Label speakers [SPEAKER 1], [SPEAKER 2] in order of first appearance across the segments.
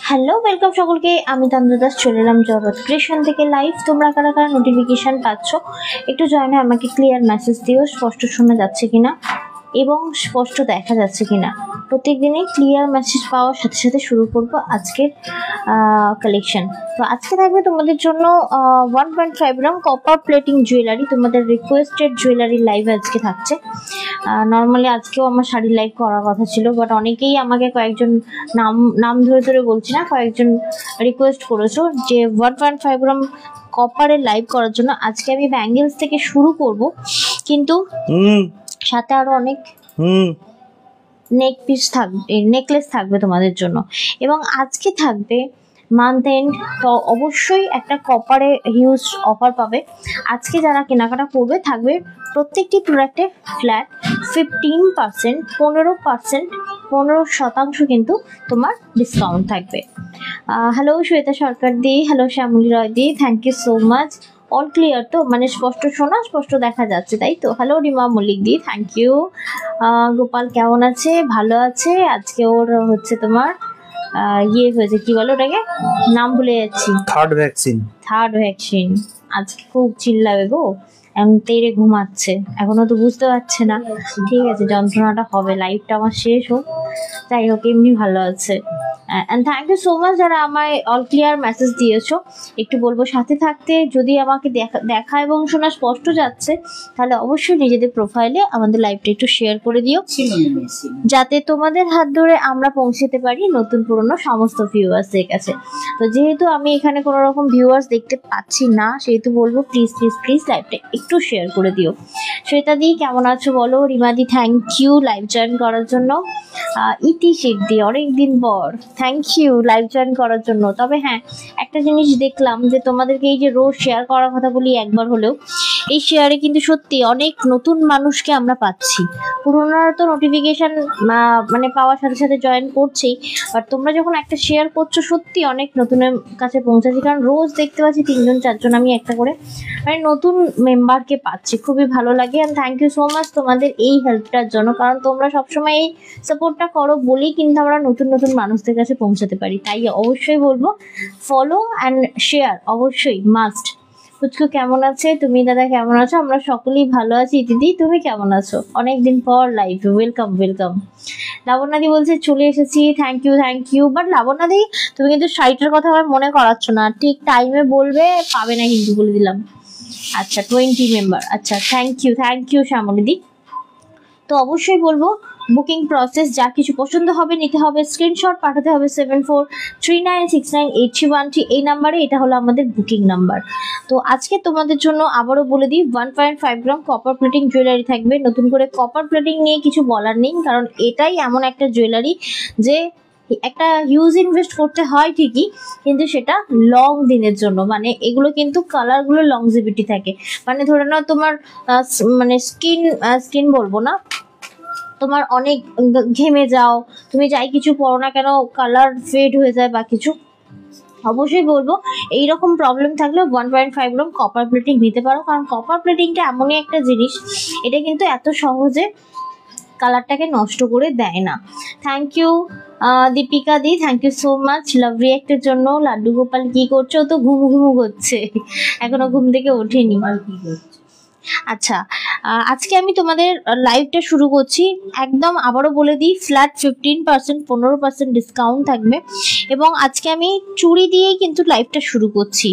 [SPEAKER 1] Hello welcome সকলকে, আমি তন্দ্রা দাস চলে এলাম জগৎ ক্রিয়েশন থেকে লাইভ। তোমরা কারা কারা নোটিফিকেশন পাচ্ছ একটু জয়েন হয়ে আমাকে ক্লিয়ার মেসেজ দিও, স্পষ্ট শোনা যাচ্ছে কিনা এবং স্পষ্ট দেখা যাচ্ছে কিনা। প্রত্যেকদিনই ক্লিয়ার মেসেজ পাওয়ার সাথে সাথে শুরু করব আজকের কালেকশন। তো আজকে থাকবে তোমাদের জন্য 1.5 গ্রাম কপার প্লেটিং জুয়েলারি, তোমাদের রিকোয়েস্টেড জুয়েলারি লাইভ আজকে থাকছে। নর্মালি আজকেও আমার শাড়ি লাইভ করার কথা ছিল, বাট অনেকেই আমাকে কয়েকজন নাম ধরে ধরে বলছি না, কয়েকজন রিকোয়েস্ট করেছো যে 1.5 গ্রাম কপারের লাইভ করার জন্য। আজকে আমি ব্যাঙ্গেলস থেকে শুরু করব, কিন্তু সাথে আরো অনেক নেক পিস থাকবে, নেকলেস থাকবে তোমাদের জন্য। এবং আজকে থাকবে মান্থ এন্ড, তো অবশ্যই একটা কপারে হিউজ অফার পাবে। আজকে যারা কেনাকাটা করবে থাকবে প্রত্যেকটি প্রোডাক্টে ফ্ল্যাট 15%, 15% কিন্তু তোমার ডিসকাউন্ট থাকবে। হ্যালো শ্বেতা সরকার দি, হ্যালো শ্যামলী রয় দি, thank you so much. All clear তো, মানে স্পষ্ট শোনা, স্পষ্ট দেখা যাচ্ছে তাই তো? হ্যালো রিমা মল্লিক দি, থ্যাংক ইউ। গোপাল কেমন আছে? ভালো আছে। আজকে ওর হচ্ছে তোমার ইয়ে হয়েছে, কি বলো ওটাকে, নাম ভুলে যাচ্ছি, থার্ড ভ্যাকসিন। আজকে খুব চিল্লাবে গো, এমন তেড়ে ঘুমাচ্ছে, এখনো তো বুঝতে পারছে না। ঠিক আছে, যন্ত্রণাটা হবে, লাইফটা আমার শেষ হোক। যাই হোক, এমনি ভালো আছে। And thank you so much যারা আমায় অল ক্লিয়ার মেসেজ দিয়েছো। একটু বলবো সাথে থাকতে, যদি আমাকে দেখা এবং শোনা স্পষ্ট যাচ্ছে তাহলে অবশ্যই নিজেদের প্রোফাইলে আমাদের লাইভটা একটু শেয়ার করে দিও, যাতে তোমাদের হাত ধরে আমরা পৌঁছতে পারি নতুন পুরনো সমস্ত ভিউয়ার্সদের কাছে। তো যেহেতু আমি এখানে কোনো রকম ভিউয়ার্স দেখতে পাচ্ছি না, সেহেতু বলবো প্লিজ প্লিজ প্লিজ লাইভটা একটু শেয়ার করে দিও। শ্বেতা দি কেমন আছো বলো? রিমাদি থ্যাংক ইউ লাইভ জয়েন করার জন্য। ইতি শেখ দি অনেকদিন পর, থ্যাংক ইউ লাইভ জয়েন করার জন্য। তবে হ্যাঁ, একটা জিনিস দেখলাম যে তোমাদেরকে এই যে রোজ শেয়ার করার কথা বলি একবার হলেও, এই শেয়ারে কিন্তু সত্যি অনেক নতুন মানুষকে আমরা পাচ্ছি। পুরোনোরা তো নোটিফিকেশন মানে পাওয়ার সাথে সাথে জয়েন করছেই, বাট তোমরা যখন একটা শেয়ার করছো সত্যি অনেক নতুনের কাছে পৌঁছাচ্ছি। কারণ রোজ দেখতে পাচ্ছি 3জন 4জন আমি একটা করে মানে নতুন মেম্বারকে পাচ্ছি, খুবই ভালো লাগে। And thank you so much তোমাদের এই হেল্পটার জন্য, কারণ তোমরা সবসময় এই সাপোর্টটা করো বলেই কিন্তু আমরা নতুন নতুন মানুষদের কাছে পৌঁছাতে পারি। তাই অবশ্যই বলবো ফলো অ্যান্ড শেয়ার অবশ্যই মাস্ট। পুচকু কেমন আছে? তুমি দাদা কেমন আছো? আমরা সকলেই ভালো আছি। দিদি তুমি কেমন আছো? অনেকদিন পর লাইভ, ওয়েলকাম ওয়েলকাম। লাবণ্যাদি বলছে চলে এসেছি, থ্যাংক ইউ। বাট লাবণ্যাদি তুমি কিন্তু শাড়িটার কথা আমার মনে করাচ্ছ না, ঠিক টাইমে বলবে, পাবে না কিন্তু, বলে দিলাম। আচ্ছা 20 মেম্বার, আচ্ছা থ্যাংক ইউ শ্যামলীদি। তো অবশ্যই বলবো বুকিং প্রসেস, যা কিছু পছন্দ হবে নিতে হবে, স্ক্রিনশট পাঠাতে হবে 7439698313 এই নাম্বারে। এটা হলো আমাদের বুকিং নাম্বার। তো আজকে তোমাদের জন্য আবারও বলে দিই 1.5 গ্রাম কপার প্লেটিং জুয়েলারি থাকবে। নতুন করে কপার প্লেটিং নিয়ে কিছু বলার নেই, কারণ এটাই এমন একটা জুয়েলারি যে একটা হিউজ ইনভেস্ট করতে হয় ঠিকই, কিন্তু সেটা লং দিনের জন্য। মানে এগুলো কিন্তু কালারগুলো লংজিভিটি থাকে, মানে ধরে নাও তোমার মানে স্কিন বলবো না, তোমার অনেক ঘেমে যাও, তুমি যাই কিছু পরো না কেন কালার ফেড হয়ে যায় বা কিছু, অবশ্যই বলবো এইরকম প্রবলেম থাকলে 1.5 গ্রাম কপার প্লেটিং নিতে পারো। কারণ কপার প্লেটিংটা এমনই একটা জিনিস, এটা কিন্তু এত সহজে কালারটাকে নষ্ট করে দেয় না। Thank you Deepika di, thank you so much love রিয়াক্টের জন্য। লাড্ডু গোপাল কি করছো? তো ঘুমু করছে, এখনো ঘুম থেকে ওঠেনি। আচ্ছা, আজকে আমি তোমাদের লাইভটা শুরু করছি একদম আবারও বলে দিই, ফ্ল্যাট 15%, 15% ডিসকাউন্ট থাকবে। এবং আজকে আমি চুড়ি দিয়েই কিন্তু লাইভটা শুরু করছি।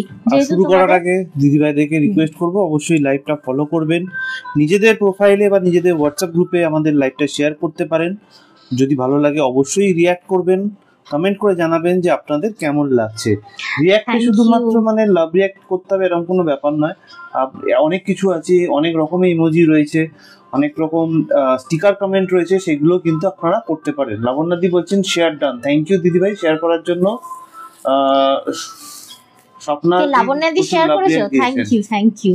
[SPEAKER 2] শুরু করার আগে দিদিভাইদেরকে রিকোয়েস্ট করবো অবশ্যই লাইভটা ফলো করবেন, নিজেদের প্রোফাইলে বা নিজেদের হোয়াটসঅ্যাপ গ্রুপে আমাদের লাইভটা শেয়ার করতে পারেন। যদি ভালো লাগে অবশ্যই রিয়াক্ট করবেন, কমেন্ট করে জানাবেন যে আপনাদের কেমন লাগছে। রিয়াক্টে শুধুমাত্র মানে লাভ রিয়াক্ট করতে হবে এরকম কোনো ব্যাপার নয়, অনেক কিছু আছে, অনেক রকমের ইমোজি রয়েছে, অনেক রকম স্টিকার কমেন্ট রয়েছে, সেগুলো কিন্তু আপনারা করতে পারেন। লাবণ্যাদি বলছেন শেয়ার ডান, থ্যাংক ইউ দিদিভাই শেয়ার করার জন্য।
[SPEAKER 1] লাবণ্যাদি শেয়ার করেছো, থ্যাংক ইউ।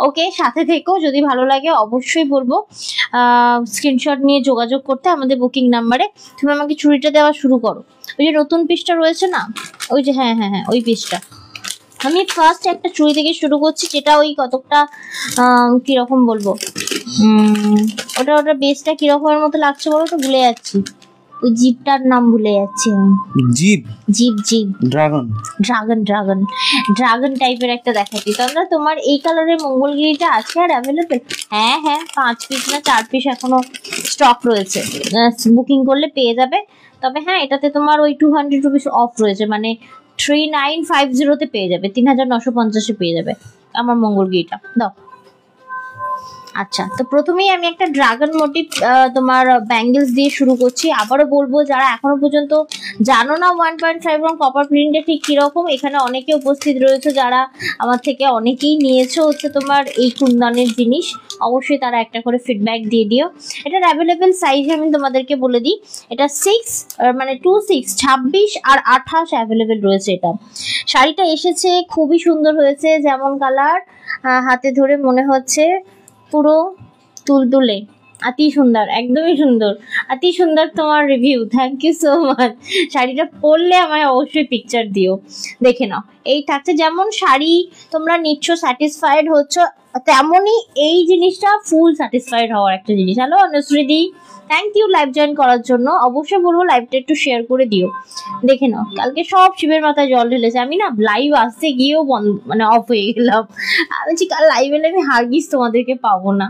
[SPEAKER 1] ওকে, সাথে থেকো, যদি ভালো লাগে অবশ্যই বলবো স্ক্রিনশট নিয়ে যোগাযোগ করতে আমাদের বুকিং নাম্বারে। তুমি আমাকে চুড়িটা দেওয়া শুরু করো, ওই যে নতুন পিসটা রয়েছে না, ওই যে হ্যাঁ ওই পিসটা। আমি ফার্স্ট একটা চুড়ি থেকে শুরু করছি, যেটা ওই কতকটা কিরকম বলবো, ওটা বেসটা কিরকমের মতো লাগছে বলো তো, ভুলে যাচ্ছি। ওই জিপটার নাম ভুলে যাচ্ছি আমি।
[SPEAKER 2] Zip
[SPEAKER 1] zip zip
[SPEAKER 2] dragon
[SPEAKER 1] dragon dragon dragon টাইপের একটা দেখাচ্ছি। তোমরা তোমার এই কালারের মঙ্গলগিরিটা আছে আর অ্যাভেলেবেল? হ্যাঁ হ্যাঁ, 5 পিস না 4 পিস এখনো স্টক রয়েছে, বুকিং করলে পেয়ে যাবে। তবে হ্যাঁ, এটাতে তোমার ওই 200 রুপিস অফ রয়েছে, মানে 3950 পেয়ে যাবে, 3950 পেয়ে যাবে আমার মঙ্গলগিরিটা। দাও। আচ্ছা, তো প্রথমেই আমি একটা ড্রাগন মোটিভ তোমার ব্যাঙ্গেলস দিয়ে শুরু করছি। আবারও বলবো, যারা এখনো পর্যন্ত জানো না 1.5 গ্রাম কপার প্রিন্টে ঠিক কিরকম, এখানে অনেকে উপস্থিত রয়েছে যারা আমার থেকে অনেকেই নিয়েছো হচ্ছে তোমার এই কুন্দনের জিনিস। অবশ্যই তারা একটা করে ফিডব্যাক দিয়ে দিও। এটার অ্যাভেলেবেল সাইজ আমি তোমাদেরকে বলে দিই। এটা 6 মানে 26, 26 আর 28 অ্যাভেলেবেল রয়েছে। এটা শাড়িটা এসেছে খুবই সুন্দর হয়েছে, যেমন কালার হাতে ধরে মনে হচ্ছে পুরো তুলতুলে, অতি সুন্দর, একদমই সুন্দর, অতি সুন্দর তোমার review. Thank you so much. শাড়িটা পরলে আমায় অবশ্যই পিকচার দিও, দেখে নাও। এই থাকছে, যেমন শাড়ি তোমরা নিচ্ছ স্যাটিসফাইড হচ্ছ, তেমনই এই জিনিসটা ফুল স্যাটিসফাইড হওয়ার একটা জিনিস। হ্যালো অনুশ্রীদি, থ্যাংক ইউ লাইভ জয়েন করার জন্য। অবশ্যই বলবো লাইভটা একটু শেয়ার করে দিও, দেখে নাও। কালকে সব শিবের মাথায় জল ঢেলেছে, আমি না লাইভ আসতে গিয়েও মানে অফ হয়ে গেলাম। আমি কাল লাইভ এলে আমি হারগিস তোমাদেরকে পাবো না,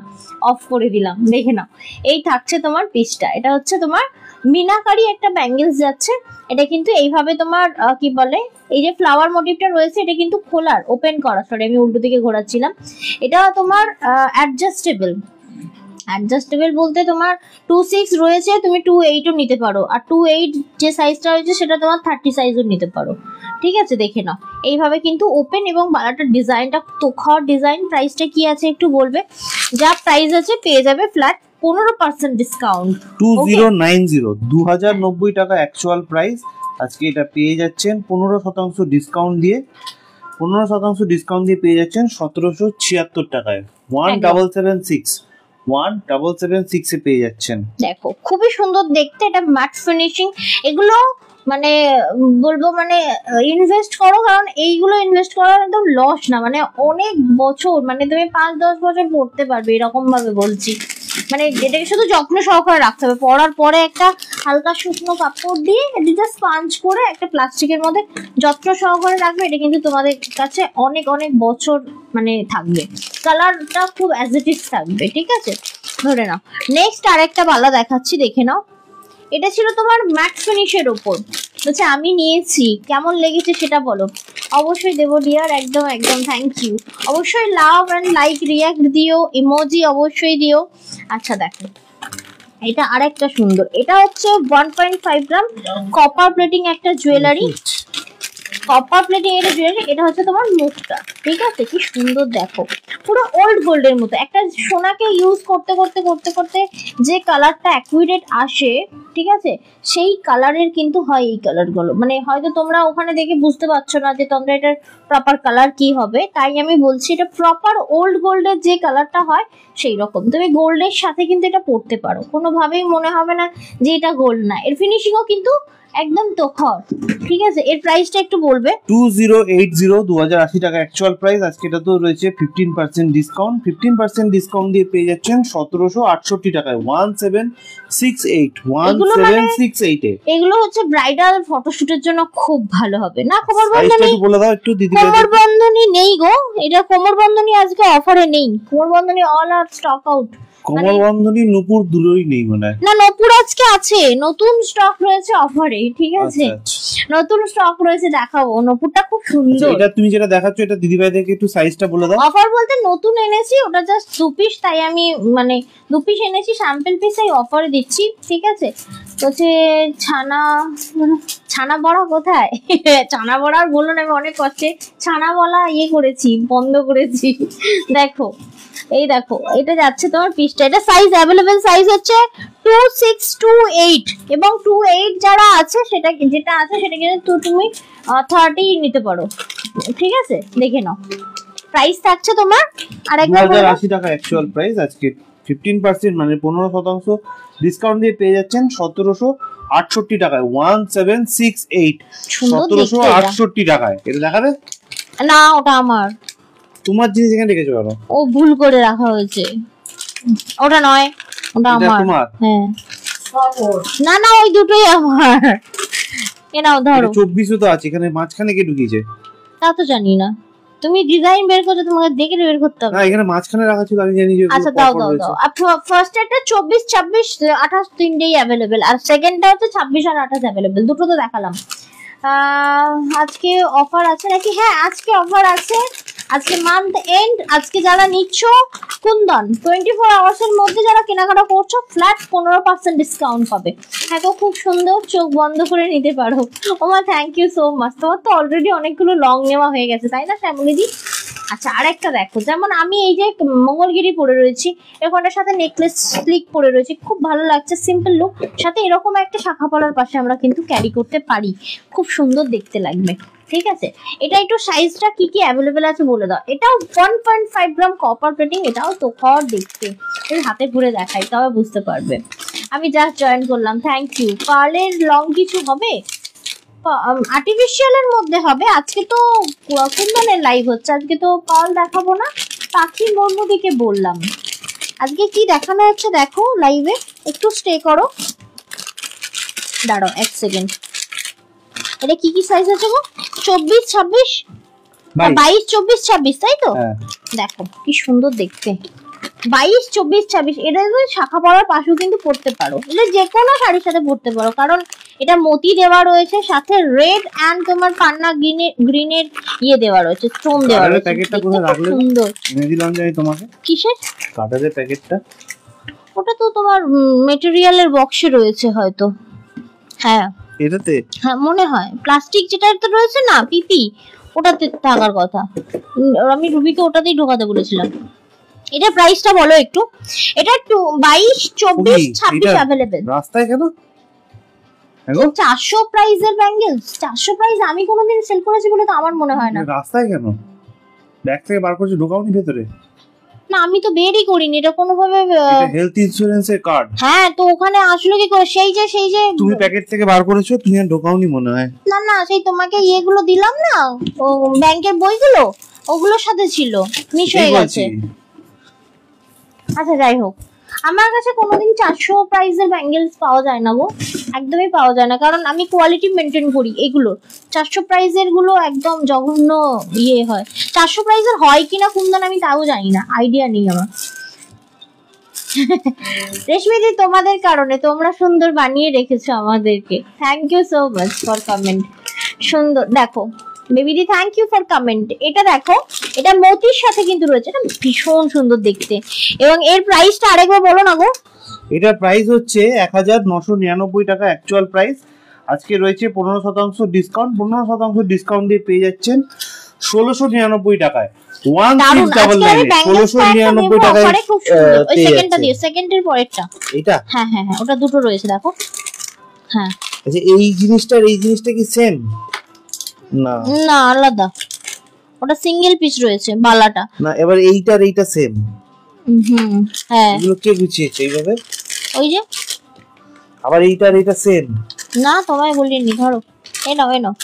[SPEAKER 1] অফ করে দিলাম। দেখে নাও, এই থাকছে তোমার পিসটা। এটা হচ্ছে তোমার মিনাকারি একটা ব্যাঙ্গেলস যাচ্ছে। এটা কিন্তু এইভাবে তোমার কি বলে, এই যে ফ্লাওয়ার মোটিভটা রয়েছে, এটা কিন্তু খোলার, ওপেন করা, সরি আমি উল্টো দিকে ঘোরাচ্ছিলাম। এটা তোমার অ্যাডজাস্টেবল। অ্যাডজাস্টেবল বলতে তোমার 26 রয়েছে, তুমি 28ও নিতে পারো, আর 28 যে সাইজটা রয়েছে সেটা তোমার 30 সাইজও নিতে পারো। ঠিক আছে, দেখে নাও। এইভাবে কিন্তু ওপেন, এবং বালাটার ডিজাইনটা তোখর ডিজাইন। প্রাইসটা কি আছে একটু বলবে? যা প্রাইস আছে পেয়ে যাবে ফ্ল্যাট 15% ডিসকাউন্ট।
[SPEAKER 2] 2090, 2090 টাকা অ্যাকচুয়াল প্রাইস। আজকে এটা পেয়ে যাচ্ছেন 15% ডিসকাউন্ট দিয়ে, 15% ডিসকাউন্ট দিয়ে পেয়ে যাচ্ছেন 1776 টাকায়। 1776 এ পেয়ে যাচ্ছেন।
[SPEAKER 1] দেখো খুবই সুন্দর দেখতে, এটা ম্যাট ফিনিশিং। এগুলো মানে বলবো মানে ইনভেস্ট করো, কারণ এইগুলো ইনভেস্ট করার একদম লস না, মানে অনেক বছর, মানে তুমি 5-10 বছর পড়তে পারবে, এরকম ভাবে বলছি। মানে এটাকে শুধু যত্ন সহকারে রাখতে হবে। পরার পরে একটা হালকা শুকনো কাপড় দিয়ে এটা জাস্ট পাঞ্চ করে একটা প্লাস্টিকের মধ্যে যত্ন সহকারে রাখবে, এটা কিন্তু তোমাদের কাছে অনেক অনেক বছর মানে থাকবে। কালারটা খুব অ্যাজ ইট ইজ থাকবে, ঠিক আছে, ধরে নাও। নেক্সট আরেকটা বালা দেখাচ্ছি, দেখে নাও। এটা ছিল তোমার ম্যাট ফিনিশের ওপর। আচ্ছা, আমি নিয়েছি, কেমন লেগেছে সেটা বলো। অবশ্যই দেবো ডিয়ার, একদম একদম থ্যাংক ইউ। অবশ্যই লাভ অ্যান্ড লাইক রিয়াক্ট দিও, ইমোজি অবশ্যই দিও। আচ্ছা দেখো, এটা আরেকটা সুন্দর। এটা হচ্ছে 1.5 গ্রাম কপার প্লেটিং একটা জুয়েলারি, কপার প্লেটিং এটা জুয়েলারি। এটা হচ্ছে তোমার মুখটা, ঠিক আছে, কি সুন্দর দেখো, পুরো ওল্ড গোল্ডের মতো। একটা সোনাকে ইউজ করতে করতে করতে করতে যে কালারটা অ্যাকুরেট আসে, ঠিক আছে, সেই কালারের কিন্তু হয় এই কালারগুলো। মানে হয়তো তোমরা ওখানে দেখে বুঝতে পারছো না যে তোমরা এটার প্রপার কালার কি হবে, তাই আমি বলছি এটা প্রপার ওল্ড গোল্ডের যে কালারটা হয় সেই রকম। তুমি গোল্ডের সাথে কিন্তু এটা পরতে পারো, কোনোভাবেই মনে হবে না যে এটা গোল্ড না। এর ফিনিশিংও কিন্তু একদম তোখর, ঠিক আছে। এর প্রাইসটা একটু বলবে?
[SPEAKER 2] 2080 টাকা অ্যাকচুয়াল প্রাইস। আজকে এটা তো রয়েছে 15% ডিসকাউন্ট, 15% ডিসকাউন্ট দিয়ে পেয়ে যাচ্ছেন 1768 টাকায়। 1768
[SPEAKER 1] এগুলো হচ্ছে ব্রাইডাল ফটোশুটের জন্য খুব ভালো হবে না? কোমর বন্ধনী
[SPEAKER 2] বলে দাও একটু দিদি।
[SPEAKER 1] কোমর বন্ধনী নেই গো, এটা কোমর বন্ধনী আজকে অফারে নেই। কোমর বন্ধনী অল আর স্টক আউট।
[SPEAKER 2] কোমর বন্ধনী নূপুর দুলোই নেই মনে হয়।
[SPEAKER 1] না, নূপুর আজকে আছে, নতুন স্টক রয়েছে অফারে, ঠিক আছে, নতুন স্টক রয়েছে, দেখাবো। নূপুরটা খুব সুন্দর।
[SPEAKER 2] এটা তুমি যেটা দেখাচ্ছ এটা দিদিভাইদেরকে একটু সাইজটা বলে দাও।
[SPEAKER 1] অফার বলতে নতুন এনেছি, ওটা জাস্ট 2 পিস, তাই আমি মানে 2 পিস এনেছি, স্যাম্পল পিস, তাই অফারে দিচ্ছি, ঠিক আছে। হচ্ছে ছানা বড়া কোথায়? ছানা বড়া আর বলুন, আমি অনেক কষ্টে ছানা বলা করেছি, বন্ধ করেছি। দেখো, এই দেখো, এটা যাচ্ছে তোমার পিসটা। এটা সাইজ অ্যাভেলেবেল সাইজ হচ্ছে 2628, এবং 28 যারা আছে সেটা যেটা আছে সেটা কিন্তু তুমি 30 নিতে পারো, ঠিক আছে, দেখে নাও। প্রাইস থাকছে তোমার আরেকবার
[SPEAKER 2] 2080 টাকা অ্যাকচুয়াল প্রাইস। আজকে 15% মানে 15% ডিসকাউন্ট দিয়ে পেয়ে যাচ্ছেন 1768 টাকায়। 1768, 1768 টাকায়। এটা দেখাবে
[SPEAKER 1] না? ওটা আমার,
[SPEAKER 2] তোমার জিনিস এখানে রেখেছো কেন?
[SPEAKER 1] ও ভুল করে রাখা হয়েছে, ওটা নয়, ওটা আমার। হ্যাঁ, না না ওই দুটোই আমার। এ নাও ধরো।
[SPEAKER 2] 24ও তো আছে, এখানে মাঝখানে কে ঢুকিয়েছে
[SPEAKER 1] তা তো জানি না, তুমি ডিজাইন বের করছো, তোমাকে দেখে বের করতে হবে।
[SPEAKER 2] না এখানে মাঝখানে রাখা ছিল, আমি জানি যে
[SPEAKER 1] আচ্ছা দাও দাও দাও। ফার্স্ট একটা 24, 26, 28 তিনটেই অ্যাভেলেবেল, আর সেকেন্ডটা হচ্ছে 26 আর 28 অ্যাভেলেবেল, দুটো তো দেখালাম। আজকে অফার আছে নাকি? হ্যাঁ আজকে অফার আছে, আজকে মান্থ এন্ড। আজকে যারা নিচ্ছ কুন্দন 24 আওয়ার্স এর মধ্যে যারা কেনাকাটা করছো ফ্ল্যাট 15% ডিসকাউন্ট পাবে। হ্যাঁ তো খুব সুন্দর, চোখ বন্ধ করে নিতে পারো। ওমা থ্যাংক ইউ সো মাচ। তোমার তো অলরেডি অনেকগুলো লং নেওয়া হয়ে গেছে তাই না শ্যামলীদি? আচ্ছা আরেকটা দেখো, যেমন আমি এই যে মঙ্গলগিরি পরে রয়েছি, এখানটার সাথে নেকলেস স্লিক পরে রয়েছি, খুব ভালো লাগছে, সিম্পল লুক। সাথে এরকম একটা শাখা পলার পাশে আমরা কিন্তু ক্যারি করতে পারি, খুব সুন্দর দেখতে লাগবে। ঠিক আছে, এটা একটু সাইজটা কি কি অ্যাভেলেবেল আছে বলে দাও। এটাও 1.5 গ্রাম কপার প্লেটিং, এটাও তো খড় দেখতে, এর হাতে ঘুরে দেখাই তবে বুঝতে পারবে। আমি জাস্ট জয়েন করলাম, থ্যাংক ইউ। পার্লের লং কিছু হবে? আর্টিফিশিয়াল এর মধ্যে হবে। আজকে তো কুন্দনের লাইভ হচ্ছে, আজকে তো পার্ল দেখাবো না, পাখি মর্মদিকে বললাম। আজকে কি দেখানো হচ্ছে দেখো লাইভে, একটু স্টে করো, দাঁড়াও 1 সেকেন্ড। এটা কি কি সাইজ আছে গো? 24, 26, 22, 24, 26 তাই তো? দেখো কি সুন্দর দেখতে, 22, 24, 26। এটা শাখা পরার পাশেও কিন্তু পরতে পারো, এটা যে কোনো শাড়ির সাথে পরতে পারো, কারণ এটা মতি দেওয়া রয়েছে, সাথে রেড এন্ড তোমার পান্না গ্রিনের ইয়ে দেওয়া রয়েছে, স্টোন দেওয়া রয়েছে।
[SPEAKER 2] প্যাকেটটা কোথায় রাখলে?
[SPEAKER 1] সুন্দর
[SPEAKER 2] এনে দিলাম জানি তোমাকে।
[SPEAKER 1] কিসের
[SPEAKER 2] কাটারের প্যাকেটটা?
[SPEAKER 1] ওটা তো তোমার মেটেরিয়ালের বক্সে রয়েছে হয়তো। হ্যাঁ
[SPEAKER 2] এটাতে?
[SPEAKER 1] হ্যাঁ মনে হয় প্লাস্টিক যেটা তো রয়েছে না পিপি, ওটাতে থাকার কথা। আমি রুবিকে ওটাতেই ঢোকাতে বলেছিলাম। এটা প্রাইসটা বলো একটু। এটা 22, 24, 26 अवेलेबल।
[SPEAKER 2] রাস্তায় কেন?
[SPEAKER 1] 400 প্রাইসের ব্যাঙ্গেলস, 400 প্রাইস আমি কোনোদিন সেল করেছি বলে তো আমার মনে হয় না।
[SPEAKER 2] রাস্তায় কেন? ব্যাগ থেকে বার করছি, ঢোকাওনি ভেতরে?
[SPEAKER 1] না আমি তো বেরই করিনি, এটা কোনোভাবে।
[SPEAKER 2] এটা হেলথ ইন্স্যুরেন্সের কার্ড।
[SPEAKER 1] হ্যাঁ তো ওখানে আসলো কি করে? সেই যে
[SPEAKER 2] তুমি প্যাকেট থেকে বার করেছো, তুমি আর ঢোকাওনি মনে হয়।
[SPEAKER 1] না না সেই তোমাকে ইয়েগুলো দিলাম না, ও ব্যাংকের বইগুলো, ওগুলোর সাথে ছিল, মিস হয়ে গেছে। আচ্ছা যাই হোক, আমার কাছে কোনোদিন 400 প্রাইসের ব্যাঙ্গেলস পাওয়া যায় না গো, একদমই পাওয়া যায় না, কারণ আমি কোয়ালিটি মেনটেন করি এগুলো। 400 প্রাইসের গুলো একদম জঘন্য ইয়ে হয়। 400 প্রাইসের হয় কিনা কুন্দন আমি তাও জানি না, আইডিয়া নেই আমার। রেশমিদি তোমাদের কারণে, তোমরা সুন্দর বানিয়ে রেখেছো আমাদেরকে, thank you so much for comment. সুন্দর দেখো বেবিদি, থ্যাংক ইউ ফর কমেন্ট। এটা দেখো, এটা মতির সাথে কিন্তু রয়েছে, এটা ভীষণ সুন্দর দেখতে। এবং এর প্রাইসটা আরেকবার বলো না গো।
[SPEAKER 2] এটা প্রাইস হচ্ছে 1999 টাকা অ্যাকচুয়াল প্রাইস। আজকে রয়েছে 15% ডিসকাউন্ট, 15% ডিসকাউন্ট দিয়ে পেয়ে যাচ্ছেন 1699 টাকায়। 1699 টাকায়।
[SPEAKER 1] ওই সেকেন্ডটা দিও, সেকেন্ডের পরেরটা
[SPEAKER 2] এটা।
[SPEAKER 1] হ্যাঁ হ্যাঁ হ্যাঁ ওটা দুটো রয়েছে দেখো। হ্যাঁ
[SPEAKER 2] আচ্ছা এই জিনিসটা কি সেম? না
[SPEAKER 1] না আলাদা, ওটা সিঙ্গেল পিস রয়েছে বালাটা।
[SPEAKER 2] না এবার এইটা সেম।
[SPEAKER 1] হ্যাঁ
[SPEAKER 2] এগুলো কে গুছিয়েছে এইভাবে?
[SPEAKER 1] ওই যে
[SPEAKER 2] আবার এইটা সেম।
[SPEAKER 1] না তোমায় বলিনি, ধরো এই নাও।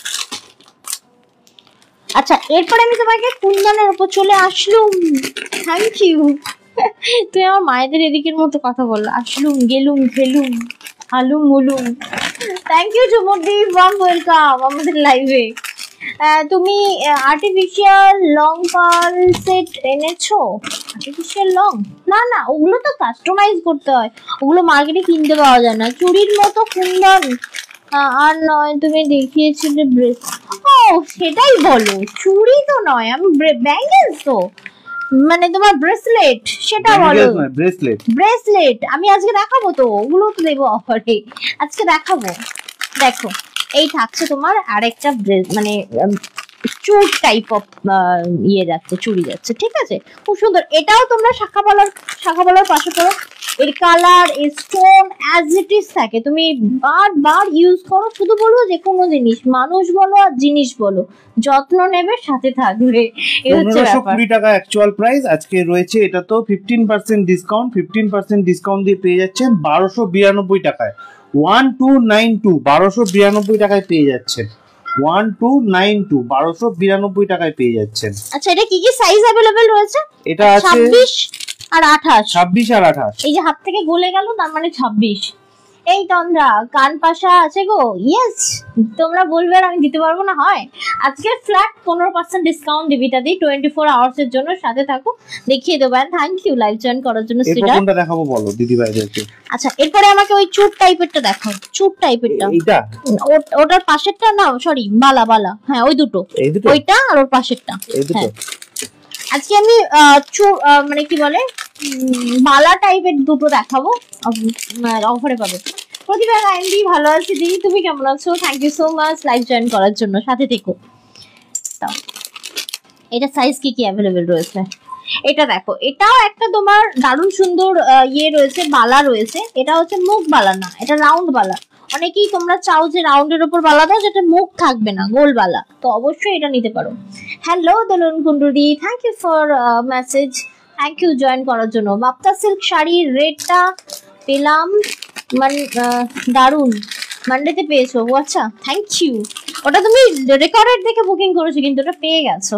[SPEAKER 1] আচ্ছা এরপরে আমি তোমাকে কুন্দনের উপর চলে আসলুম। Thank you. তুই আমার মায়েদের এদিকের মতো কথা বললো, আসলুম গেলুম খেলুম আলুম মুলুম। থ্যাংক ইউ ঝুমুরদি, ওয়ার্ম ওয়েলকাম আমাদের লাইভে। তুমি আর্টিফিশিয়াল লং পার্ল সেট এনেছো? Artificial long? না না ওগুলো তো কাস্টমাইজ করতে হয়, ওগুলো মার্কেটে কিনতে পাওয়া যায় না। চুড়ির মতো কুন্দন আর নয়, তুমি দেখিয়েছিলে ব্রেস। ও সেটাই বলো, চুড়ি তো নয়, আমি ব্যাঙ্গেলস তো মানে তোমার ব্রেসলেট, সেটা বলো। ব্রেসলেট আমি আজকে দেখাবো তো, ওগুলো তো দেবো অফারে, আজকে দেখাবো। দেখো এই থাকছে তোমার আরেকটা মানে চুড় টাইপ অফ ইয়ে যাচ্ছে, চুড়ি যাচ্ছে, ঠিক আছে খুব সুন্দর। এটাও তোমরা শাখা বলার পাশে পড়ো। এর কালার এর স্টোন অ্যাজ ইট ইজ থাকে, তুমি বারবার ইউজ করো। শুধু বলবো যে কোনো জিনিস, মানুষ বলো আর জিনিস বলো, যত্ন নেবে, সাথে থাকবে।
[SPEAKER 2] 1520 টাকা অ্যাকচুয়াল প্রাইস। আজকে রয়েছে এটা তো 15% ডিসকাউন্ট, 15% ডিসকাউন্ট দিয়ে পেয়ে যাচ্ছেন 1292 টাকায়। 1292 1292 টাকায় পেয়ে যাচ্ছেন। 1292 1292 টাকায় পেয়ে যাচ্ছেন।
[SPEAKER 1] আচ্ছা এটা কি কি সাইজ अवेलेबल রয়েছে?
[SPEAKER 2] এটা আছে
[SPEAKER 1] 26 আর 28।
[SPEAKER 2] 26 আর 28।
[SPEAKER 1] এই যে হাত থেকে গলে গেল তার মানে 26। এই তন্দ্রা কান পাশা আছে গো। ইয়েস, তোমরা বলবে আর আমি দিতে পারবো না হয়। আজকে ফ্ল্যাট 15% ডিসকাউন্ট দিবি দাদি 24 আওয়ার্স এর জন্য, সাথে থাকো দেখিয়ে দেবো। থ্যাংক ইউ লাইভ জয়েন করার জন্য।
[SPEAKER 2] এরপর কোনটা দেখাবো বলো দিদি ভাইদেরকে?
[SPEAKER 1] আচ্ছা এরপরে আমাকে ওই চুট টাইপেরটা দেখাও, চুট টাইপেরটা।
[SPEAKER 2] এইটা
[SPEAKER 1] ওটার পাশেরটা না, সরি বালা বালা, হ্যাঁ ওই দুটো, ওইটা আর ওর পাশেরটা।
[SPEAKER 2] এই দুটো
[SPEAKER 1] আজকে আমি মানে কি বলে বালা টাইপের দুটো দেখাবো, অফারে পাবে। প্রতিভা গাইন্দি ভালো আছি দিদি, তুমি কেমন আছো? Thank you so much live join করার জন্য, সাথে থেকো। এটা সাইজ কি কি অ্যাভেলেবেল রয়েছে এটা দেখো। এটাও একটা তোমার দারুণ সুন্দর ইয়ে রয়েছে, বালা রয়েছে। এটা হচ্ছে মুখ বালা না, এটা রাউন্ড বালা। অনেকেই তোমরা চাও যে রাউন্ডের উপর বালা দাও যেটা মুখ থাকবে না, গোল বালা, তো অবশ্যই এটা নিতে পারো। হ্যালো দোলন কুন্ডুদি, thank you for message, thank you join করার জন্য। বাপ্তা সিল্ক শাড়ির রেটটা পেলাম দারুণ, মানডেতে পেয়েছো? ও আচ্ছা, থ্যাংক ইউ। ওটা তুমি রেকর্ডেড দেখে বুকিং করেছো কিন্তু ওটা পেয়ে গেছো,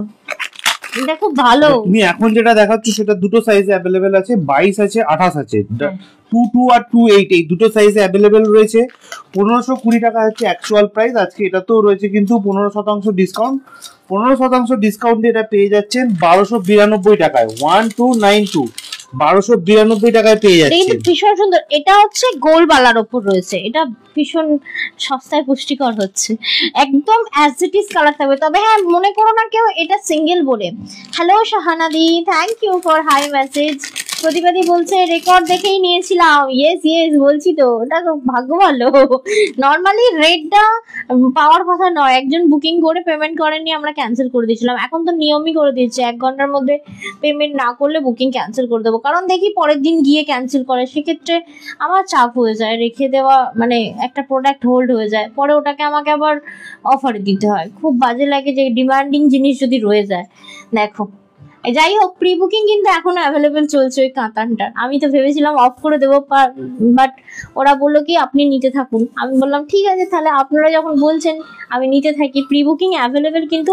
[SPEAKER 1] এটা খুব ভালো।
[SPEAKER 2] তুমি এখন যেটা দেখাচ্ছ সেটা দুটো সাইজে अवेलेबल আছে, 22 আছে 28 আছে, 22 আর 28 এই দুটো সাইজে अवेलेबल রয়েছে। 1520 টাকা হচ্ছে অ্যাকচুয়াল প্রাইস। আজকে এটাতেও রয়েছে কিন্তু 15% ডিসকাউন্ট। 15% ডিসকাউন্ট দিয়ে এটা পেয়ে যাচ্ছেন 1292 টাকায়, 1292 1292 টাকায় পেয়ে যাচ্ছেন।
[SPEAKER 1] ভীষণ সুন্দর। এটা হচ্ছে গোল বালার উপর রয়েছে, এটা ভীষণ সস্তায় পুষ্টিকর হচ্ছে, একদম অ্যাজ ইট ইজ কালার থাকবে। তবে হ্যাঁ মনে করো না কেউ এটা সিঙ্গেল বলে। হ্যালো শাহানাদি, thank you for hi message. প্রতিবাদী বলছে রেকর্ড দেখেই নিয়েছিলাম। ইয়েস ইয়েস বলছি তো, ওটা তো ভাগ্য ভালো। নর্মালি রেটটা পাওয়ার কথা নয়, একজন বুকিং করে পেমেন্ট করেননি, আমরা ক্যান্সেল করে দিয়েছিলাম। এখন তো নিয়মই করে দিয়েছে 1 ঘন্টার মধ্যে পেমেন্ট না করলে বুকিং ক্যান্সেল করে দেবো। কারণ দেখি পরের দিন গিয়ে ক্যান্সেল করে, সেক্ষেত্রে আমার চাপ হয়ে যায়, রেখে দেওয়া মানে একটা প্রোডাক্ট হোল্ড হয়ে যায়, পরে ওটাকে আমাকে আবার অফারে দিতে হয়, খুব বাজে লাগে যে ডিমান্ডিং জিনিস যদি রয়ে যায়। দেখো যাই হোক, প্রি বুকিং কিন্তু এখনো অ্যাভেলেবেল চলছে ওই কাতানটা। আমি তো ভেবেছিলাম অফ করে দেবো, বাট ওরা বললো কি আপনি নিতে থাকুন। আমি বললাম ঠিক আছে, তাহলে আপনারা যখন বলছেন আমি নিতে থাকি। প্রি বুকিং অ্যাভেলেবেল কিন্তু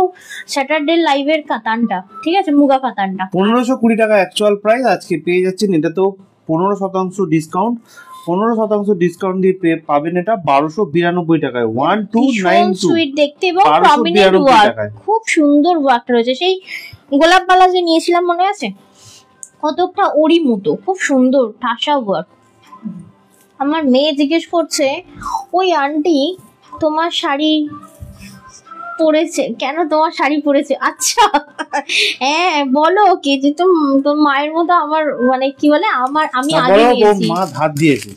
[SPEAKER 1] স্যাটারডে লাইভের কাতানটা, ঠিক আছে, মুগা কাতানটা
[SPEAKER 2] 1520 টাকা অ্যাকচুয়াল প্রাইস। আজকে পেয়ে যাচ্ছেন এটা তো 15% ডিসকাউন্ট। 15% ডিসকাউন্ট দিয়ে পাবেন এটা 1292 টাকায়, 1292
[SPEAKER 1] সুইট দেখতে এবং প্রমিনেন্ট ওয়ার্ক, খুব সুন্দর ওয়ার্ক রয়েছে। সেই গোলাপ বালা যে নিয়েছিলাম মনে আছে, কতটা ওরি মতো, খুব সুন্দর ঠাসা ওয়ার্ক। আমার মেয়ে জিজ্ঞেস করছে ওই আন্টি তোমার শাড়ি পরেছে কেন, তোমার শাড়ি পরেছে? আচ্ছা হ্যাঁ বলো কে যে তোর মায়ের মতো আমার মানে কি বলে আমার, আমি আগে নিয়েছি,
[SPEAKER 2] মা ধার দিয়েছে।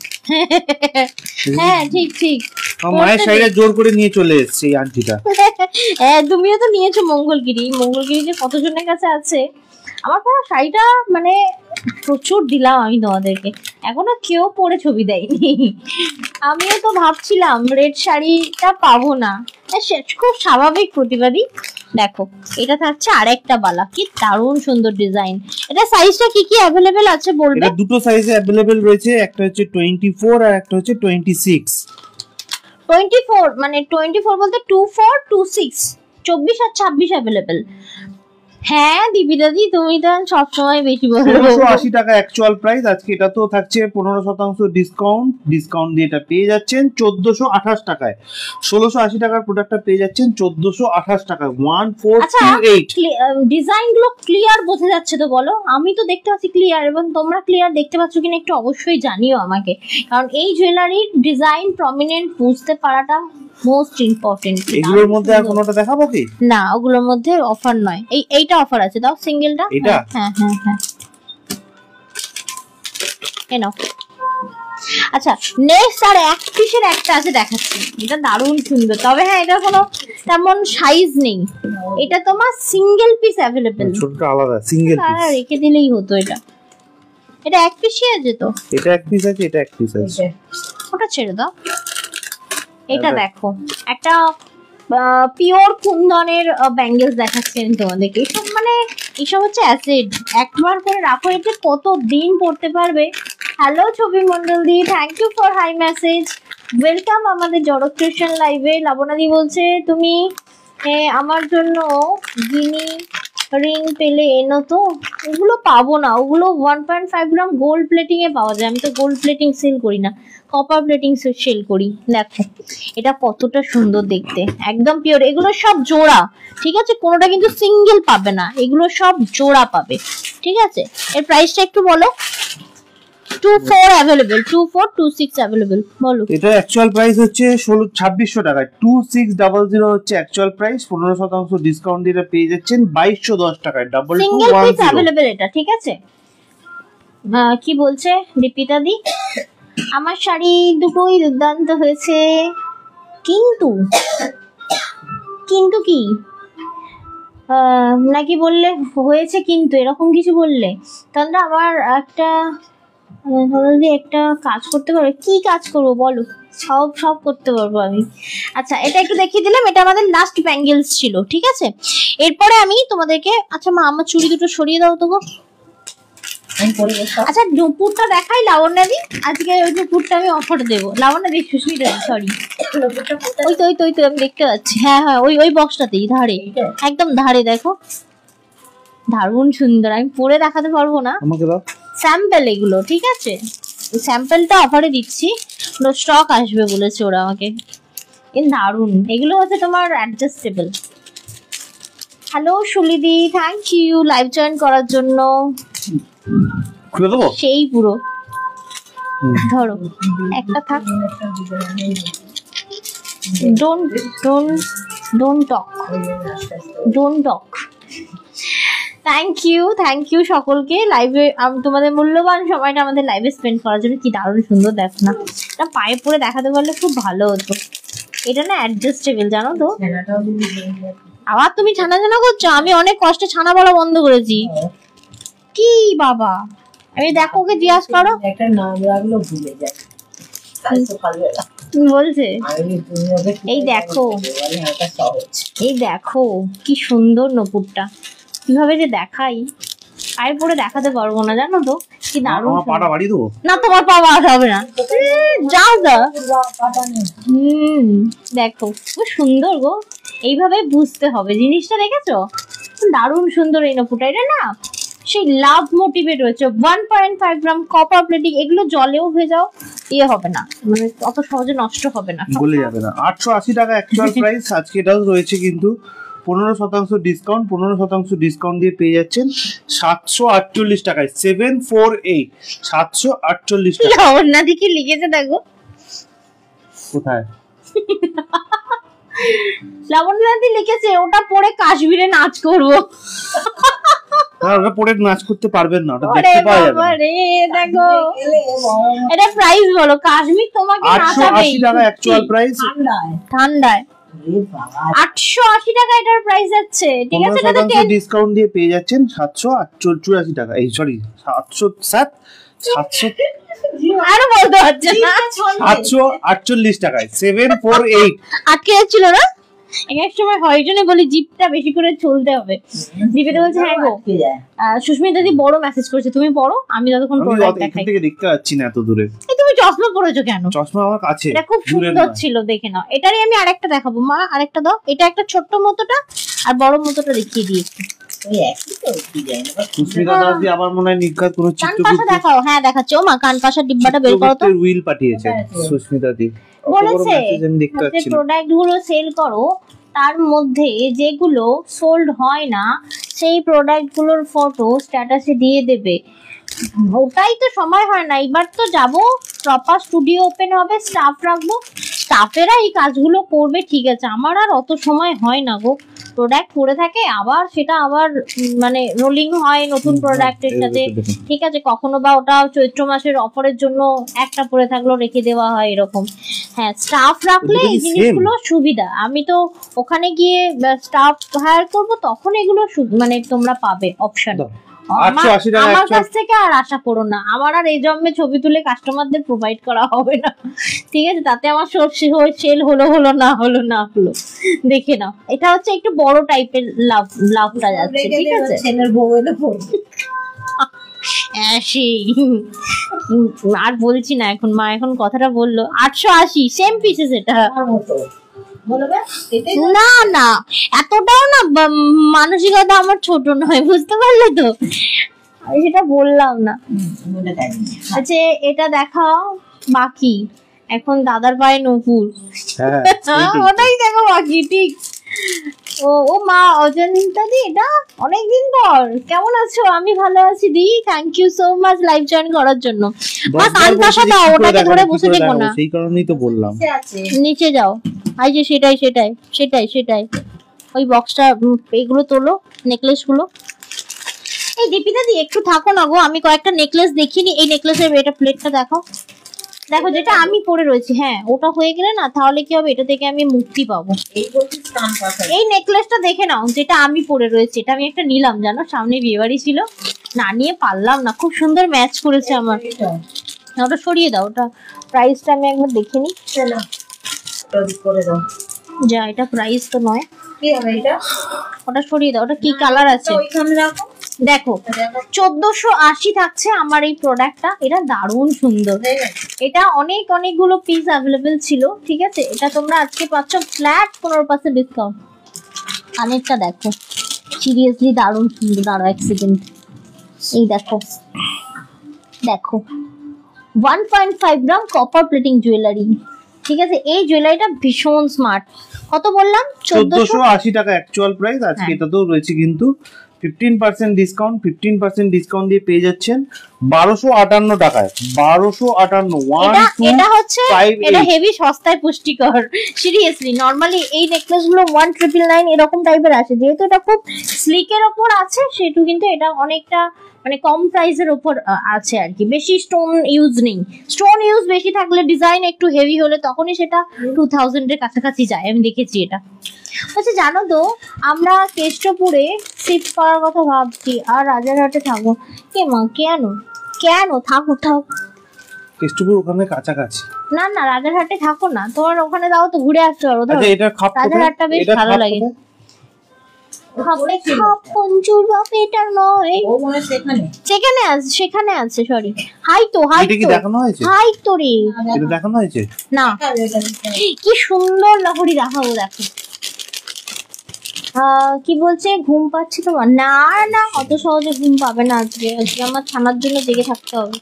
[SPEAKER 1] হ্যাঁ ঠিক ঠিক,
[SPEAKER 2] মায়ের শাড়িটা জোর করে নিয়ে চলে এসেছে এই আন্টিটা।
[SPEAKER 1] হ্যাঁ তুমিও তো নিয়েছো মঙ্গলগিরি, মঙ্গলগিরি যে কতজনের কাছে আছে। আমার পরা শাড়িটা মানে প্রচুর দিলাম আমি তোমাদেরকে, এখনো কেউ পরে ছবি দেয়নি। আমিও তো ভাবছিলাম রেড শাড়িটা পাবো না, খুব স্বাভাবিক প্রতিবাদী। দেখো এটা থাকছে আরেকটা বালা, কি দারুণ সুন্দর ডিজাইন। এটা সাইজটা কি কি अवेलेबल আছে বলবে?
[SPEAKER 2] এটা দুটো সাইজে अवेलेबल রয়েছে, একটা হচ্ছে 24 আর একটা হচ্ছে 26।
[SPEAKER 1] 24 মানে 24 বলতে 24 26 24 আর 26 अवेलेबल। হ্যাঁ দিবি দাদি তুমি তো সব সময় বেশি বলো।
[SPEAKER 2] 1680 টাকা অ্যাকচুয়াল প্রাইস। আজকে এটা তো থাকছে 15% ডিসকাউন্ট দিয়ে এটা পেয়ে যাচ্ছেন 1428 টাকায়। 1680 টাকার প্রোডাক্টটা পেয়ে যাচ্ছেন 1428 টাকায়, 1428।
[SPEAKER 1] ডিজাইন গুলো ক্লিয়ার বোঝা যাচ্ছে তো বলো? আমি তো দেখতে পাচ্ছি ক্লিয়ার, এবং তোমরা ক্লিয়ার দেখতে পাচ্ছ কিনা একটু অবশ্যই জানিও আমাকে, কারণ এই জুয়েলারির ডিজাইন প্রমিনেন্ট বুঝতে পারাটা মোস্ট ইম্পর্টেন্ট।
[SPEAKER 2] এগুলোর মধ্যে আর কোনোটা দেখাবো কি?
[SPEAKER 1] না ওগুলোর মধ্যে অফার নয়, এইটা অফার আছে, দাও সিঙ্গেলটা।
[SPEAKER 2] এটা
[SPEAKER 1] হ্যাঁ হ্যাঁ হ্যাঁ কেন? আচ্ছা নেক্সট আর এক পিসের একটা আছে দেখাচ্ছি, এটা দারুণ সুন্দর। তবে হ্যাঁ এটা কোনো তেমন সাইজ নেই, এটা তোমার সিঙ্গেল পিস अवेलेबल,
[SPEAKER 2] ছোটটা আলাদা সিঙ্গেল পিস,
[SPEAKER 1] তারা রেখে দিলেই হতো। এটা এক পিসই আছে তো,
[SPEAKER 2] এটা এক পিস আছে, এটা এক পিস আছে,
[SPEAKER 1] ওটা ছেড়ে দাও। এটা দেখো একটা পিওর কুন্দনের ব্যাঙ্গেলস দেখাচ্ছেন তোমাদেরকে। এসব মানে এসব হচ্ছে অ্যাসিড, একবার করে রাখো, এটা কত দিন পড়তে পারবে। Hello Chhabi Mondal di, thank you for hi message, welcome আমাদের জড়ক ক্রিয়েশন লাইভে। লাবণাদি বলছে তুমি আমার জন্য গিনি রিং পেলে এনো তো, ওগুলো পাবো না, ওগুলো 1.5 গ্রাম গোল্ড প্লেটিং এ পাওয়া যায়। আমি তো গোল্ড প্লেটিং সেল করি না, কপার প্লেটিং সেল করি। দেখো এটা কতটা সুন্দর দেখতে, একদম পিওর। এগুলো সব জোড়া, ঠিক আছে, কোনোটা কিন্তু সিঙ্গেল পাবে না, এগুলো সব জোড়া পাবে, ঠিক আছে। এর প্রাইসটা একটু বলো। 24 অ্যাভেলেবল, 24 26 অ্যাভেলেবল, বলো।
[SPEAKER 2] এটা অ্যাকচুয়াল প্রাইস হচ্ছে 2600 টাকা, 2600 হচ্ছে অ্যাকচুয়াল প্রাইস। 15% ডিসকাউন্ট দিয়ে এটা পেয়ে যাচ্ছেন 2210 টাকায়,
[SPEAKER 1] সিঙ্গেল পিস
[SPEAKER 2] 2210।
[SPEAKER 1] অ্যাভেলেবল এটা, ঠিক আছে। কি বলছে দীপিতা দি? আমার শাড়ি দুটোই দুর্দান্ত হয়েছে, কিন্তু কিন্তু কি নাকি বললে হয়েছে কিন্তু এরকম কিছু বললে, তাহলে আমার একটা একটা কাজ করতে পারবে। কি কাজ করবো বলো? সব সব করতে পারবো আমি। আচ্ছা এটা একটু দেখিয়ে দিলাম, এটা আমাদের লাস্ট ব্যাঙ্গেলস ছিল, ঠিক আছে। এরপরে আমি তোমাদেরকে, আচ্ছা মা আমার চুড়ি দুটো সরিয়ে দাও তো গো। আচ্ছা নুপুরটা দেখাই লাবণ্যাদি, আজকে ওই নুপুরটা আমি অফার দেবো। লাবণ্যাদি, সুস্মিতা, সরি, ওই তো ওই তো ওই তো আমি দেখতে পাচ্ছি, হ্যাঁ হ্যাঁ ওই ওই বক্সটাতেই, ধারে, একদম ধারে, দেখো দারুণ সুন্দর। আমি পরে দেখাতে পারবো না,
[SPEAKER 2] আমাকে দাও
[SPEAKER 1] স্যাম্পল এগুলো, ঠিক আছে। স্যাম্পলটা অফারে দিচ্ছি, স্টক আসবে বলেছে ওরা আমাকে। দারুণ, এগুলো হচ্ছে তোমার অ্যাডজাস্টেবল। হ্যালো সুলিদি, থ্যাংক ইউ লাইভ জয়েন করার জন্য।
[SPEAKER 2] খুলে দেবো
[SPEAKER 1] সেই পুরো ধরো একটা থাক, don't don't don't talk, don't talk. Thank you সকলকে লাইভে তোমাদের মূল্যবান সময়টা আমাদের লাইভে স্পেন্ড করার জন্য। কি দারুণ সুন্দর, দেখো না, এটা পায়ে পরে দেখাতে পারলে খুব ভালো হতো। এটা না অ্যাডজাস্টেবল, জানো তো। আবার তুমি ছানা ছানা করছো, আমি অনেক কষ্টে ছানা বলা বন্ধ করেছি। কি বাবা, আমি দেখো ওকে জিজ্ঞাসা করো,
[SPEAKER 3] একটা নাম রাখলো ভুলে যায়
[SPEAKER 1] বলছে। এই দেখো, এই দেখো কি সুন্দর নপুরটা, কিভাবে যে দেখাই, পায়ে পরে দেখাতে পারবো না, জানো তো। কি দারুণ।
[SPEAKER 2] আমার পাটা বাড়ি দেবো
[SPEAKER 1] না, তোমার পা বাড়াতে হবে না, যাও দা। দেখো খুব সুন্দর গো, এইভাবে বুঝতে হবে জিনিসটা, দেখেছো দারুণ সুন্দর এই নপুরটা। এটা না সেই লাভ মোটিভে রয়েছে, 1.5 গ্রাম কপার প্লেটিং। এগুলো জলেও ভেজাও ইয়ে হবে না, মানে অত সহজে নষ্ট হবে না,
[SPEAKER 2] বলে যাবে না। 880 টাকা অ্যাকচুয়াল প্রাইস, আজকে এটাও রয়েছে কিন্তু 15% ডিসকাউন্ট, 15% ডিসকাউন্ট দিয়ে পেয়ে যাচ্ছেন 748 টাকায়, 748, 748 টাকা।
[SPEAKER 1] লাবণ্যা দিকে লিখেছে দেখো,
[SPEAKER 2] কোথায়
[SPEAKER 1] লাবণ্যদি লিখেছে ওটা পরে কাশ্মীরে নাচ করবো।
[SPEAKER 2] ওটা পরে নাচ করতে পারবেন না, ওটা
[SPEAKER 1] ওরে
[SPEAKER 2] দেখতে পাওয়া যাবে
[SPEAKER 1] বাবা
[SPEAKER 2] না।
[SPEAKER 1] রে, দেখো এটা প্রাইস বলো, কাশ্মীর তোমাকে নাচাবে।
[SPEAKER 2] 880 টাকা অ্যাকচুয়াল প্রাইস,
[SPEAKER 1] ঠান্ডায় 880 টাকা এটার প্রাইস যাচ্ছে, ঠিক আছে। এটা তো
[SPEAKER 2] 15% ডিসকাউন্ট দিয়ে পেয়ে যাচ্ছেন 784 টাকা, এই সরি 700
[SPEAKER 1] আরো বলতে পারছে না,
[SPEAKER 2] 748 টাকায়, 748।
[SPEAKER 1] আটকে যাচ্ছিল না। এক সময় হয় জন্য বলি জিপটা বেশি করে চলতে হবে। জিপেতে বলছে হ্যাঁ গো। সুস্মিতা দি বড় মেসেজ করেছে, তুমি পড়ো, আমি যতক্ষণ প্রোডাক্ট
[SPEAKER 2] এখান
[SPEAKER 1] দেখাই।
[SPEAKER 2] থেকে দেখতে পাচ্ছি না এত দূরে।
[SPEAKER 1] এই তুমি চশমা পরেছো কেন?
[SPEAKER 2] চশমা আমার কাছে,
[SPEAKER 1] এটা খুব সুন্দর ছিল, দেখে নাও। এটারই আমি আরেকটা দেখাবো, মা আরেকটা দাও। এটা একটা ছোট্ট মতোটা আর বড় মতোটা দেখিয়ে দিয়েছি।
[SPEAKER 2] সুস্মিতা দাস দি আবার মনে হয় নির্ঘাত কোনো
[SPEAKER 1] কান পাশা দেখাও, হ্যাঁ দেখাচ্ছি। ও মা কান পাশার ডিব্বাটা বের করো তো।
[SPEAKER 2] উইল পাঠিয়েছে সুস্মিতা দি,
[SPEAKER 1] বলেছে
[SPEAKER 2] আমি দেখতে
[SPEAKER 1] যে
[SPEAKER 2] পাচ্ছি না।
[SPEAKER 1] প্রোডাক্ট গুলো সেল করো, তার মধ্যে যেগুলো সোল্ড হয় না সেই প্রোডাক্ট গুলোর ফটো স্ট্যাটাসে দিয়ে দেবে। ওটাই তো সময় হয় না। এবার তো যাবো, প্রপার স্টুডিও ওপেন হবে, স্টাফ রাখবো, স্টাফেরা এই কাজগুলো করবে, ঠিক আছে। আমার আর অত সময় হয় না গো, প্রোডাক্ট পড়ে থাকে, আবার সেটা আবার মানে রোলিং হয় নতুন প্রোডাক্টের সাথে, ঠিক আছে। কখনো বা ওটা চৈত্র মাসের অফারের জন্য একটা পড়ে থাকলো রেখে দেওয়া হয়, এরকম। হ্যাঁ, স্টাফ রাখলে এই জিনিসগুলো সুবিধা। আমি তো ওখানে গিয়ে স্টাফ হায়ার করবো, তখন এগুলো মানে তোমরা পাবে অপশন। আমার কাছ থেকে আর আশা করো না, আমার আর এই জন্মে ছবি তুলে কাস্টমারদের প্রোভাইড করা হবে না, ঠিক আছে। তাতে আমার সেল হলো না হলো, দেখে নাও। এটা হচ্ছে একটু বড় টাইপের লাভটা যাচ্ছে, ঠিক আছে।
[SPEAKER 3] ছেলের বউ এলে পড়বে।
[SPEAKER 1] সেই আর বলছি না এখন, মা এখন কথাটা বললো। 880 সেম পিসেস, এটা
[SPEAKER 3] বলবে এটাই
[SPEAKER 1] না না, এতটাও না মানসিকতা আমার ছোট নয়, বুঝতে পারলে তো, আমি সেটা বললাম না।
[SPEAKER 3] বলে দেয়
[SPEAKER 1] আচ্ছা এটা দেখাও, বাকি এখন দাদার পায়ে নপুর,
[SPEAKER 2] হ্যাঁ
[SPEAKER 1] ওটাই দেখো বাকি, ঠিক। ও ও মা অজন্তা দি, এটা অনেকদিন পর, কেমন আছো? আমি ভালো আছি দি, thank you so much live join করার জন্য। মা কান পাশা দাও, ওটাকে ধরে বসে দেখো না,
[SPEAKER 2] সেই কারণেই তো বললাম।
[SPEAKER 3] আছে
[SPEAKER 1] নিচে যাও, এই যে সেটাই সেটাই সেটাই সেটাই, ওই বক্সটা, এগুলো তোলো, নেকলেস গুলো। এই দীপিতা দি একটু থাকো না গো, আমি কয়েকটা নেকলেস দেখিনি, এই নেকলেসের এটা প্লেটটা দেখো, দেখো যেটা আমি পরে রয়েছি, হ্যাঁ ওটা হয়ে গেলে না তাহলে কি হবে, এটা থেকে আমি মুক্তি পাবো।
[SPEAKER 3] এই বলছিস কান পাশা
[SPEAKER 1] এই নেকলেসটা দেখে নাও, যেটা আমি পরে রয়েছি, এটা আমি একটা নিলাম জানো, সামনে বিয়েবাড়ি ছিল, না নিয়ে পারলাম না, খুব সুন্দর ম্যাচ করেছে আমার।
[SPEAKER 3] এটা
[SPEAKER 1] ওটা সরিয়ে দাও, ওটা প্রাইসটা আমি একবার দেখে নিই।
[SPEAKER 3] চলো ওটা করে দাও।
[SPEAKER 1] যা, এটা প্রাইস তো নয়,
[SPEAKER 3] কি হবে এটা?
[SPEAKER 1] ওটা সরিয়ে দাও, ওটা কি কালার আছে
[SPEAKER 3] ওইখানে রাখো।
[SPEAKER 1] দেখো, 1480 থাকছে আমার এই প্রোডাক্টটা, এটা দারুণ সুন্দর, এটা অনেকগুলো পিস অ্যাভেলেবেল ছিল, ঠিক আছে, এটা তোমরা আজকে পাচ্ছ ফ্ল্যাট 15% ডিসকাউন্ট। কানেরটা দেখো, সিরিয়াসলি দারুণ সুন্দর, দাঁড়াও এক সেকেন্ড, এই দেখো দেখো 1.5 গ্রাম কপার প্লেটিং জুয়েলারি, ঠিক আছে, এই জুয়েলারিটা ভীষণ স্মার্ট। কত বললাম?
[SPEAKER 2] 1480 টাকা অ্যাকচুয়াল প্রাইস, আজকে
[SPEAKER 1] হ্যাঁ।
[SPEAKER 2] এটা তো রয়েছে কিন্তু 15% ডিসকাউন্ট, 15% ডিসকাউন্ট দিয়ে পেয়ে যাচ্ছেন 1258 টাকায়, 1258
[SPEAKER 1] এটা এটা হচ্ছে
[SPEAKER 2] 1258
[SPEAKER 1] এটা হেভি সস্তায় পুষ্টিকর, সিরিয়াসলি। নরমালি এই নেকলেস গুলো 1999 এরকম টাইপের আসে, যেহেতু এটা খুব স্লিকের ওপর আছে সেহেতু কিন্তু এটা অনেকটা মানে কম প্রাইসের ওপর আছে আর কি, বেশি স্টোন ইউজ নেই। স্টোন ইউজ বেশি থাকলে, ডিজাইন একটু হেভি হলে তখনই সেটা 2000 এর কাছাকাছি যায়, আমি দেখেছি এটা। আচ্ছা জানো তো, আমরা কেষ্টপুরে শিফট করার কথা ভাবছি, আর রাজারহাটে থাকবো। কে মা, কেন কেন থাকো থাক,
[SPEAKER 2] কেষ্টপুর ওখানে কাছাকাছি।
[SPEAKER 1] না না রাজারহাটে থাকো না, তোমার ওখানে যাও তো ঘুরে আসতে পারো। ধরো
[SPEAKER 2] আচ্ছা এটা খাপ কোথায়?
[SPEAKER 1] রাজারহাটটা বেশ
[SPEAKER 2] এটা
[SPEAKER 1] ভালো
[SPEAKER 2] খাপ
[SPEAKER 1] লাগে।
[SPEAKER 2] কোথায়?
[SPEAKER 1] খাপে খাপ পঞ্চুর বাপে, এটা নয়,
[SPEAKER 3] ও মনে হয় সেখানে
[SPEAKER 1] সেখানে আছে, সেখানে আছে, সরি, হাই তো হাই
[SPEAKER 2] এটা কি
[SPEAKER 1] তো
[SPEAKER 2] দেখানো হয়েছে?
[SPEAKER 1] হাই তো রে,
[SPEAKER 2] এটা দেখানো হয়েছে?
[SPEAKER 1] না কি সুন্দর লাহড়ি দেখাবো, দেখো। কি বলছে, ঘুম পাচ্ছে তোমার? না না, অত সহজে ঘুম পাবে না, আজকে আজকে আমার ছানার জন্য জেগে থাকতে হবে।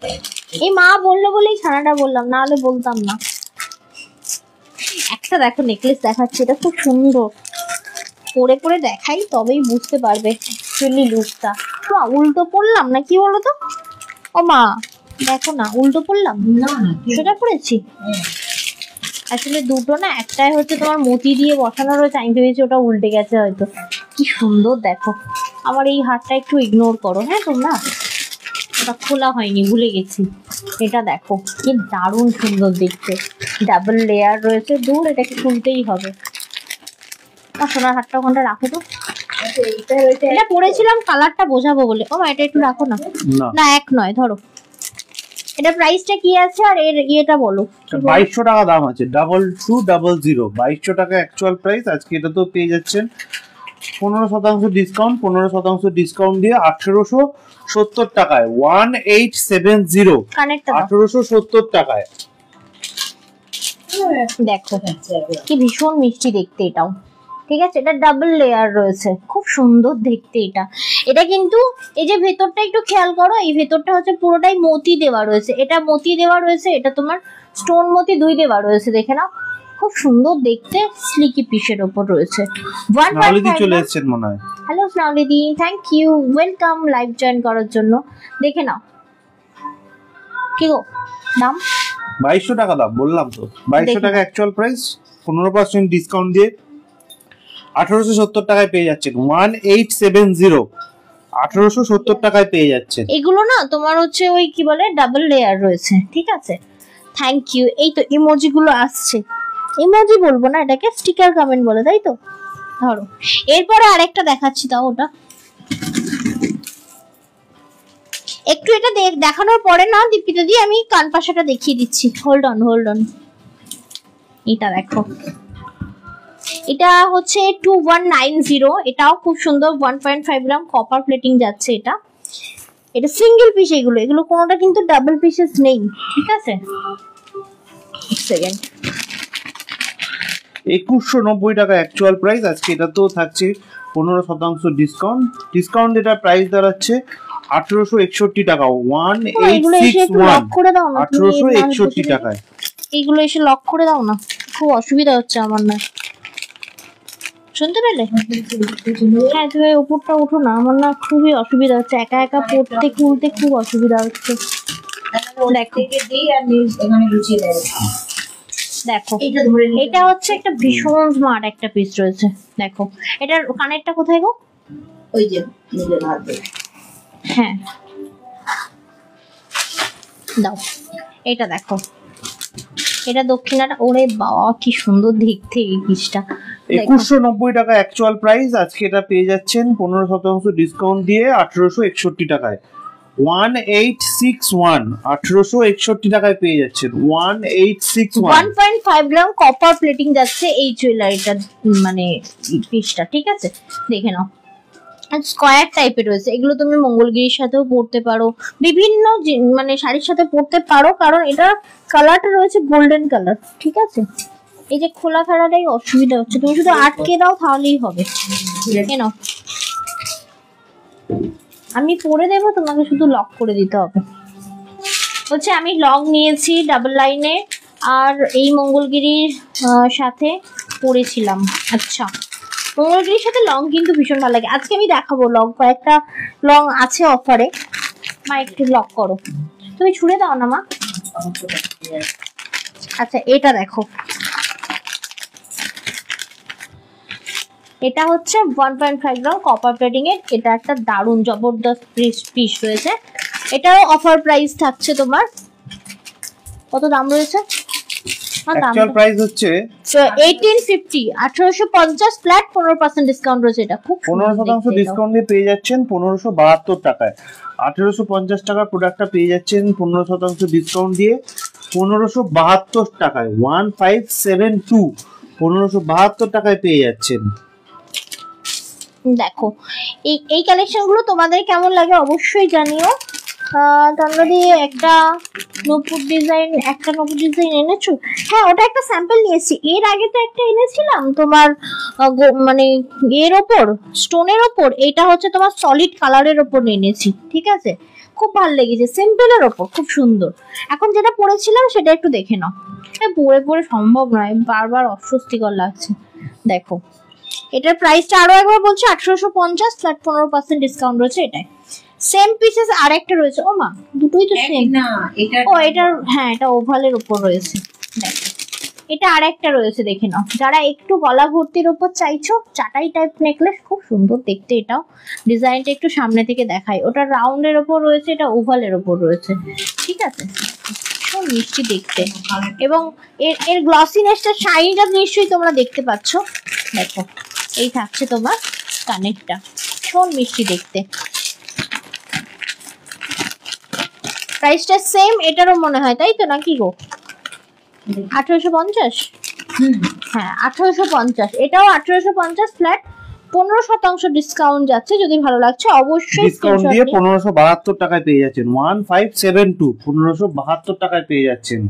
[SPEAKER 1] এই মা বললো বলেই ছানাটা বললাম, না হলে বলতাম না। একটা দেখো নেকলেস দেখাচ্ছে, এটা খুব সুন্দর, পরে পরে দেখাই তবেই বুঝতে পারবে অ্যাকচুয়ালি লুকটা। তো উল্টো পড়লাম না, কি বলো তো? ও মা দেখো না, উল্টো পড়লাম,
[SPEAKER 3] না না
[SPEAKER 1] সেটা পড়েছি আসলে দুটো না, একটাই হচ্ছে তোমার মতি দিয়ে বসানো রয়েছে, আমি ভেবেছি ওটা উল্টে গেছে হয়তো। কি সুন্দর দেখো, আমার এই হাতটা একটু ইগনোর করো হ্যাঁ তোমরা, ওটা খোলা হয়নি, ভুলে গেছি। এটা দেখো কি দারুণ সুন্দর দেখতে, ডাবল লেয়ার রয়েছে, দূর এটাকে খুলতেই হবে। সোনার হাতটা ওখানটা রাখো তো,
[SPEAKER 3] এইটা ওইটা
[SPEAKER 1] এটা পরেছিলাম কালারটা বোঝাবো বলে। ও মা এটা একটু রাখো না,
[SPEAKER 2] না
[SPEAKER 1] না এক নয়, ধরো এটা প্রাইসটা কি আছে আর এর ইয়েটা বলো।
[SPEAKER 2] 2200 টাকা দাম আছে, 2200, 2200 টাকা অ্যাকচুয়াল প্রাইস, আজকে এটা তো পেয়ে যাচ্ছেন 15% ডিসকাউন্ট, 15% ডিসকাউন্ট দিয়ে 1870 টাকায়, 1870,
[SPEAKER 1] কানেরটা দাও,
[SPEAKER 2] 1870 টাকায়।
[SPEAKER 1] দেখো কি ভীষণ মিষ্টি দেখতে এটাও, ঠিক আছে, এটা ডাবল লেয়ার রয়েছে, খুব সুন্দর দেখতে এটা। এটা কিন্তু এই যে ভেতরটা একটু খেয়াল করো, এই ভেতরটা হচ্ছে পুরোটাই মতি দেওয়া রয়েছে, এটা মতি দেওয়া রয়েছে, এটা তোমার স্টোন মতি দুই দেওয়া রয়েছে, দেখে নাও খুব সুন্দর দেখতে, স্লিকি পিসের ওপর রয়েছে।
[SPEAKER 2] নালিদি চলে এসেছেন মনে হয়।
[SPEAKER 1] হ্যালো স্নাউলিদি, thank you, welcome live join করার জন্য। দেখে নাও কি গো, দাম
[SPEAKER 2] 2200 টাকা দাম বললাম তো, 2200 টাকা অ্যাকচুয়াল প্রাইস, 15% ডিসকাউন্ট দিয়ে 1870 টাকায় পেয়ে যাচ্ছেন, 1870, 1870 টাকায় পেয়ে যাচ্ছেন।
[SPEAKER 1] এগুলো না তোমার হচ্ছে ওই কি বলে ডাবল লেয়ার রয়েছে, ঠিক আছে, থ্যাংক ইউ। এই তো ইমোজি গুলো আসছে, ইমোজি বলবো না, এটাকে স্টিকার কমেন্ট বলে, তাই তো। ধরো এরপরে আরেকটা দেখাচ্ছি, তাও ওটা একটু এটা দেখানোর পরে না দীপিতা দি আমি কান পাশাটা দেখিয়ে দিচ্ছি, হোল্ড অন। এটা দেখো, এটা হচ্ছে 2190, এটাও খুব সুন্দর, 1.5 গ্রাম কপার প্লেটিং যাচ্ছে এটা। এটা সিঙ্গেল পিস, এগুলো কোনোটা কিন্তু ডাবল পিসেস নেই, ঠিক আছে। সেকেন্ড
[SPEAKER 2] 2190 টাকা অ্যাকচুয়াল প্রাইস। আজকে এটা তো থাকছে 15% ডিসকাউন্ট। ডিসকাউন্ট এটা প্রাইস দাঁড়াচ্ছে 1861 টাকা।
[SPEAKER 1] এগুলো এসে একটু লক
[SPEAKER 2] 1861
[SPEAKER 1] করে দাও না তুমি,
[SPEAKER 2] 1861 টাকায়।
[SPEAKER 1] এইগুলো এসে লক করে দাও না, খুব অসুবিধা হচ্ছে আমার না। শুনতে পেলে? হ্যাঁ তুমি উপরটা উঠো না, আমার না খুবই অসুবিধা হচ্ছে, একা একা পড়তে খুলতে খুব অসুবিধা হচ্ছে।
[SPEAKER 3] থেকে দিই আর এখানে গুছিয়ে দেবে।
[SPEAKER 1] দেখো
[SPEAKER 3] এইটা ধরে নিতে
[SPEAKER 1] এটা হচ্ছে একটা ভীষণ স্মার্ট একটা পিস রয়েছে। দেখো এটার কানেরটা কোথায় গো?
[SPEAKER 3] ওই যে নিজের হাতে।
[SPEAKER 1] হ্যাঁ দাও, এটা দেখো, এটা দক্ষিণাটা, ওরে বাবা কি সুন্দর দেখতে এই পিসটা।
[SPEAKER 2] 2190 টাকা অ্যাকচুয়াল প্রাইস। আজকে এটা পেয়ে যাচ্ছেন 15% ডিসকাউন্ট দিয়ে 1861 টাকায়। 1861 1861 টাকায় পেয়ে যাচ্ছেন। 1861
[SPEAKER 1] 1.5 গ্রাম কপার প্লেটিং যাচ্ছে এই জুয়েলারিটার মানে পিসটা, ঠিক আছে দেখে নাও। স্কয়ার টাইপের রয়েছে, এগুলো তুমি মঙ্গলগিরির সাথেও পরতে পারো, বিভিন্ন মানে শাড়ির সাথে পরতে পারো, কারণ এটা কালারটা রয়েছে গোল্ডেন কালার, ঠিক আছে। এই যে খোলা ফেরাটাই অসুবিধা হচ্ছে, তুমি শুধু আটকে দাও তাহলেই হবে। কেন আমি পরে দেবো, তোমাকে শুধু লক করে দিতে হবে। হচ্ছে আমি লক নিয়েছি ডাবল লাইনে, আর এই মঙ্গলগিরির সাথে পরেছিলাম। আচ্ছা মঙ্গলগিরির সাথে লং কিন্তু ভীষণ ভালো লাগে। আজকে আমি দেখাবো লং, কয়েকটা লং আছে অফারে। মা একটু লক করো, তুমি ছুড়ে দাও না মা। আচ্ছা এটা দেখো, এটা হচ্ছে 1.5 গ্রাম কপার প্লেটিং এর, এটা একটা দারুণ জবরদস্ত পিস রয়েছে। এটাও অফার প্রাইস থাকছে তোমার, কত দাম রয়েছে?
[SPEAKER 2] অ্যাকচুয়াল প্রাইস হচ্ছে
[SPEAKER 1] 1850, 1850 ফ্ল্যাট 15% ডিসকাউন্ট রয়েছে। এটা খুব
[SPEAKER 2] 15% ডিসকাউন্ট দিয়ে পেয়ে যাচ্ছেন 1572 টাকায়। 1850 টাকার প্রোডাক্টটা পেয়ে যাচ্ছেন 15% ডিসকাউন্ট দিয়ে 1572 টাকায়। 1572 1572 টাকায় পেয়ে যাচ্ছেন।
[SPEAKER 1] দেখো এই কালেকশন গুলো তোমাদের কেমন লাগে অবশ্যই জানিও। তোমরা দিয়ে একটা নপুর ডিজাইন এনেছো? হ্যাঁ ওটা একটা স্যাম্পল নিয়েছি, এর আগে তো একটা এনেছিলাম তোমার মানে এর ওপর স্টোনের ওপর, এটা হচ্ছে তোমার সলিড কালারের ওপর এনেছি, ঠিক আছে খুব ভালো লেগেছে, সিম্পলের ওপর খুব সুন্দর। এখন যেটা পরেছিলাম সেটা একটু দেখে নাও, পরে পরে সম্ভব নয়, বারবার অস্বস্তিকর লাগছে। দেখো এটার প্রাইসটা আরো একবার বলছি, 1850 ফ্ল্যাট 15% ডিসকাউন্ট রয়েছে। এটাই সেম পিসেস আরেকটা রয়েছে, ও মা দুটোই তো সেম
[SPEAKER 3] না, এটা
[SPEAKER 1] ও এটার হ্যাঁ এটা ওভালের উপর রয়েছে। দেখো এটা আরেকটা রয়েছে, দেখে নাও। যারা একটু গলা ভর্তির উপর চাইছো, চাটাই টাইপ নেকলেস, খুব সুন্দর দেখতে, এটাও ডিজাইনটা একটু সামনে থেকে দেখাই। ওটা রাউন্ডের উপর রয়েছে, এটা ওভালের উপর রয়েছে, ঠিক আছে খুব মিষ্টি দেখতে, এবং এর গ্লসিনেসটা শাইনটা নিশ্চয়ই তোমরা দেখতে পাচ্ছ। দেখো এই থাকছে তোমার কানেরটা, ভীষণ মিষ্টি দেখতে। প্রাইসটা সেম এটারও মনে হয়, তাই তো নাকি গো? 1850, হ্যাঁ 1850, এটাও 1850 ফ্ল্যাট 15% ডিসকাউন্ট যাচ্ছে। যদি ভালো লাগছে অবশ্যই
[SPEAKER 2] ডিসকাউন্ট দিয়ে 1572 টাকায় পেয়ে যাচ্ছেন। 1572 1572 টাকায় পেয়ে যাচ্ছেন।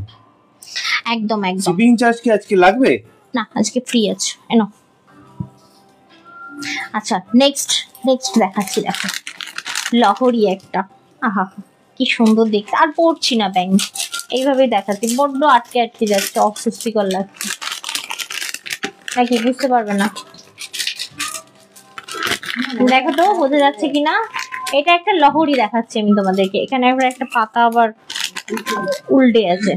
[SPEAKER 1] একদম একদম।
[SPEAKER 2] শিপিং চার্জ কি আজকে লাগবে?
[SPEAKER 1] না আজকে ফ্রি আছে, এনো। আচ্ছা নেক্সট দেখাচ্ছি, দেখো লহরি একটা, আহা কি সুন্দর দেখতে, আর পড়ছি না ব্যাং, এইভাবেই দেখাচ্ছি, বড্ড আটকে যাচ্ছে, অস্বস্তিকর লাগছে নাকি বুঝতে পারবে না। দেখো তো বোঝা যাচ্ছে কিনা, এটা একটা লহরি দেখাচ্ছি আমি তোমাদেরকে। এখানে আবার একটা পাতা আবার উল্টে আছে,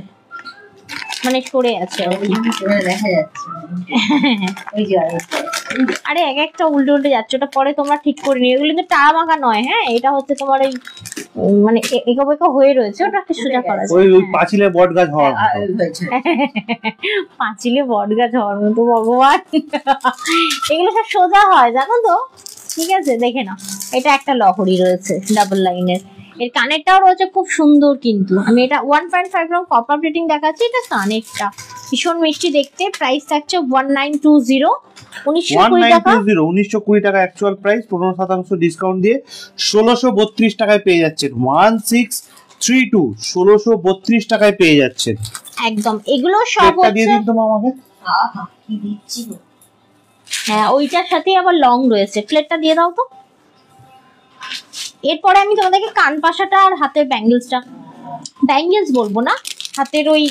[SPEAKER 1] মানে সরে আছে
[SPEAKER 3] দেখা যাচ্ছে। ওই যে
[SPEAKER 1] আরে এক একটা উল্টে যাচ্ছে, ওটা পরে তোমরা ঠিক করে নিও। এগুলো কিন্তু টাকা মাখা নয়, হ্যাঁ এটা হচ্ছে তোমার এই মানে একা বেকা হয়ে রয়েছে, ওটা একটা সোজা করা যায়।
[SPEAKER 2] ওই পাঁচিলে বট গাছ হওয়ার
[SPEAKER 1] পাঁচিলে বট গাছ হওয়ার মতো, ভগবান এগুলো সব সোজা হয় জানো তো, ঠিক আছে দেখে নাও। এটা একটা লহরি রয়েছে ডাবল লাইনের, এর কানেরটাও রয়েছে খুব সুন্দর, কিন্তু আমি এটা 1.5 গ্রাম কপার প্লেটিং দেখাচ্ছি। এটা কানেরটা ভীষণ মিষ্টি দেখতে। প্রাইস থাকছে 1920, 1920 টাকা।
[SPEAKER 2] 1920 টাকা অ্যাকচুয়াল প্রাইস, 15% ডিসকাউন্ট দিয়ে 1632 টাকায় পেয়ে যাচ্ছেন। 1632 1632 টাকায় পেয়ে যাচ্ছেন
[SPEAKER 1] একদম। এগুলো সব
[SPEAKER 2] দিয়ে দিন তো আমাকে।
[SPEAKER 3] আহা কি দিচ্ছি গো।
[SPEAKER 1] হ্যাঁ ওইটার সাথে আবার লং রয়েছে, প্লেটটা দিয়ে দাও তো। এরপরে আমি তোমাদেরকে কান পাশাটা আর হাতের ব্যাঙ্গেলসটা, ব্যাঙ্গেলস বলবো না, হাতের ওই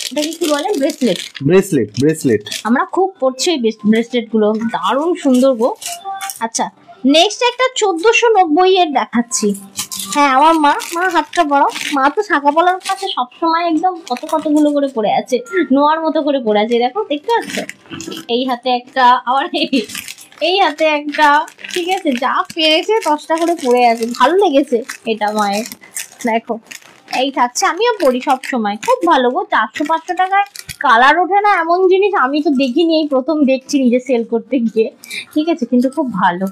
[SPEAKER 1] এটাকে কি বলে, ব্রেসলেট।
[SPEAKER 2] ব্রেসলেট ব্রেসলেট
[SPEAKER 1] আমরা খুব পড়ছি এই ব্রেসলেট গুলো, দারুণ সুন্দর গো। আচ্ছা নেক্সট একটা 1490 এর দেখাচ্ছি। হ্যাঁ আমার মা হাতটা বড়, মা তো শাখা পলার কাছে সবসময় একদম কতগুলো করে পড়ে আছে, নোয়ার মতো করে পড়ে আছে, দেখো দেখতে পাচ্ছ। এই হাতে একটা, আবার এই হাতে একটা, ঠিক আছে, যা পেরেছে 10টা করে পড়ে আছে, ভালো লেগেছে এটা মায়ের। দেখো এই থাকছে, আমিও পড়ি সব সময়, খুব ভালো গো। 400-500 টাকায় কালার ওঠে না এমন জিনিস আমি তো দেখিনি, এই প্রথম দেখছি নিজে সেল করতে গিয়ে, ঠিক আছে, কিন্তু খুব ভালো।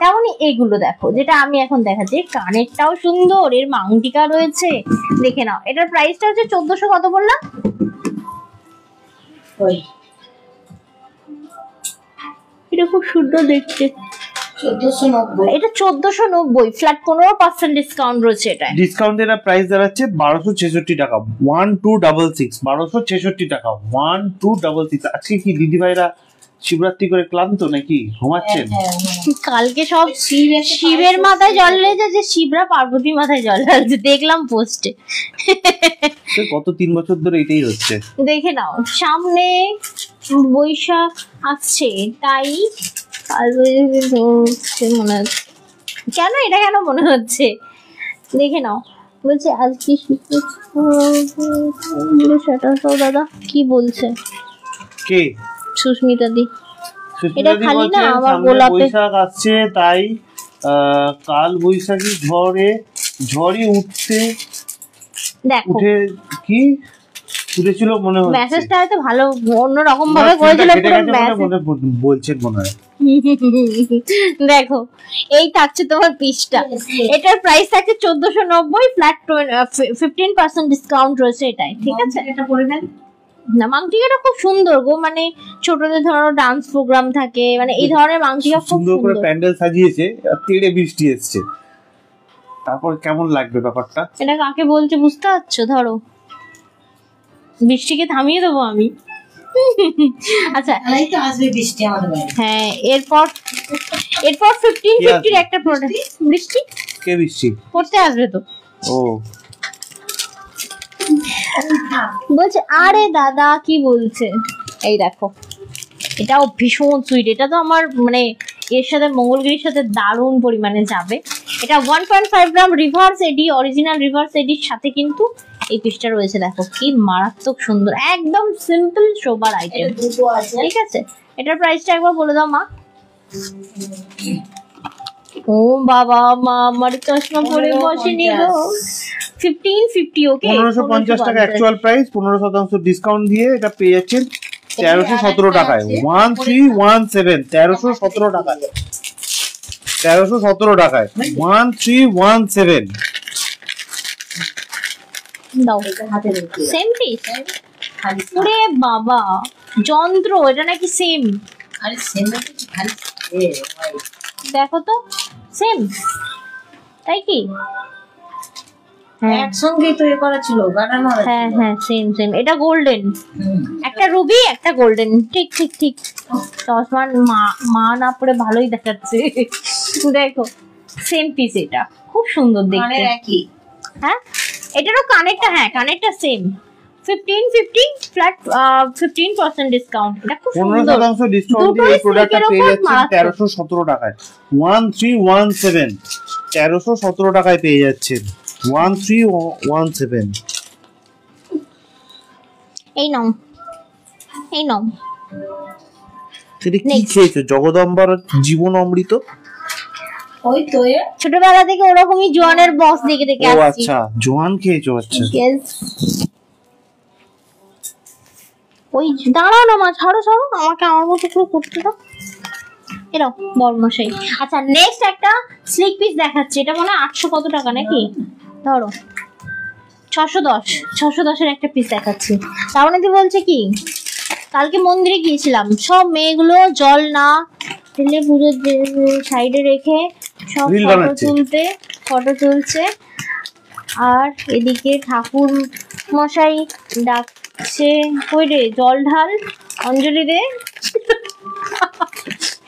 [SPEAKER 1] তেমনই এইগুলো দেখো, যেটা আমি এখন দেখাচ্ছি, কানেরটাও সুন্দর, এর মাংটিকা রয়েছে, দেখে নাও। এটার প্রাইসটা হচ্ছে 1400, কত বললাম?
[SPEAKER 3] ওই
[SPEAKER 1] এটা খুব সুন্দর দেখতে,
[SPEAKER 3] 1490।
[SPEAKER 1] এটা 1490, ফ্ল্যাট 15% ডিসকাউন্ট রয়েছে এটায়।
[SPEAKER 2] ডিসকাউন্টের প্রাইস দাঁড়াচ্ছে 1266 টাকা, 1266, 1266 টাকা, 1266। আজকে কি দিদি ভাইরা শিবরাত্রি করে ক্লান্ত নাকি, ঘুমাচ্ছেন?
[SPEAKER 1] কালকে সব শিবের মাথায় জল ঢেলেছে, যে শিবরা পার্বতীর মাথায় জল ঢালছে, দেখলাম পোস্টে।
[SPEAKER 2] গত 3 বছর ধরে এটাই হচ্ছে।
[SPEAKER 1] দেখে নাও, সামনে বৈশাখ আসছে, তাই কাল বৈশাখী মনে হচ্ছে, কেন এটা কেন মনে হচ্ছে, দেখে নাও। বলছে আজকে দাদা কি বলছে,
[SPEAKER 2] কে?
[SPEAKER 1] সুস্মিতা দি।
[SPEAKER 2] সুস্মিতা
[SPEAKER 1] এটা
[SPEAKER 2] দি
[SPEAKER 1] খালি না,
[SPEAKER 2] বলছেন,
[SPEAKER 1] আমার
[SPEAKER 2] সামনে
[SPEAKER 1] গোলাপে
[SPEAKER 2] বৈশাখ আসছে, তাই কাল বৈশাখী ঝড়ই
[SPEAKER 1] দেখো
[SPEAKER 2] উঠেছিল মনে হচ্ছে।
[SPEAKER 1] মেসেজটা হয়তো ভালো অন্যরকম ভাবে করেছিল, পুরো
[SPEAKER 2] বলছেন মনে হয়।
[SPEAKER 1] দেখো এই থাকছে তোমার পিসটা, এটার প্রাইস থাকছে 1490, ফ্ল্যাট 15% ডিসকাউন্ট রয়েছে এটাই, ঠিক আছে।
[SPEAKER 3] এটা পরে নেন
[SPEAKER 1] না মাংটিকাটা খুব সুন্দর গো, মানে ছোটদের ধরো ডান্স প্রোগ্রাম থাকে, মানে এই ধরনের মাংটিকা খুব
[SPEAKER 2] সুন্দর করে
[SPEAKER 1] সুন্দর।
[SPEAKER 2] প্যান্ডেল সাজিয়েছে, আর তেড়ে বৃষ্টি এসছে, তারপর কেমন লাগবে ব্যাপারটা?
[SPEAKER 1] এটা কাকে বলছে বুঝতে পারছো, ধরো বৃষ্টিকে থামিয়ে দেবো আমি। আচ্ছা
[SPEAKER 3] এই তো আসবে বৃষ্টি আমাদের বাড়ি।
[SPEAKER 1] হ্যাঁ এরপর 1550 একটা প্রোডাক্ট, বৃষ্টি
[SPEAKER 2] কে বৃষ্টি
[SPEAKER 1] পড়তে আসবে তো।
[SPEAKER 2] ও
[SPEAKER 1] বলছে আরে দাদা কি বলছে, এই দেখো এটাও ভীষণ সুইট, এটা তো আমার মানে এর সাথে মঙ্গলগিরির সাথে দারুণ পরিমাণে যাবে। এটা 1.5 গ্রাম রিভার্স এডি, অরিজিনাল রিভার্স এডির সাথে কিন্তু এই পিসটা রয়েছে, দেখো কি মারাত্মক সুন্দর, একদম সিম্পল শোবার আইটেম,
[SPEAKER 3] দুটো আছে।
[SPEAKER 1] ঠিক আছে। এটার প্রাইসটা একবার বলে দাও মা। ও বাবা, মা আমার চশমা পরে বসেনি গো। 1550, ওকে
[SPEAKER 2] 1550 টাকা অ্যাকচুয়াল প্রাইস, 15% ডিসকাউন্ট দিয়ে এটা পেয়ে যাচ্ছেন 1317 টাকায়। 1317, 1317 টাকায়, 1317 টাকায় 1317।
[SPEAKER 1] দাও
[SPEAKER 3] হাতে রেখে
[SPEAKER 1] সেম পিস,
[SPEAKER 3] খালি
[SPEAKER 1] ওরে বাবা যন্ত্র, এটা নাকি সেম,
[SPEAKER 3] খালি সেমে খালি ভাই
[SPEAKER 1] দেখো তো সেম, তাই কি? হ্যাঁ
[SPEAKER 3] একসঙ্গেই তো এ করা ছিল, গাটানো আছে।
[SPEAKER 1] হ্যাঁ হ্যাঁ সেম, এটা গোল্ডেন, একটা রুবি একটা গোল্ডেন, ঠিক ঠিক ঠিক। চশমার মা না পরে ভালোই দেখাচ্ছে। দেখো সেম পিস, এটা খুব সুন্দর দেখতে।
[SPEAKER 3] মানে একই।
[SPEAKER 1] হ্যাঁ এটারও কানেরটা, হ্যাঁ কানেরটা সেম, 1550 ফ্ল্যাট 15% ডিসকাউন্ট, এটা খুব সুন্দর।
[SPEAKER 2] 15% ডিসকাউন্ট দিয়ে এই প্রোডাক্টটা পেয়ে যাচ্ছেন 1317 টাকায়। 1317, 1317 টাকায় পেয়ে যাচ্ছেন 1317।
[SPEAKER 1] এই নাও এই নাও।
[SPEAKER 2] সেটা কি খেয়েছো? জগদম্বার জীবন অমৃত?
[SPEAKER 3] ওই তো এ
[SPEAKER 1] ছোটবেলা থেকে ওরকমই জোয়ানের বক্স দেখে দেখে
[SPEAKER 2] ও
[SPEAKER 1] আসছি।
[SPEAKER 2] আচ্ছা, জোয়ান খেয়েছো, আচ্ছা।
[SPEAKER 1] Yes. ওই দাঁড়াও না মা, ছাড়ো আমাকে আমার মতো করে করতে দাও। এরাও বড়মশাই। আচ্ছা নেক্সট একটা স্লিক পিস দেখাচ্ছি, এটা মনে হয় 800 কত টাকা নাকি, ধরো 610 এর একটা পিস দেখাচ্ছি। শ্রাবণী বলছে কি, কালকে মন্দিরে গিয়েছিলাম, সব মেয়েগুলো জল না ঢেলে পুরো সাইডে রেখে সব
[SPEAKER 2] Reel বানাচ্ছে।
[SPEAKER 1] ফটো তুলছে, আর এদিকে ঠাকুর মশাই সে কই রে, জল ঢাল অঞ্জলি দে।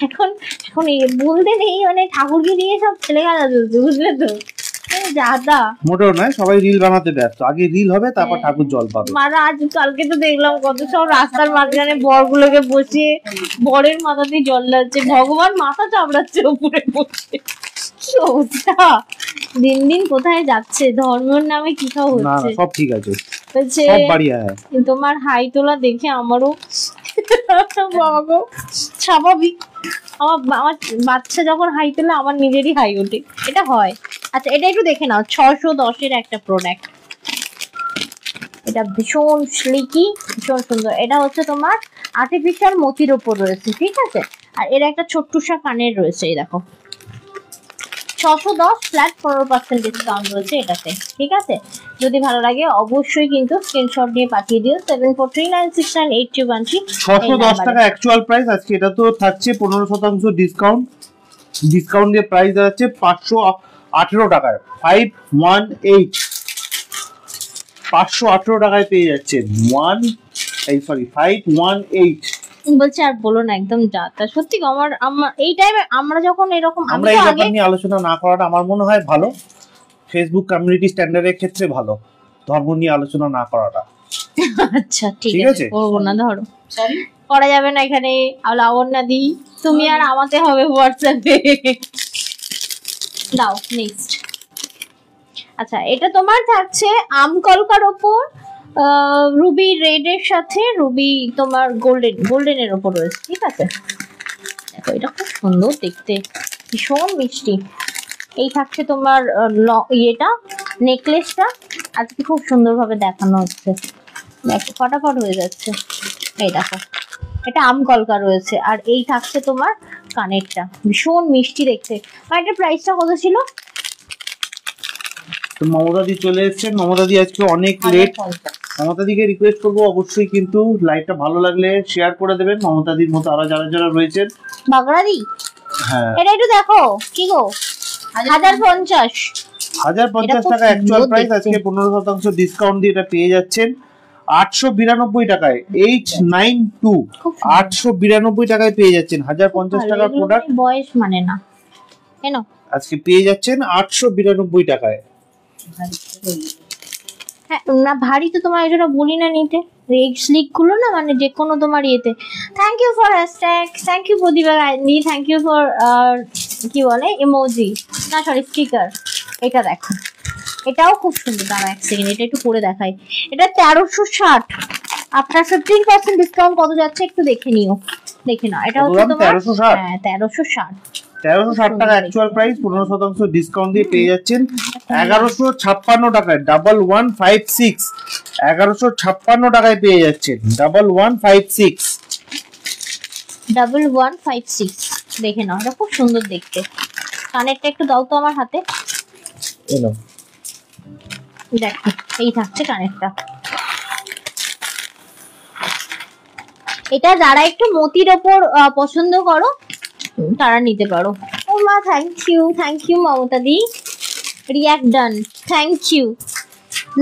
[SPEAKER 1] এখন এখন বলতে নেই, মানে ঠাকুরকে নিয়ে সব ছেলে খেলা চলছে, বুঝলে তো? যাদা
[SPEAKER 2] মোটেও নয়, সবাই রিল বানাতে ব্যস্ত, আগে রিল হবে তারপর ঠাকুর জল পাবে।
[SPEAKER 1] মারা আজ কালকে তো দেখলাম কত সব রাস্তার মাঝখানে বরগুলোকে বসিয়ে বরের মাথাতে জল ঢালছে, ভগবান মাথা চাপড়াচ্ছে উপরে বসে। কি অবস্থা, দিন দিন কোথায় যাচ্ছে, ধর্মের নামে কি সব
[SPEAKER 2] না
[SPEAKER 1] হচ্ছে।
[SPEAKER 2] সব ঠিক আছে,
[SPEAKER 1] বলছে
[SPEAKER 2] সব বাড়িয়া হ্যাঁ।
[SPEAKER 1] তোমার হাই তোলা দেখে আমারও বাবা গো, স্বাভাবিক। আমার আমার বাচ্চা যখন হাই তোলে আমার নিজেরই হাই ওঠে, এটা হয়। আচ্ছা এটা একটু দেখে নাও, 610-এর একটা প্রোডাক্ট, এটা ভীষণ স্লিকি, ভীষণ সুন্দর। এটা হচ্ছে তোমার আর্টিফিশিয়াল মতির ওপর রয়েছে, ঠিক আছে? আর এর একটা ছোট্টুসা কানের রয়েছে, এই দেখো 610 ফ্ল্যাট 15% ডিসকাউন্ট রয়েছে এটাতে, ঠিক আছে? যদি ভালো লাগে অবশ্যই কিন্তু স্ক্রিনশট নিয়ে পাঠিয়ে দিও 7439698213।
[SPEAKER 2] 610 টাকা অ্যাকচুয়াল প্রাইস, আজকে এটা তো থাকছে 15% ডিসকাউন্ট, ডিসকাউন্ট দিয়ে প্রাইস দাঁড়াচ্ছে 518 টাকায়, 518 518 টাকায় পেয়ে যাচ্ছেন 518।
[SPEAKER 1] বলছে আর বলো না, একদম যা তা। সত্যি আমার আমার এই টাইমে আমরা যখন এরকম,
[SPEAKER 2] আমরা এই ব্যাপার নিয়ে আলোচনা না করাটা আমার মনে হয় ভালো, ফেসবুক কমিউনিটি স্ট্যান্ডার্ডের ক্ষেত্রে ভালো ধর্ম নিয়ে আলোচনা না করাটা।
[SPEAKER 1] আচ্ছা ঠিক আছে, করবো না, ধরো করা যাবে না এখানে। লাবণ্যা দি তুমি আর আমাতে হবে হোয়াটসঅ্যাপে, দাও নেক্সট। আচ্ছা এটা তোমার থাকছে আম কলকার ওপর রুবি রেড এর সাথে রুবি তোমার গোল্ডেনের ওপর রয়েছে, ঠিক আছে? দেখো এটা খুব সুন্দর দেখতে, ভীষণ মিষ্টি। এই থাকছে তোমার ইয়েটা, নেকলেসটা আজকে খুব সুন্দরভাবে দেখানো হচ্ছে, দেখো ফটাফট হয়ে যাচ্ছে। এই দেখো এটা আম কলকা রয়েছে, আর এই থাকছে তোমার কানেরটা, ভীষণ মিষ্টি দেখতে। আর এটার প্রাইসটা কত ছিল?
[SPEAKER 2] তো মমতাদি চলে এসেছেন, মমতাদি আজকে অনেক লেট। মমতাদিকে রিকোয়েস্ট করবো অবশ্যই কিন্তু লাইভটা ভালো লাগলে শেয়ার করে দেবেন, মমতাদির মতো আরো যারা যারা রয়েছেন।
[SPEAKER 1] বাগড়াদি
[SPEAKER 2] হ্যাঁ
[SPEAKER 1] এটা একটু দেখো, কি গো 1050
[SPEAKER 2] টাকা অ্যাকচুয়াল প্রাইস, আজকে 15% ডিসকাউন্ট দিয়ে এটা পেয়ে যাচ্ছেন 892 টাকায়। 892 892 টাকায় পেয়ে যাচ্ছেন, 1050 টাকার প্রোডাক্ট,
[SPEAKER 1] বয়স মানে না কেন,
[SPEAKER 2] আজকে পেয়ে যাচ্ছেন 892 টাকায়।
[SPEAKER 1] হ্যাঁ না ভারী তো তোমার এটা বলি না নিতে, রেগ স্লিক গুলো না, মানে যে কোনো তোমার ইয়েতে। Thank you for hashtag, thank you Pradipa Gandhi, thank you for কি বলে ইমোজি, না সরি স্টিকার। এটা দেখো এটাও খুব সুন্দর, দাঁড়া এক সেকেন্ড এটা একটু পরে দেখাই। এটা 1360, আপনার 15% ডিসকাউন্ট কত যাচ্ছে একটু দেখে নিও, দেখে নাও। এটা হচ্ছে তোমার
[SPEAKER 2] 1360,
[SPEAKER 1] হ্যাঁ 1360
[SPEAKER 2] টাকা অ্যাকচুয়াল প্রাইস, 15% ডিসকাউন্ট দিয়ে পেয়ে যাচ্ছেন 1156 টাকায় 1156, 1156 টাকায় পেয়ে যাচ্ছেন
[SPEAKER 1] 1156 দেখে নাও, এটা খুব সুন্দর দেখতে। কানেরটা একটু দাও তো আমার হাতে, দেখো এই থাকছে কানেরটা। এটা যারা একটু মতির ওপর পছন্দ করো তারা নিতে পারো। ও মা থ্যাংক ইউ মমতা দি, react done, thank you.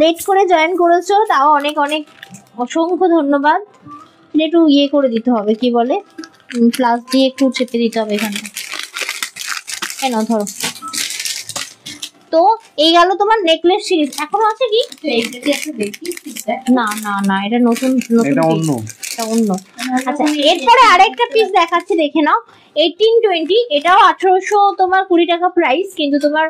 [SPEAKER 1] Late করে জয়েন করেছো তাও অনেক অনেক অসংখ্য ধন্যবাদ। একটু ইয়ে করে দিতে হবে, কি বলে প্লাস দিয়ে একটু চেপে দিতে হবে এখানে, কেন ধরো। তো এই গেল তোমার নেকলেস সিরিজ, এখনো আছে কি? না না না এটা নতুন,
[SPEAKER 2] এটা অন্য,
[SPEAKER 1] এটা অন্য। আচ্ছা এরপরে আরেকটা পিস দেখাচ্ছি, দেখে নাও 1820, এটাও 1800 তোমার 20 টাকা প্রাইস, কিন্তু তোমার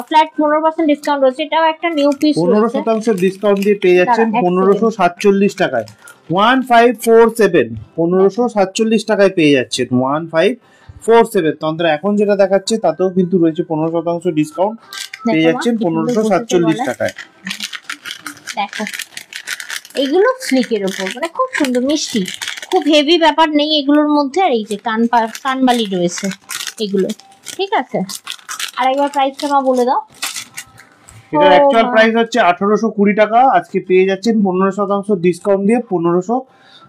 [SPEAKER 1] ফ্ল্যাট 15% ডিসকাউন্ট রয়েছে। এটাও একটা নিউ পিস রয়েছে,
[SPEAKER 2] 15% ডিসকাউন্ট দিয়ে পেয়ে যাচ্ছেন 1547 টাকায় 1547, 1547 টাকায় পেয়ে যাচ্ছেন 1547। তন্ত্র এখন যেটা দেখাচ্ছে তাতেও কিন্তু রয়েছে 15% ডিসকাউন্ট, পেয়ে যাচ্ছেন 1547 টাকায়।
[SPEAKER 1] দেখো এগুলো স্লিকের উপর, মানে খুব সুন্দর মিষ্টি, খুব হেভি ব্যাপার নেই এগুলোর মধ্যে। আর এই যে কানবালি রয়েছে এগুলো, ঠিক আছে? আর একবার প্রাইসটা মা বলে দাও।
[SPEAKER 2] এটার অ্যাকচুয়াল প্রাইস হচ্ছে 1820 টাকা, আজকে পেয়ে যাচ্ছেন 15% ডিসকাউন্ট দিয়ে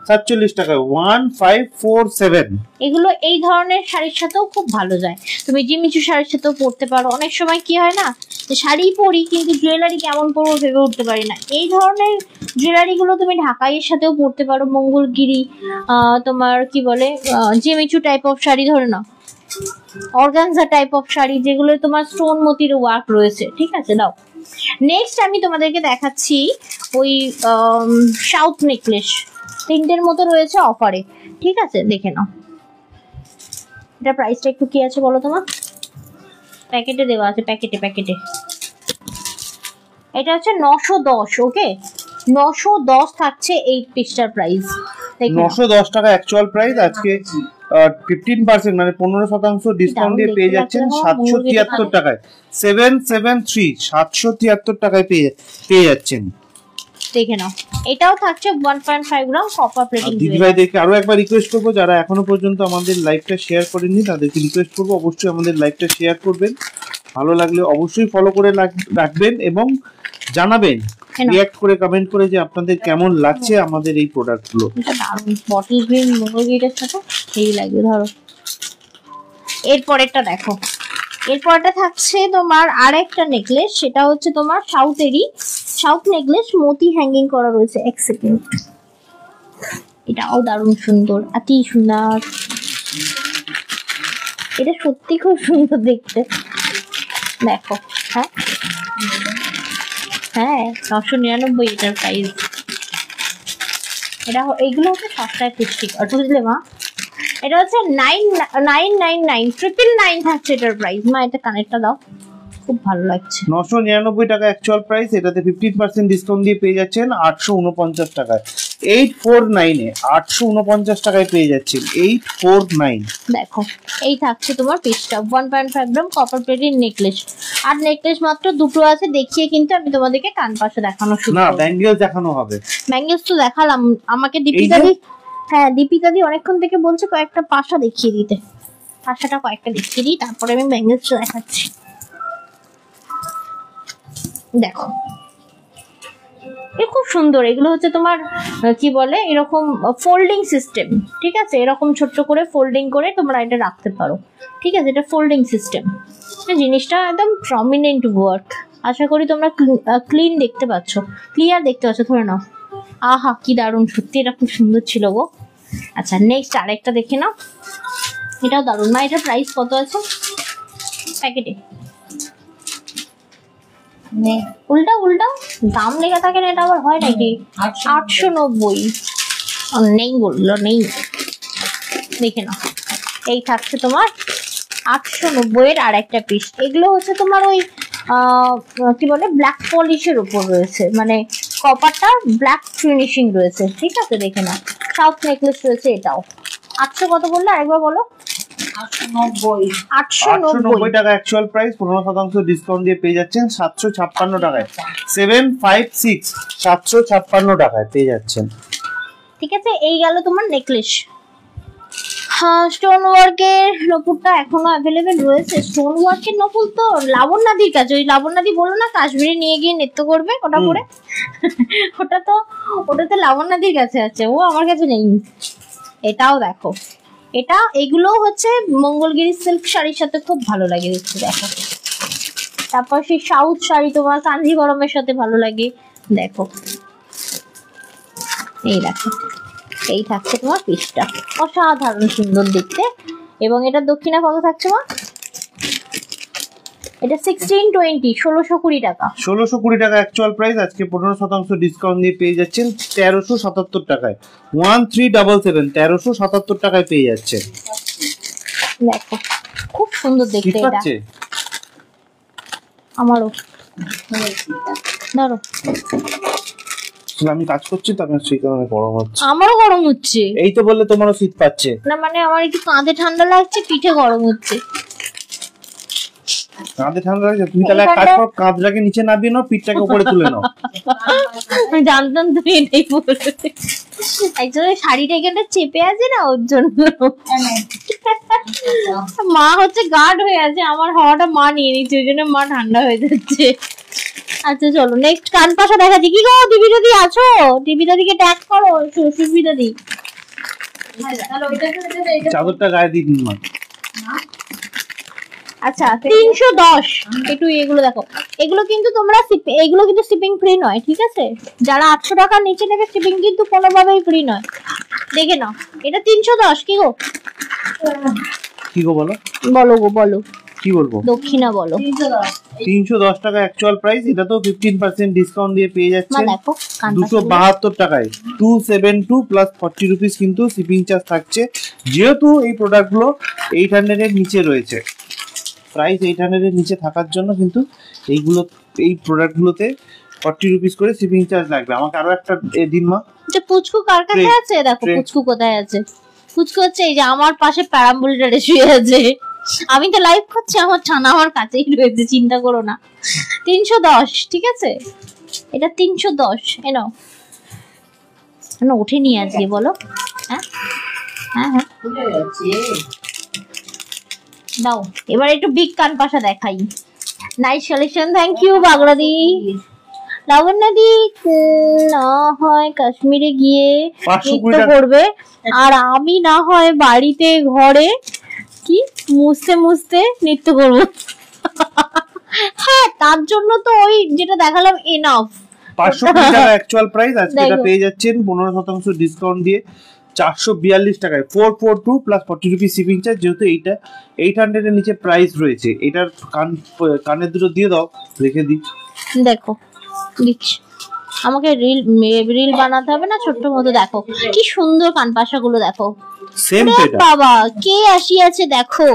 [SPEAKER 2] 47 টাকায় 1547।
[SPEAKER 1] এগুলো এই ধরনের শাড়ির সাথেও খুব ভালো যায়, তুমি জিমিচু শাড়ির সাথেও পরতে পারো। অনেক সময় কি হয় না, যে শাড়ি পরি কিন্তু জুয়েলারি কেমন পরবো ভেবে উঠতে পারি না, এই ধরনের জুয়েলারি গুলো তুমি ঢাকাইয়ের সাথেও পরতে পারো। মঙ্গলগিরি তোমার কি বলে জিমিচু টাইপ অফ শাড়ি, ধরে নাও অর্গানজা টাইপ অফ শাড়ি, যেগুলো তোমার স্টোন মতির ওয়ার্ক রয়েছে, ঠিক আছে। দাও নেক্সট আমি তোমাদেরকে দেখাচ্ছি ওই সাউথ নেকলেস, তিনটের মতো রয়েছে অফারে, ঠিক আছে, দেখে নাও। এটা প্রাইসটা একটু কি আছে বলো তোমার, প্যাকেটে দেওয়া আছে, প্যাকেটে এটা হচ্ছে 910। ওকে 910 থাকছে এই পিসটার প্রাইস,
[SPEAKER 2] 910 টাকা অ্যাকচুয়াল প্রাইস। আজকে 15% মানে 15% ডিসকাউন্ট দিয়ে পেয়ে যাচ্ছেন 773 টাকায়। 773 773 টাকায় পেয়ে যাচ্ছেন,
[SPEAKER 1] দেখে নাও। এটাও থাকছে 1.5 গ্রাম কপার প্লেটিং।
[SPEAKER 2] দিদি ভাইদেরকে আরো একবার রিকোয়েস্ট করবো, যারা এখনো পর্যন্ত আমাদের লাইভটা শেয়ার করেননি তাদেরকে রিকোয়েস্ট করবো অবশ্যই আমাদের লাইভটা শেয়ার করবেন, ভালো লাগলে অবশ্যই ফলো করে রাখবেন এবং জানাবেন রিঅ্যাক্ট করে কমেন্ট করে যে আপনাদের কেমন লাগছে আমাদের এই প্রোডাক্টগুলো।
[SPEAKER 1] দারুণ বটল গ্রিন মঙ্গলগিরিটার সাথে এই লাগবে। ধরো এরপরেরটা দেখো, এরপরটা থাকছে তোমার আরেকটা নেকলেস, সেটা হচ্ছে তোমার সাউথ নেকলেস, মতি হ্যাঙ্গিং করা রয়েছে। এক সেকেন্ড, এটাও দারুণ সুন্দর, অতি সুন্দর, এটা সত্যি খুব সুন্দর দেখতে, দেখো। হ্যাঁ হ্যাঁ 999 এটার প্রাইস। এটা এইগুলো হচ্ছে সস্তায় পুষ্টি, বুঝলে মা। এটা হচ্ছে 9999 999 থাকছে এটার প্রাইস। মা এটা কানেরটা দাও, খুব ভালো লাগছে।
[SPEAKER 2] 999 টাকা অ্যাকচুয়াল প্রাইস, এটাতে 15% ডিসকাউন্ট দিয়ে পেয়ে যাচ্ছেন 849 টাকায়। 849 এ 849 টাকায় পেয়ে যাচ্ছেন 849।
[SPEAKER 1] দেখো এই থাকছে তোমার পিসটা 1.5 গ্রাম কপার প্লেটের নেকলেস। আর নেকলেস মাত্র দুটো আছে, দেখিয়ে কিন্তু আমি তোমাদেরকে কান পাশে দেখানো শুরু
[SPEAKER 2] না,
[SPEAKER 1] করব।
[SPEAKER 2] ব্যাঙ্গেল দেখানো হবে।
[SPEAKER 1] ব্যাঙ্গেলস তো দেখালাম, আমাকে দীপিকা দি অনেকক্ষণ থেকে বলছে কয়েকটা পাশা দেখিয়ে দিতে, পাশাটা কয়েকটা দেখিয়ে দিই, তারপরে আমি ব্যাঙ্গেলস দেখাচ্ছি। দেখো এ খুব সুন্দর, এগুলো হচ্ছে তোমার কি বলে এরকম ফোল্ডিং সিস্টেম, ঠিক আছে, এরকম ছোট্ট করে ফোল্ডিং করে তোমরা এটা রাখতে পারো, ঠিক আছে, এটা ফোল্ডিং সিস্টেম। জিনিসটা একদম প্রমিনেন্ট ওয়ার্ক, আশা করি তোমরা ক্লিন দেখতে পাচ্ছ, ক্লিয়ার দেখতে পাচ্ছ, ধরে নাও। আহা কি দারুণ, সত্যি এটা খুব সুন্দর ছিল গো। আচ্ছা নেক্সট আরেকটা দেখে নাও, এটাও দারুণ। মা এটার প্রাইস কত আছে প্যাকেটে? উল্টা দাম লেখা থাকে না, এটা আবার হয় নাকি? 890 নেই বললো, নেই, দেখে নাও। এই থাকছে তোমার 890 এর আর একটা পিস। এগুলো হচ্ছে তোমার ওই কি বলে ব্ল্যাক পলিশের উপর রয়েছে, মানে কপারটা ব্ল্যাক ফিনিশিং রয়েছে, ঠিক আছে, দেখে নাও। সাউথ নেকলেস রয়েছে, এটাও 800 কত বললো আরেকবার বলো? 890
[SPEAKER 2] টাকা অ্যাকচুয়াল প্রাইস, 15% ডিসকাউন্ট দিয়ে পেয়ে যাচ্ছেন 756 টাকায়। 756 756 টাকায় পেয়ে যাচ্ছেন,
[SPEAKER 1] ঠিক আছে। এই গেল তোমার নেকলেস। হ্যাঁ স্টোন ওয়ার্কের নপুরটা এখনো অ্যাভেলেবেল রয়েছে। স্টোন ওয়ার্কের নপুর তো লাবণ্যাদির কাছে, ওই লাবণ্যাদি বলো না কাশ্মীরে নিয়ে গিয়ে নৃত্য করবে ওটা পরে, ওটা তো লাবণ্যাদির কাছে আছে, ও আমার কাছে নেই। এটাও দেখো, এগুলো হচ্ছে মঙ্গলগিরি সিল্ক শাড়ির সাথে খুব ভালো লাগে দেখতে, দেখো। তারপর সেই সাউথ শাড়ি তোমার কাঞ্জিভরমের সাথে ভালো লাগে, দেখো। এই দেখো, এই থাকছে তোমার পিসটা, অসাধারণ সুন্দর দেখতে। এবং এটা দক্ষিণা কত থাকছে মা? এটা 1620 1620 টাকা।
[SPEAKER 2] 1620 টাকা অ্যাকচুয়াল প্রাইস, আজকে 15% ডিসকাউন্ট দিয়ে পেয়ে যাচ্ছেন 1377 টাকায়। 1377 1377 টাকায় পেয়ে যাচ্ছে,
[SPEAKER 1] দেখো খুব সুন্দর দেখতে এটা। আমারও ধরো,
[SPEAKER 2] আমি কাজ করছি তো আমার সেই কারণে গরম হচ্ছে।
[SPEAKER 1] আমারও গরম হচ্ছে।
[SPEAKER 2] এই তো বললে তোমারও শীত পাচ্ছে
[SPEAKER 1] না, মানে আমার একটু কাঁধে ঠান্ডা লাগছে, পিঠে গরম হচ্ছে।
[SPEAKER 2] কাঁধে ঠান্ডা লাগছে, তুমি তাহলে এক কাজ করো, কাঁধটাকে নিচে নামিয়ে নাও, পিঠটাকে উপরে তুলে নাও।
[SPEAKER 1] আমি জানতাম তুমি এটাই বলবে। একজন শাড়িটা এখানটা চেপে আছে না, ওর জন্য। মা হচ্ছে গার্ড হয়ে আছে, আমার হাওয়াটা মা নিয়ে নিচ্ছে, ওই জন্য মা ঠান্ডা হয়ে যাচ্ছে। আচ্ছা চলো নেক্সট কান পাশা দেখাচ্ছি। কি গো টিভি যদি আছো, টিভি দিকে ট্যাগ করো, সুবিধা দি।
[SPEAKER 3] তাহলে ওইটা তো
[SPEAKER 2] চাদরটা গায়ে দিন মা।
[SPEAKER 1] আচ্ছা 310। একটু এগুলো দেখো, এগুলো কিন্তু তোমরা এগুলো কিন্তু শিপিং ফ্রি নয়, ঠিক আছে? যারা 800 টাকার নিচে নেবে শিপিং কিন্তু কোনোভাবেই ফ্রি নয়, দেখে নাও। এটা 310। কি গো
[SPEAKER 2] কি গো বলো,
[SPEAKER 1] বলো গো বলো,
[SPEAKER 2] কি বলবো?
[SPEAKER 1] দক্ষিণা বলো।
[SPEAKER 2] 310 টাকা অ্যাকচুয়াল প্রাইস, এটা তো 15% ডিসকাউন্ট দিয়ে পেয়ে
[SPEAKER 1] মা
[SPEAKER 2] যাচ্ছে
[SPEAKER 1] দেখো
[SPEAKER 2] 272 টাকায়। 272 প্লাস 40 রুপিস কিন্তু শিপিং চার্জ থাকছে, যেহেতু এই প্রোডাক্টগুলো 800 এর নিচে রয়েছে। প্রাইস 800 এর নিচে থাকার জন্য কিন্তু এই প্রোডাক্টগুলোতে 40 রুপিস করে শিপিং চার্জ লাগবে। আমাকে আরো একটা দিন মা।
[SPEAKER 1] যে পুচকু কার কাছে আছে? দেখো পুচকু কোথায় আছে। পুচকু হচ্ছে এই যে আমার পাশে প্যারাম্বুলেটারে শুয়ে আছে। আমি তো লাইভ করছি, আমার ছানা আমার কাছেই রয়েছে, চিন্তা করো না। 310, ঠিক আছে? এটা 310। এনো ওঠেনি আজকে, বলো। হ্যাঁ হ্যাঁ হ্যাঁ দাও। এবার একটু বিগ কান পাশা দেখাই। নাইস কালেকশন, থ্যাংক ইউ বাগড়াদি। লাবণ্যদি না হয় কাশ্মীরে গিয়ে নৃত্য করবে, আর আমি না হয় বাড়িতে ঘরে কি মুছতে নৃত্য করবো। হ্যাঁ তার জন্য তো ওই যেটা দেখালাম এনাফ।
[SPEAKER 2] 520 টাকা অ্যাকচুয়াল প্রাইস, আজকে এটা পেয়ে যাচ্ছেন 15% ডিসকাউন্ট দিয়ে 442 টাকায়। 442 প্লাস 40 রুপি শিপিং চার্জ। যেহেতু এইটা 800 এর নিচে প্রাইস রয়েছে, এটার কানের দুটো দিয়ে দাও, রেখে দিই।
[SPEAKER 1] দেখো দিচ্ছি, আমাকে রিল বানাতে হবে না, ছোট্ট মতো। দেখো কি সুন্দর কানপাশা গুলো, দেখো
[SPEAKER 2] সেম তো এটা।
[SPEAKER 1] বাবা কে আসিয়াছে দেখো,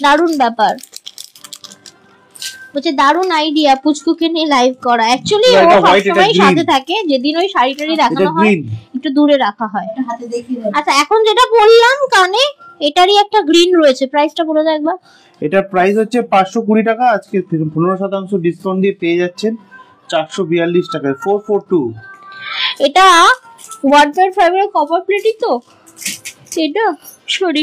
[SPEAKER 1] দারুণ ব্যাপার। বলছে দারুণ আইডিয়া পুচকুকে নিয়ে লাইভ করা। অ্যাকচুয়ালি ও সবসময় সাথে থাকে, যেদিন ওই শাড়ি টাড়ি দেখানো হয় একটু দূরে রাখা হয়।
[SPEAKER 3] হাতে দেখিয়ে দাও।
[SPEAKER 1] আচ্ছা এখন যেটা বললাম কানে, এটারই একটা গ্রিন রয়েছে, প্রাইসটা বলে দাও একবার।
[SPEAKER 2] এটার প্রাইস হচ্ছে 520 টাকা, আজকে 15% ডিসকাউন্ট দিয়ে পেয়ে যাচ্ছেন 442 টাকায়। 442।
[SPEAKER 1] এটা 1.5 এর কপার প্লেটই তো এটা, সরি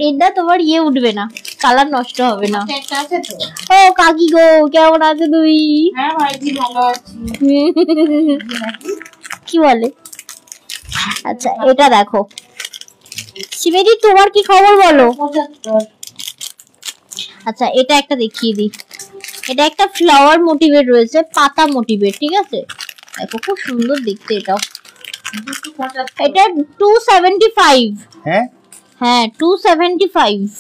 [SPEAKER 1] এটা তোমার ইয়ে উঠবে না, কালার নষ্ট হবে না।
[SPEAKER 3] একটা আছে তো।
[SPEAKER 1] ও কাকি গো কেমন আছে তুই?
[SPEAKER 3] হ্যাঁ ভাইজি ভালো আছি।
[SPEAKER 1] কি বলে? আচ্ছা এটা দেখো শিবেদি, তোমার কি খবর বলো?
[SPEAKER 3] 75।
[SPEAKER 1] আচ্ছা এটা একটা দেখিয়ে দিই। এটা একটা ফ্লাওয়ার মোটিভের রয়েছে, পাতা মোটিভের, ঠিক আছে? দেখো খুব সুন্দর দেখতে এটাও। এটা 275।
[SPEAKER 2] হ্যাঁ
[SPEAKER 1] হ্যাঁ 275।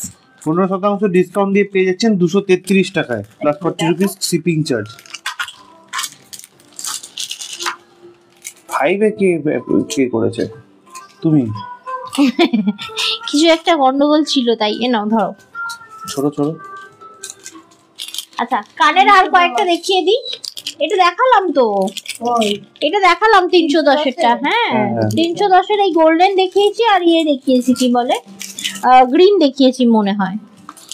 [SPEAKER 2] 15% ডিসকাউন্ট দিয়ে পেয়ে যাচ্ছেন 233 টাকায় প্লাস 40 রুপিস শিপিং চার্জ। ফাইভে কে করেছে? তুমি?
[SPEAKER 1] কিছু একটা গন্ডগোল ছিল তাই। এ নাও ধরো।
[SPEAKER 2] ছোট ছোট।
[SPEAKER 1] আচ্ছা কানের আর কয়েকটা দেখিয়ে দিই। এটা দেখালাম তো, এটা দেখালাম 310 এরটা। হ্যাঁ 310 এর এই গোল্ডেন দেখিয়েছি, আর ইয়ে দেখিয়েছি কি বলে গ্রিন দেখিয়েছি মনে হয়,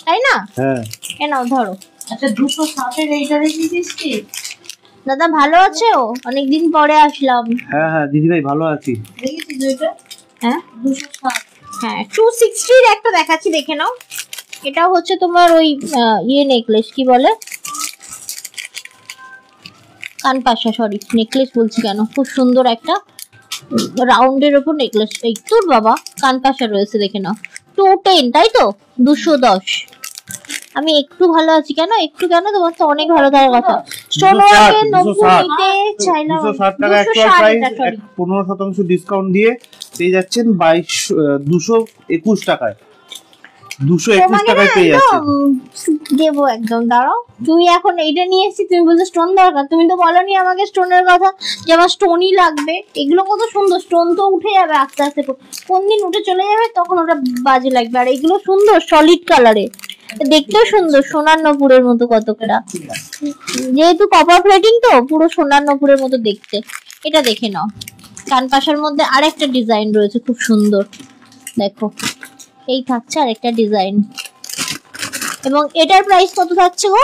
[SPEAKER 1] তাই না?
[SPEAKER 2] হ্যাঁ
[SPEAKER 1] এ নাও ধরো।
[SPEAKER 3] আচ্ছা 260 এর এইটা দেখিয়েছিস কি?
[SPEAKER 1] দাদা ভালো আছে? ও অনেকদিন পরে আসলাম।
[SPEAKER 2] হ্যাঁ হ্যাঁ দিদি ভাই ভালো আছি।
[SPEAKER 3] দেখেছিস ওইটা?
[SPEAKER 1] হ্যাঁ
[SPEAKER 3] 260।
[SPEAKER 1] হ্যাঁ 260 এর একটা দেখাচ্ছি, দেখে নাও। এটা হচ্ছে তোমার ওই ইয়ে নেকলেস, কি বলে কানপাশা, সরি নেকলেস বলছি কেন, খুব সুন্দর একটা রাউন্ডের উপর নেকলেস। এই তোর বাবা কানপাশা রয়েছে, দেখে নাও। 210 তাই তো? 210। আমি একটু ভালো আছি কেন? একটু কেন, তোমার তো অনেক ভালো থাকার কথা। স্টোন ওয়ার্কে 90 নিতে চাইলাম।
[SPEAKER 2] 260 টাকা অ্যাকচুয়াল প্রাইস, 15% ডিসকাউন্ট দিয়ে পেয়ে যাচ্ছেন 221 টাকায়। 221 টাকায় পেয়ে যাচ্ছেন।
[SPEAKER 1] দেবো একদম, দাঁড়াও। তুমি এখন এইটা নিয়ে এসেছি, তুমি বলছো স্টোন দরকার। তুমি তো বলোনি আমাকে স্টোনের কথা, যে আমার স্টোনই লাগবে। এগুলো কত সুন্দর, স্টোন তো উঠে যাবে আস্তে আস্তে, কোন দিন উঠে চলে যাবে তখন ওটা বাজে লাগবে। আর এগুলো সুন্দর সলিড কালারে, দেখতেও সুন্দর, সোনার নপুরের মতো কতটা। যেহেতু কপার প্লেটিং তো পুরো সোনার নপুরের মতো দেখতে। এটা দেখে নাও। কানপাশার মধ্যে আরেকটা ডিজাইন রয়েছে খুব সুন্দর, দেখো এই থাকছে আরেকটা ডিজাইন। এবং এটার প্রাইস কত থাকছে গো?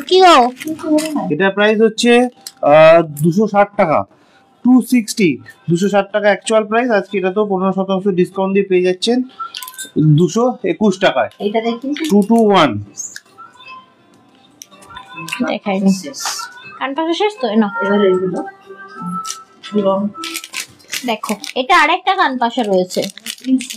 [SPEAKER 1] কি গো?
[SPEAKER 2] এটার প্রাইস হচ্ছে 260 টাকা। 260 টাকা অ্যাকচুয়াল প্রাইস, আজকে এটা তো 15% ডিসকাউন্ট দিয়ে পেয়ে যাচ্ছেন 221 টাকায়।
[SPEAKER 3] এইটা দেখিয়েছিস?
[SPEAKER 2] 221।
[SPEAKER 1] দেখাইনি। কান পাশা শেষ তো না?
[SPEAKER 3] এবার এগুলো
[SPEAKER 1] দেখো এটা আরেকটা কান পাশা রয়েছে,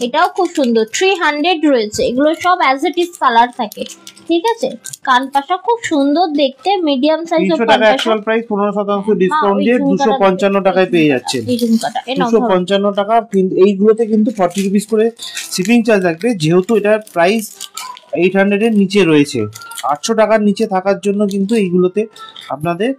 [SPEAKER 1] এটাও খুব সুন্দর, 300 রয়েছে। এগুলো সব অ্যাজ ইট ইজ কালার থাকে, ঠিক আছে। কান পাশা খুব সুন্দর দেখতে, মিডিয়াম সাইজ
[SPEAKER 2] 300 টাকা অ্যাকচুয়াল প্রাইস, 15% ডিসকাউন্ট দিয়ে 255 টাকায় পেয়ে যাচ্ছে।
[SPEAKER 1] এই ঝুমকাটা
[SPEAKER 2] 255 টাকা। কিন্তু এইগুলোতে কিন্তু 40 রুপিস করে শিপিং চার্জ লাগবে, যেহেতু এটার প্রাইস 800 এর নিচে রয়েছে। 800 টাকার নিচে থাকার জন্য কিন্তু এইগুলোতে আপনাদের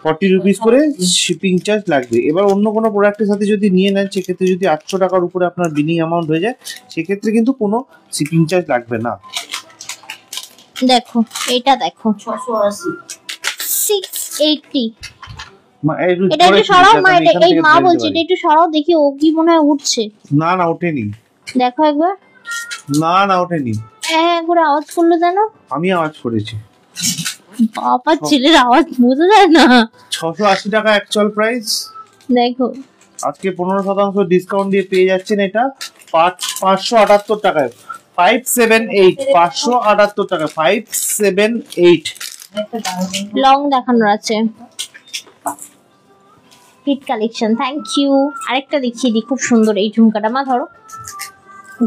[SPEAKER 2] 40 রুপিস করে শিপিং চার্জ লাগবে। এবার অন্য কোনো প্রোডাক্টের সাথে যদি নিয়ে নেন, সেক্ষেত্রে যদি 800 টাকার উপরে আপনার বিলিং অ্যামাউন্ট হয়ে যায়, সেক্ষেত্রে কিন্তু কোনো শিপিং চার্জ লাগবে না।
[SPEAKER 1] দেখো এটা দেখো
[SPEAKER 3] 680
[SPEAKER 1] 680। এটা একটু সরাও মা, এটা এই মা বলছে এটা একটু সরাও দেখি, ও কি মনে হয় উঠছে।
[SPEAKER 2] না না ওঠেনি,
[SPEAKER 1] দেখো একবার।
[SPEAKER 2] না না ওঠেনি।
[SPEAKER 1] হ্যাঁ একবার আওয়াজ করলো জানো?
[SPEAKER 2] আমি আওয়াজ করেছি।
[SPEAKER 1] বাবা ছেলের আওয়াজ বোঝা যায় না।
[SPEAKER 2] 680 টাকা অ্যাকচুয়াল প্রাইস।
[SPEAKER 1] দেখো
[SPEAKER 2] আজকে 15% ডিসকাউন্ট দিয়ে পেয়ে যাচ্ছেন এটা 578 টাকায়। 578 578 টাকা 578।
[SPEAKER 3] একটা দারুণ
[SPEAKER 1] লং দেখানোর আছে, হিট কালেকশন। Thank you. আরেকটা দেখিয়ে দিই, খুব সুন্দর এই ঝুমকাটা। মা ধরো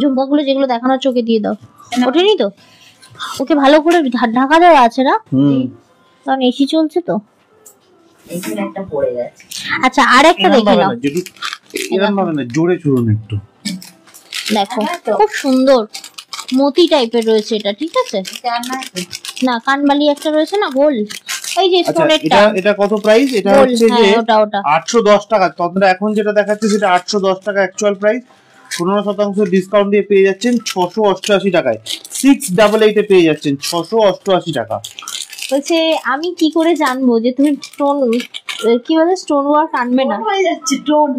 [SPEAKER 1] ঝুমকাগুলো যেগুলো দেখানোর, চোখে দিয়ে দাও। ওঠেনি তো? ওকে ভালো করে ঢাকা দেওয়া আছে না, কারণ এসি চলছে তো।
[SPEAKER 3] এইখানে একটা পড়ে যাচ্ছে।
[SPEAKER 1] আচ্ছা আরেকটা দেখে নাও,
[SPEAKER 2] এরকম ভাবে না, জোরে চুরুন একটু।
[SPEAKER 1] দেখো খুব সুন্দর মতি টাইপের রয়েছে এটা, ঠিক আছে।
[SPEAKER 3] চার না
[SPEAKER 1] না কানবালি একটা রয়েছে না গোল, এই যে
[SPEAKER 2] আচ্ছা
[SPEAKER 1] স্টোনেরটা
[SPEAKER 2] এটা কত প্রাইস? এটা
[SPEAKER 1] গোল,
[SPEAKER 2] হচ্ছে যে
[SPEAKER 1] হ্যাঁ ওটা
[SPEAKER 2] 810 টাকা। তোমরা এখন যেটা দেখাচ্ছে সেটা 810 টাকা অ্যাকচুয়াল প্রাইস। 15% ডিসকাউন্ট দিয়ে পেয়ে যাচ্ছেন 688 টাকায়। 688 এ পেয়ে যাচ্ছেন 688 টাকা।
[SPEAKER 1] বলছে আমি কি করে জানবো যে তুমি স্টোন কি বলে স্টোন ওয়ার্ক আনবে না?
[SPEAKER 3] হয়ে যাচ্ছে টোন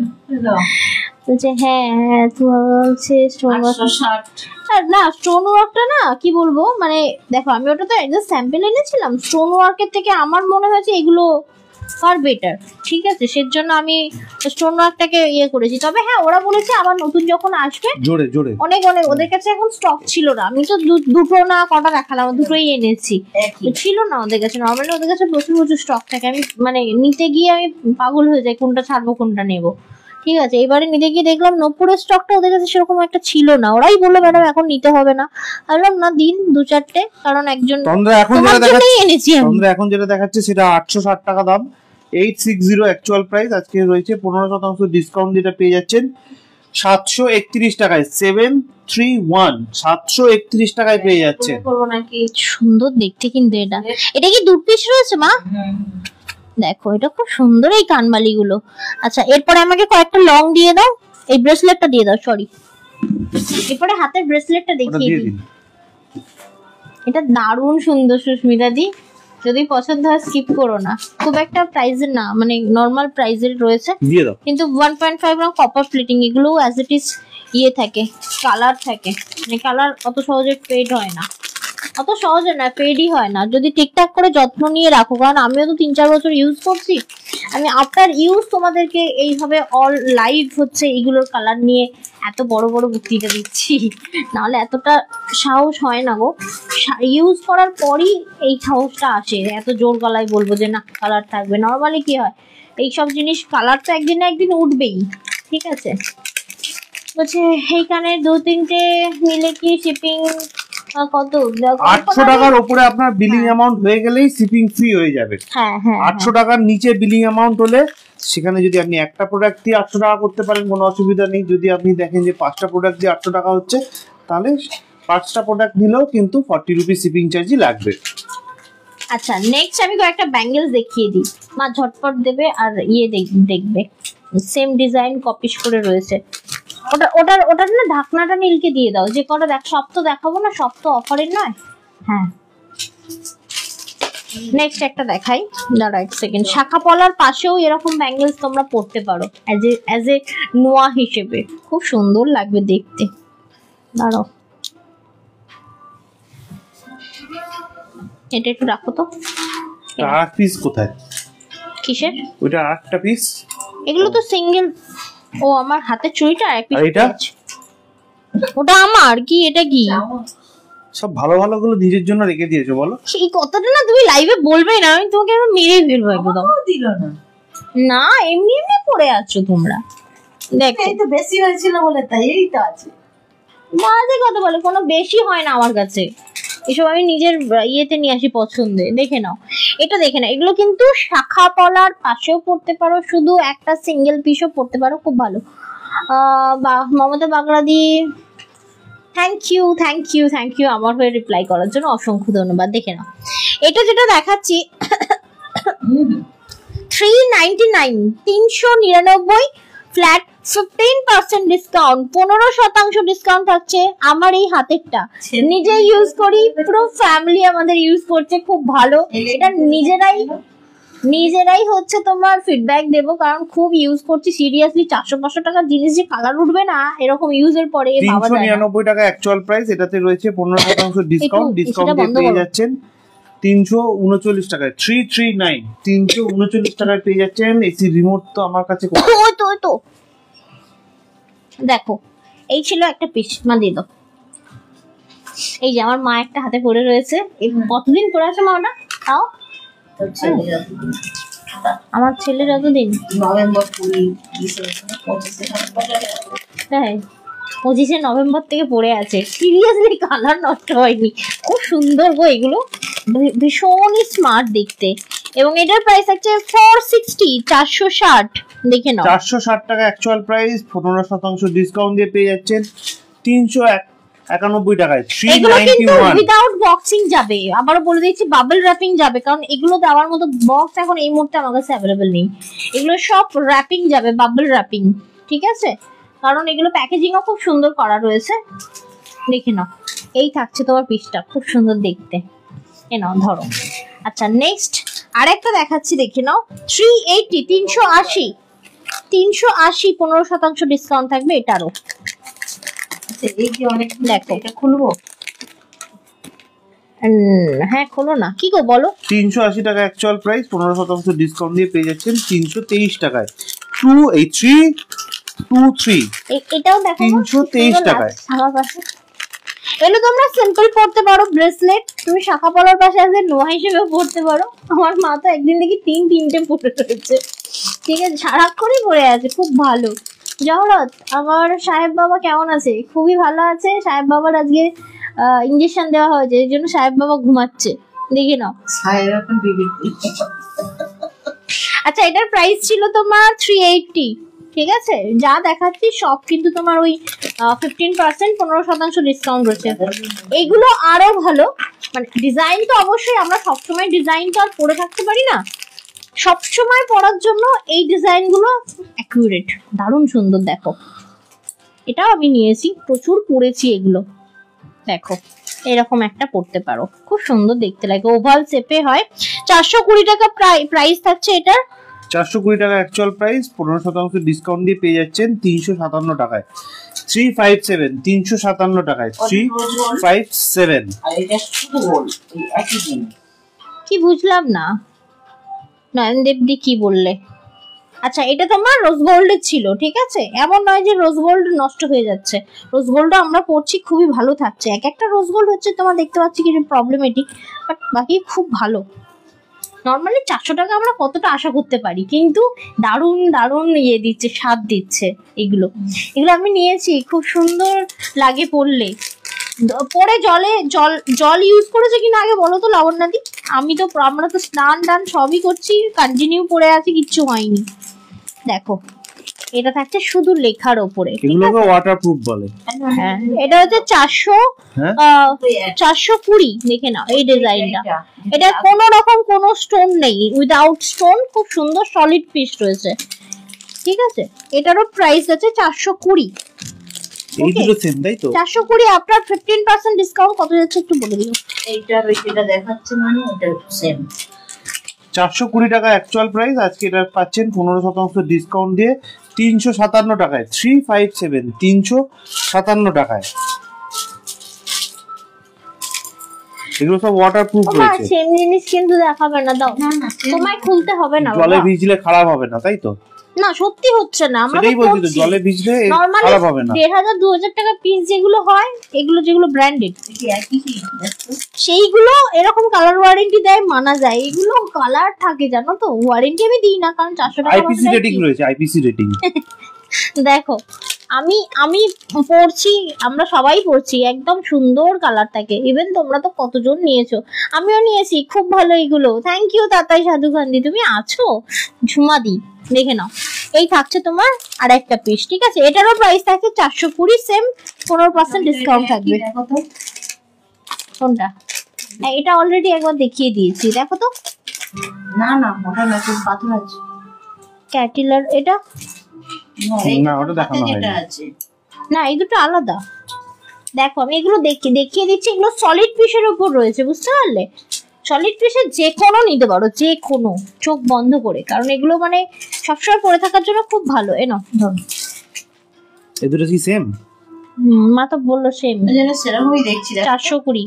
[SPEAKER 1] বলছে হ্যাঁ হ্যাঁ তোমার বলছে স্টোন ওয়ার্ক
[SPEAKER 3] 860
[SPEAKER 1] না, স্টোন ওয়ার্কটা না কি বলবো, মানে দেখো আমি ওটা তো একদম স্যাম্পল এনেছিলাম। স্টোন ওয়ার্কের থেকে আমার মনে হয়েছে এগুলো ফার বেটার, ঠিক আছে। সেজন্য আমি স্টোন ওয়ার্কটাকে ইয়ে করেছি। তবে হ্যাঁ ওরা বলেছে আবার নতুন যখন আসবে
[SPEAKER 2] জোরে জোরে
[SPEAKER 1] অনেক অনেক, ওদের কাছে এখন স্টক ছিল না। আমি তো দুটো না কটা দেখালাম, দুটোই এনেছি, ছিল না ওদের কাছে। নর্মালি ওদের কাছে প্রচুর প্রচুর স্টক থাকে, আমি মানে নিতে গিয়ে আমি পাগল হয়ে যাই কোনটা ছাড়বো কোনটা নেবো, ঠিক আছে। এবারে নিতে গিয়ে দেখলাম নপুরের স্টকটা ওদের কাছে সেরকম একটা ছিল না। ওরাই বললো ম্যাডাম এখন নিতে হবে না। বললাম না দিন 2-4টে, কারণ একজন
[SPEAKER 2] তোমরা এখন যেটা দেখাচ্ছে, তোমরা এখন যেটা দেখাচ্ছে সেটা 860 টাকা দাম, 860 অ্যাকচুয়াল প্রাইস। আজকে রয়েছে 15% ডিসকাউন্ট যেটা পেয়ে যাচ্ছেন 731 টাকায়। 731 731 টাকায় পেয়ে যাচ্ছে।
[SPEAKER 3] করবো নাকি?
[SPEAKER 1] সুন্দর দেখতে কিন্তু এটা। এটা কি 2 পিস রয়েছে মা? দেখো এটা খুব সুন্দর এই কানবালি গুলো। আচ্ছা এরপরে আমাকে কয়েকটা লং দিয়ে দাও, এই ব্রেসলেটটা দিয়ে দাও, সরি। এরপরে হাতের ব্রেসলেটটা দেখিয়ে দিই। এটা দারুণ সুন্দর সুস্মিতা দি, যদি পছন্দ হয় স্কিপ করো না। খুব একটা প্রাইসের না, মানে নরমাল প্রাইসের রয়েছে,
[SPEAKER 2] দিয়ে দাও।
[SPEAKER 1] কিন্তু 1.5 গ্রাম কপার প্লেটিং। এগুলো অ্যাজ ইট ইজ ইয়ে থাকে, কালার থাকে, মানে কালার অত সহজে ফেড হয় না, অত সহজে না ফেডই হয় না যদি ঠিকঠাক করে যত্ন নিয়ে রাখো। কারণ আমিও তো 3-4 বছর ইউজ করছি। আমি আফটার ইউজ তোমাদেরকে এইভাবে অল লাইভ হচ্ছে এইগুলোর কালার নিয়ে এত বড় বড় বক্তৃতা দিচ্ছি, নাহলে এতটা সাহস হয় না গো। ইউজ করার পরই এই সাহসটা আসে, এত জোর গলায় বলবো যে না কালার থাকবে। নর্মালি কি হয় এইসব জিনিস কালার তো একদিন না একদিন উঠবেই, ঠিক আছে। বলছে এইখানে 2-3টে মিলে কি শিপিং কত?
[SPEAKER 2] 800 টাকার উপরে আপনার বিলিং অ্যামাউন্ট হয়ে গেলেই শিপিং ফ্রি হয়ে যাবে।
[SPEAKER 1] হ্যাঁ হ্যাঁ
[SPEAKER 2] 800 টাকার নিচে বিলিং অ্যামাউন্ট হলে সেখানে যদি আপনি একটা প্রোডাক্ট দিয়ে 800 টাকা করতে পারেন কোনো অসুবিধা নেই। যদি আপনি দেখেন যে 5টা প্রোডাক্ট দিয়ে 800 টাকা হচ্ছে, তাহলে 5টা প্রোডাক্ট নিলেও কিন্তু 40 রুপি শিপিং চার্জই লাগবে।
[SPEAKER 1] আচ্ছা নেক্সট আমি কয়েকটা ব্যাঙ্গেলস দেখিয়ে দিই, মা ঝটপট দেবে আর ইয়ে দেখবে। সেম ডিজাইন কপিস করে রয়েছে। ওটার না ঢাকনাটা নীলকে দিয়ে দাও, যে কটা দেখ, সব তো দেখাবো না, সব তো অফারের নয়। হ্যাঁ নেক্সট একটা দেখাই, দাঁড়া এক সেকেন্ড। শাখা পলার পাশেও এরকম ব্যাঙ্গেলস তোমরা পরতে পারো অ্যাজ এ নোয়া হিসেবে, খুব সুন্দর লাগবে দেখতে। দাঁড়াও এটা একটু রাখো তো।
[SPEAKER 2] আর পিস কোথায়?
[SPEAKER 1] কিসের?
[SPEAKER 2] ওইটা 8টা পিস।
[SPEAKER 1] এগুলো তো সিঙ্গেল। ও আমার হাতে চুড়িটা এক পিস।
[SPEAKER 2] আর এটা?
[SPEAKER 1] ওটা আমার কি? এটা কি?
[SPEAKER 2] সব ভালো ভালো গুলো নিজের জন্য রেখে দিয়েছো বলো।
[SPEAKER 1] সেই কথাটা না তুমি লাইভে বলবে না, আমি তোমাকে একদম মেরে ফেলবো একদম।
[SPEAKER 3] আমাকেও দিল না।
[SPEAKER 1] না এমনি এমনি পড়ে আছো তোমরা, দেখো
[SPEAKER 3] এই তো বেশি হয়েছিল বলে তাই, এই তো আছে।
[SPEAKER 1] বাজে কথা বলে, কোনো বেশি হয় না আমার কাছে, এসব আমি নিজের ইয়েতে নিয়ে আসি পছন্দে। দেখে নাও, এটা দেখে নাও, এগুলো কিন্তু শাখা পলার পাশেও পড়তে পারো, শুধু একটা সিঙ্গেল পিসও পড়তে পারো, খুব ভালো। মমতা বাগড়াদি, thank you thank you thank you আমার হয়ে রিপ্লাই করার জন্য অসংখ্য ধন্যবাদ। দেখে নাও, এটা যেটা দেখাচ্ছি 399, 399 ফ্ল্যাট 15% ডিসকাউন্ট, 15% ডিসকাউন্ট থাকছে। আমার এই হাতেরটা নিজে ইউজ করি, পুরো ফ্যামিলি আমাদের ইউজ করছে, খুব ভালো। এটা নিজেরাই হচ্ছে তোমার ফিডব্যাক দেবো, কারণ খুব ইউজ করছি সিরিয়াসলি। 400-500 টাকার জিনিস যে কালার উঠবে না এরকম ইউজের পরে,
[SPEAKER 2] 399 টাকা অ্যাকচুয়াল প্রাইস, এটাতে রয়েছে 15% ডিসকাউন্ট। ডিসকাউন্ট পেয়ে যাচ্ছেন 339 টাকায়, 339 339 টাকায় পেয়ে যাচ্ছেন। এসি রিমোট তো আমার কাছে
[SPEAKER 1] ওই তো দেখো, এই ছিল একটা পিস, মা দিয়ে দাও। এই যে আমার মা একটা হাতে পড়ে রয়েছে, কতদিন পরে আছে মা ওটা তাও? আমার ছেলের যতদিন
[SPEAKER 3] নভেম্বর 25
[SPEAKER 1] হ্যাঁ 25 নভেম্বর থেকে পড়ে আছে। সিরিয়াসলি কালার নষ্ট হয়নি, খুব সুন্দর গো এগুলো, ভীষণই স্মার্ট দেখতে। এবং এটার প্রাইস আছে 460, 460। দেখে নাও
[SPEAKER 2] 460 টাকা অ্যাকচুয়াল প্রাইস, 15% ডিসকাউন্ট দিয়ে পেয়ে যাচ্ছেন 391 টাকায়,
[SPEAKER 1] এগুলো কিন্তু
[SPEAKER 2] 391।
[SPEAKER 1] উইদাউট বক্সিং যাবে, আবারও বলে দিচ্ছি বাবল র্যাপিং যাবে, কারণ এগুলো দেওয়ার মতো বক্স এখন এই মুহূর্তে আমার কাছে অ্যাভেলেবেল নেই। এগুলো সব র্যাপিং যাবে, বাবল র্যাপিং, ঠিক আছে? কারণ এগুলো প্যাকেজিংও খুব সুন্দর করা রয়েছে। দেখে নাও, এই থাকছে তোমার পিসটা, খুব সুন্দর দেখতে। এ নাও ধরো। আচ্ছা নেক্সট আরেকটা দেখাচ্ছি, দেখে নাও 380, 380, 15% ডিসকাউন্ট থাকবে এটারও।
[SPEAKER 3] এই যে অনেক
[SPEAKER 1] দেখো,
[SPEAKER 3] এটা খুলবো?
[SPEAKER 1] হ্যাঁ খোলো না, কি গো বলো।
[SPEAKER 2] 380 টাকা অ্যাকচুয়াল প্রাইস, 15% ডিসকাউন্ট দিয়ে পেয়ে যাচ্ছেন 323 টাকায়, 28323।
[SPEAKER 1] এটাও দেখো
[SPEAKER 2] 323 টাকায়।
[SPEAKER 1] শাখা পাশে এগুলো তোমরা সিম্পল পড়তে পারো, ব্রেসলেট তুমি শাখা পলার পাশে আছে নোয়া হিসেবে পড়তে পারো। আমার মা তো একদিন দেখি 3-3টে পড়ে রয়েছে, ঠিক আছে, সারাক্ষণই পড়ে আছে, খুব ভালো। জহরত, আমার সাহেব বাবা কেমন আছে? খুবই ভালো আছে। সাহেব বাবার আজকে ইঞ্জেকশন দেওয়া হয়েছে, এই জন্য সাহেব বাবা ঘুমাচ্ছে, দেখে নাও।
[SPEAKER 3] সাহেব এখন বিবি।
[SPEAKER 1] আচ্ছা এটার প্রাইস ছিল তোমার 380, ঠিক আছে? যা দেখাচ্ছি সব কিন্তু তোমার ওই 15% ডিসকাউন্ট রয়েছে। এইগুলো আরো ভালো, মানে ডিজাইন তো অবশ্যই, আমরা সবসময় ডিজাইন তো আর পরে থাকতে পারি না, সবসময় পরার জন্য এই ডিজাইন গুলো অ্যাকুরেট, দারুণ সুন্দর। দেখো এটাও আমি নিয়েছি, প্রচুর পরেছি এগুলো। দেখো এরকম একটা পড়তে পারো, খুব সুন্দর দেখতে লাগে, ওভাল শেপে হয়। 420 টাকা প্রাইস থাকছে এটার।
[SPEAKER 2] 420 টাকা অ্যাকচুয়াল প্রাইস, 15% ডিসকাউন্ট দিয়ে পেয়ে যাচ্ছেন 357 টাকায়, 357, 357 টাকায়, 357।
[SPEAKER 3] আর এটা শুধু গোল, এই একই জিনিস।
[SPEAKER 1] কি বুঝলাম না নয়নদেবদি কি বললে? আচ্ছা এটা তোমার রোজ গোল্ডের ছিল, ঠিক আছে? এমন নয় যে রোজ গোল্ড নষ্ট হয়ে যাচ্ছে, রোজ গোল্ডও আমরা পড়ছি, খুবই ভালো থাকছে। এক একটা রোজ গোল্ড হচ্ছে তোমার দেখতে পাচ্ছি কিছু প্রবলেমেটিক, বাট বাকি খুব ভালো। নর্মালি 400 টাকা আমরা কতটা আশা করতে পারি, কিন্তু দারুণ দারুণ ইয়ে দিচ্ছে, স্বাদ দিচ্ছে এগুলো। এগুলো আমি নিয়েছি, খুব সুন্দর লাগে পরলে। পরে জল ইউজ করেছে কিনা আগে বলো তো লাবণ্যাদি? আমরা তো স্নান টান সবই করছি, কন্টিনিউ পরে আছি, কিচ্ছু হয়নি। দেখো এটা থাকছে শুধু লেখার ওপরে,
[SPEAKER 2] এগুলোকে ওয়াটারপ্রুফ বলে।
[SPEAKER 1] হ্যাঁ এটা হচ্ছে 420। দেখে নাও এই ডিজাইনটা, এটা কোনো রকম কোনো স্টোন নেই, উইদাউট স্টোন, খুব সুন্দর সলিড পিস রয়েছে, ঠিক আছে? এটারও প্রাইস আছে 420।
[SPEAKER 2] এই দুটো সেম তাই তো?
[SPEAKER 1] 420 আপনার 15% ডিসকাউন্ট কত যাচ্ছে একটু বলে দিও।
[SPEAKER 3] এইটার ওই যেটা দেখাচ্ছে মানে ওটা সেম
[SPEAKER 2] 420 টাকা অ্যাকচুয়াল প্রাইস, আজকে এটা পাচ্ছেন 15% ডিসকাউন্ট দিয়ে 357 টাকায়, 357, 357 টাকায়। এগুলো সব ওয়াটারপ্রুফ রয়েছে।
[SPEAKER 1] সেম জিনিস কিন্তু দেখাবে না, দাও তোমায় খুলতে হবে না
[SPEAKER 2] জলে ভিজলে খারাপ হবে না তাই তো?
[SPEAKER 1] না সত্যি হচ্ছে না, আমরা
[SPEAKER 2] সেটাই বলছি তো, জলে ভিজলে
[SPEAKER 1] নরমালি
[SPEAKER 2] খারাপ হবে না।
[SPEAKER 1] 1500-2000 টাকা পিস যেগুলো হয়, এগুলো যেগুলো ব্র্যান্ডেড
[SPEAKER 3] কি একই কি দেখো
[SPEAKER 1] সেইগুলো এরকম কালার ওয়ারেন্টি দেয়, মানা যায়। এগুলো কালার থাকে জানো তো, ওয়ারেন্টি আমি দিই না, কারণ 400 টাকা
[SPEAKER 2] আইপিসি রেটিং রয়েছে, আইপিসি রেটিং।
[SPEAKER 1] দেখো আমি আমি পড়ছি, আমরা সবাই পড়ছি, একদম সুন্দর কালার থাকে। ইভেন তোমরা তো কতজন নিয়েছো, আমিও নিয়েছি, খুব ভালো এগুলো। থ্যাংক ইউ তাতাই সাধুকান্দি, তুমি আছো? ঝুমাদি দেখে নাও, এই থাকছে তোমার আর একটা পিস, ঠিক আছে? এটারও প্রাইস থাকছে 420, সেম 15% ডিসকাউন্ট থাকবে।
[SPEAKER 3] দেখো তো
[SPEAKER 1] কোনটা? হ্যাঁ, এটা অলরেডি একবার দেখিয়ে দিয়েছি, দেখো তো।
[SPEAKER 3] না না মোটা না, খুব পাথর আছে।
[SPEAKER 1] ক্যাটিলার এটা
[SPEAKER 2] না, ওটা দেখানো
[SPEAKER 3] যেটা
[SPEAKER 2] হয়নি।
[SPEAKER 3] আছে
[SPEAKER 1] না, এই দুটো আলাদা। দেখো আমি এগুলো দেখিয়ে দিচ্ছি, এগুলো সলিড পিসের উপর রয়েছে, বুঝতে পারলে? সলিড পিসের যে কোনো নিতে পারো, যে কোনো, চোখ বন্ধ করে, কারণ এগুলো মানে সবসময় পরে থাকার জন্য খুব ভালো। এনো ধরো,
[SPEAKER 2] এই দুটো কি সেম?
[SPEAKER 1] মা তো বললো সেম
[SPEAKER 3] ওই জন্য সেরকমই দেখছি।
[SPEAKER 1] 420।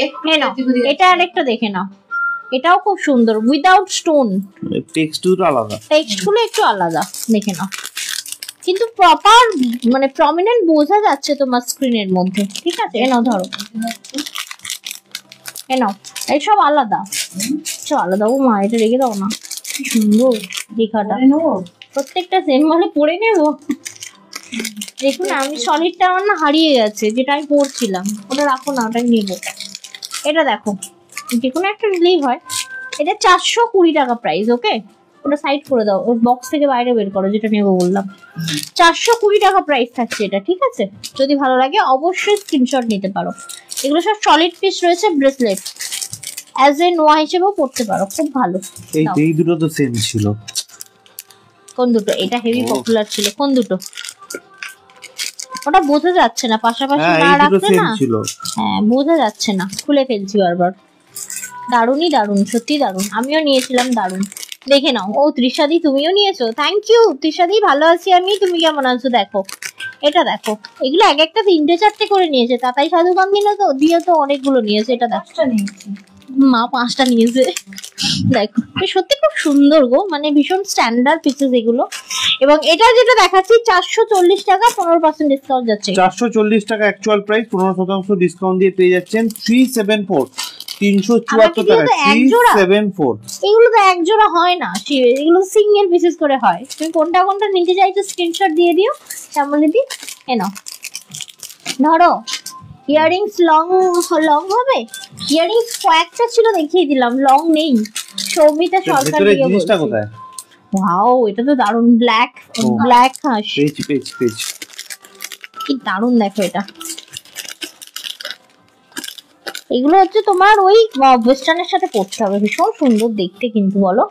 [SPEAKER 3] একটু
[SPEAKER 1] এনো
[SPEAKER 3] এদিক ওদিক
[SPEAKER 1] এটা আরেকটা দেখে নাও, এটাও খুব সুন্দর, উইদাউট স্টোন।
[SPEAKER 2] টেক্সট দুটো আলাদা,
[SPEAKER 1] টেক্সট গুলো একটু আলাদা, দেখে নাও, কিন্তু প্রপার মানে প্রমিনেন্ট বোঝা যাচ্ছে তোমার স্ক্রিনের মধ্যে, ঠিক আছে? এনো ধরো, এনাও, এইসব আলাদা, সব আলাদা। ও মা, এটা রেখে দাও না, কি সুন্দর লেখাটা,
[SPEAKER 3] করে নেবো।
[SPEAKER 1] প্রত্যেকটা সেম মানে পরে নেবো। দেখুন আমি সলিডটা আমার না হারিয়ে গেছে, যেটা আমি পড়ছিলাম, ওটা রাখো না, ওটাই নেবো। এটা দেখো, যে কোনো একটা নিলেই হয়। এটা 420 টাকা প্রাইস, ওকে? ওটা সাইড করে দাও, ওর বক্স থেকে বাইরে বের করো, যেটা নেবো বললাম। 420 টাকা প্রাইস থাকছে এটা, ঠিক আছে? যদি ভালো লাগে অবশ্যই স্ক্রিনশট নিতে পারো। এগুলো সব সলিড পিস রয়েছে, ব্রেসলেট অ্যাজ এ নোয়া হিসেবেও পড়তে পারো, খুব ভালো। নাও।
[SPEAKER 2] এই দুটো তো সেম ছিল।
[SPEAKER 1] কোন দুটো? এটা হেভি পপুলার ছিল। কোন দুটো? ওটা বোঝা যাচ্ছে না, পাশাপাশি
[SPEAKER 2] হ্যাঁ,
[SPEAKER 1] না
[SPEAKER 2] এই দুটো
[SPEAKER 1] রাখলে
[SPEAKER 2] সেম
[SPEAKER 1] না,
[SPEAKER 2] ছিল।
[SPEAKER 1] হ্যাঁ বোঝা যাচ্ছে না, খুলে ফেলছি বারবার। দারুণই দারুণ, সত্যি দারুণ, আমিও নিয়েছিলাম, দারুণ। দেখে নাও। ও তৃষাদি, তুমিও নিয়েছো? থ্যাংক ইউ তৃষাদি, ভালো আছি আমি, তুমি কেমন আছো? দেখো এটা দেখো, এগুলো এক একটা 3-4টে করে নিয়েছে। তাতাই সাধুকান্দি না তো দিয়ে তো অনেকগুলো নিয়েছে। এটা দেখো,
[SPEAKER 3] পাঁচটা নিয়েছি।
[SPEAKER 1] মা 5টা নিয়েছে। দেখো সত্যি খুব সুন্দর গো, মানে ভীষণ স্ট্যান্ডার্ড পিসেস এগুলো। এবং এটা যেটা দেখাচ্ছি 440 টাকা, 15% ডিসকাউন্ট যাচ্ছে।
[SPEAKER 2] 440 টাকা অ্যাকচুয়াল প্রাইস, 15% ডিসকাউন্ট দিয়ে পেয়ে যাচ্ছেন 374, 374 টাকা, 374।
[SPEAKER 1] এগুলো তো এক জোড়া হয় না, এগুলো সিঙ্গেল পিসেস করে হয়। তুমি কোনটা কোনটা নিতে চাইছো স্ক্রিনশট দিয়ে দিও শ্যামলিদি। নাও ধরো, ইয়ারিংস লং লং হবে। ইয়ারিংস কয়েকটা ছিল, দেখিয়ে দিলাম, লং নেই। সৌমিতা সরকার
[SPEAKER 2] ভেতরে
[SPEAKER 1] দিয়ে
[SPEAKER 2] জিনিসটা
[SPEAKER 1] বলছি।
[SPEAKER 2] কোথায়?
[SPEAKER 1] ওয়াও, এটা তো দারুন, ব্ল্যাক
[SPEAKER 2] ও।
[SPEAKER 1] ব্ল্যাক হাঁস,
[SPEAKER 2] পেজ।
[SPEAKER 1] কি দারুন, দেখো এটা। এগুলো হচ্ছে তোমার ওই ওয়েস্টার্নের সাথে পড়তে হবে, ভীষণ সুন্দর দেখতে কিন্তু, বলো।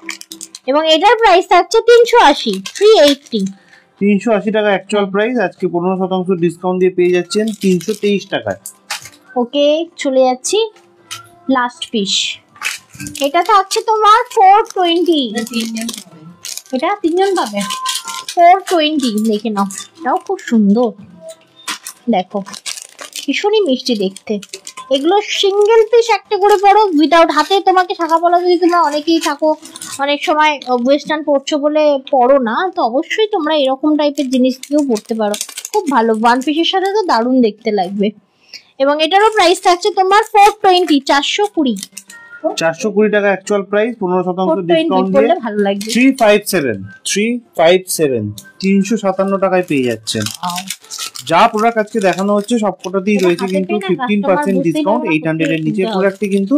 [SPEAKER 1] এবং এটার প্রাইস থাকছে 380, 380।
[SPEAKER 2] 380 টাকা অ্যাকচুয়াল প্রাইস, আজকে 15% ডিসকাউন্ট দিয়ে পেয়ে যাচ্ছেন 323 টাকায়।
[SPEAKER 1] ওকে, চলে যাচ্ছি লাস্ট পিস। এটা থাকছে তোমার 420।
[SPEAKER 3] এটা তিনজন হবে।
[SPEAKER 1] এটা 3জন পাবে। 420, দেখে নাও, এটাও খুব সুন্দর। দেখো ভীষণই মিষ্টি দেখতে। এগুলো সিঙ্গেল পিস একটা করে পড়ো, উইদাউট হাতে। তোমাকে শাখা পলা যদি তোমরা অনেকেই থাকো, অনেক সময় ওয়েস্টার্ন পড়ছো বলে পড়ো না, তো অবশ্যই তোমরা এরকম টাইপের জিনিস দিয়েও পড়তে পারো, খুব ভালো। ওয়ান পিসের সাথে তো দারুণ দেখতে লাগবে। এবং এটারও প্রাইস থাকছে তোমার 420, 420।
[SPEAKER 2] 420 টাকা অ্যাকচুয়াল প্রাইস, 15%
[SPEAKER 1] 420
[SPEAKER 2] ডিসকাউন্ট দিয়ে
[SPEAKER 1] পড়লে ভালো লাগবে।
[SPEAKER 2] 357, 357 টাকায় পেয়ে যাচ্ছেন। যা প্রোডাক্ট আজকে দেখানো হচ্ছে সবকটাতেই রয়েছে কিন্তু 15% ডিসকাউন্ট। 800 এর নিচে প্রোডাক্টে কিন্তু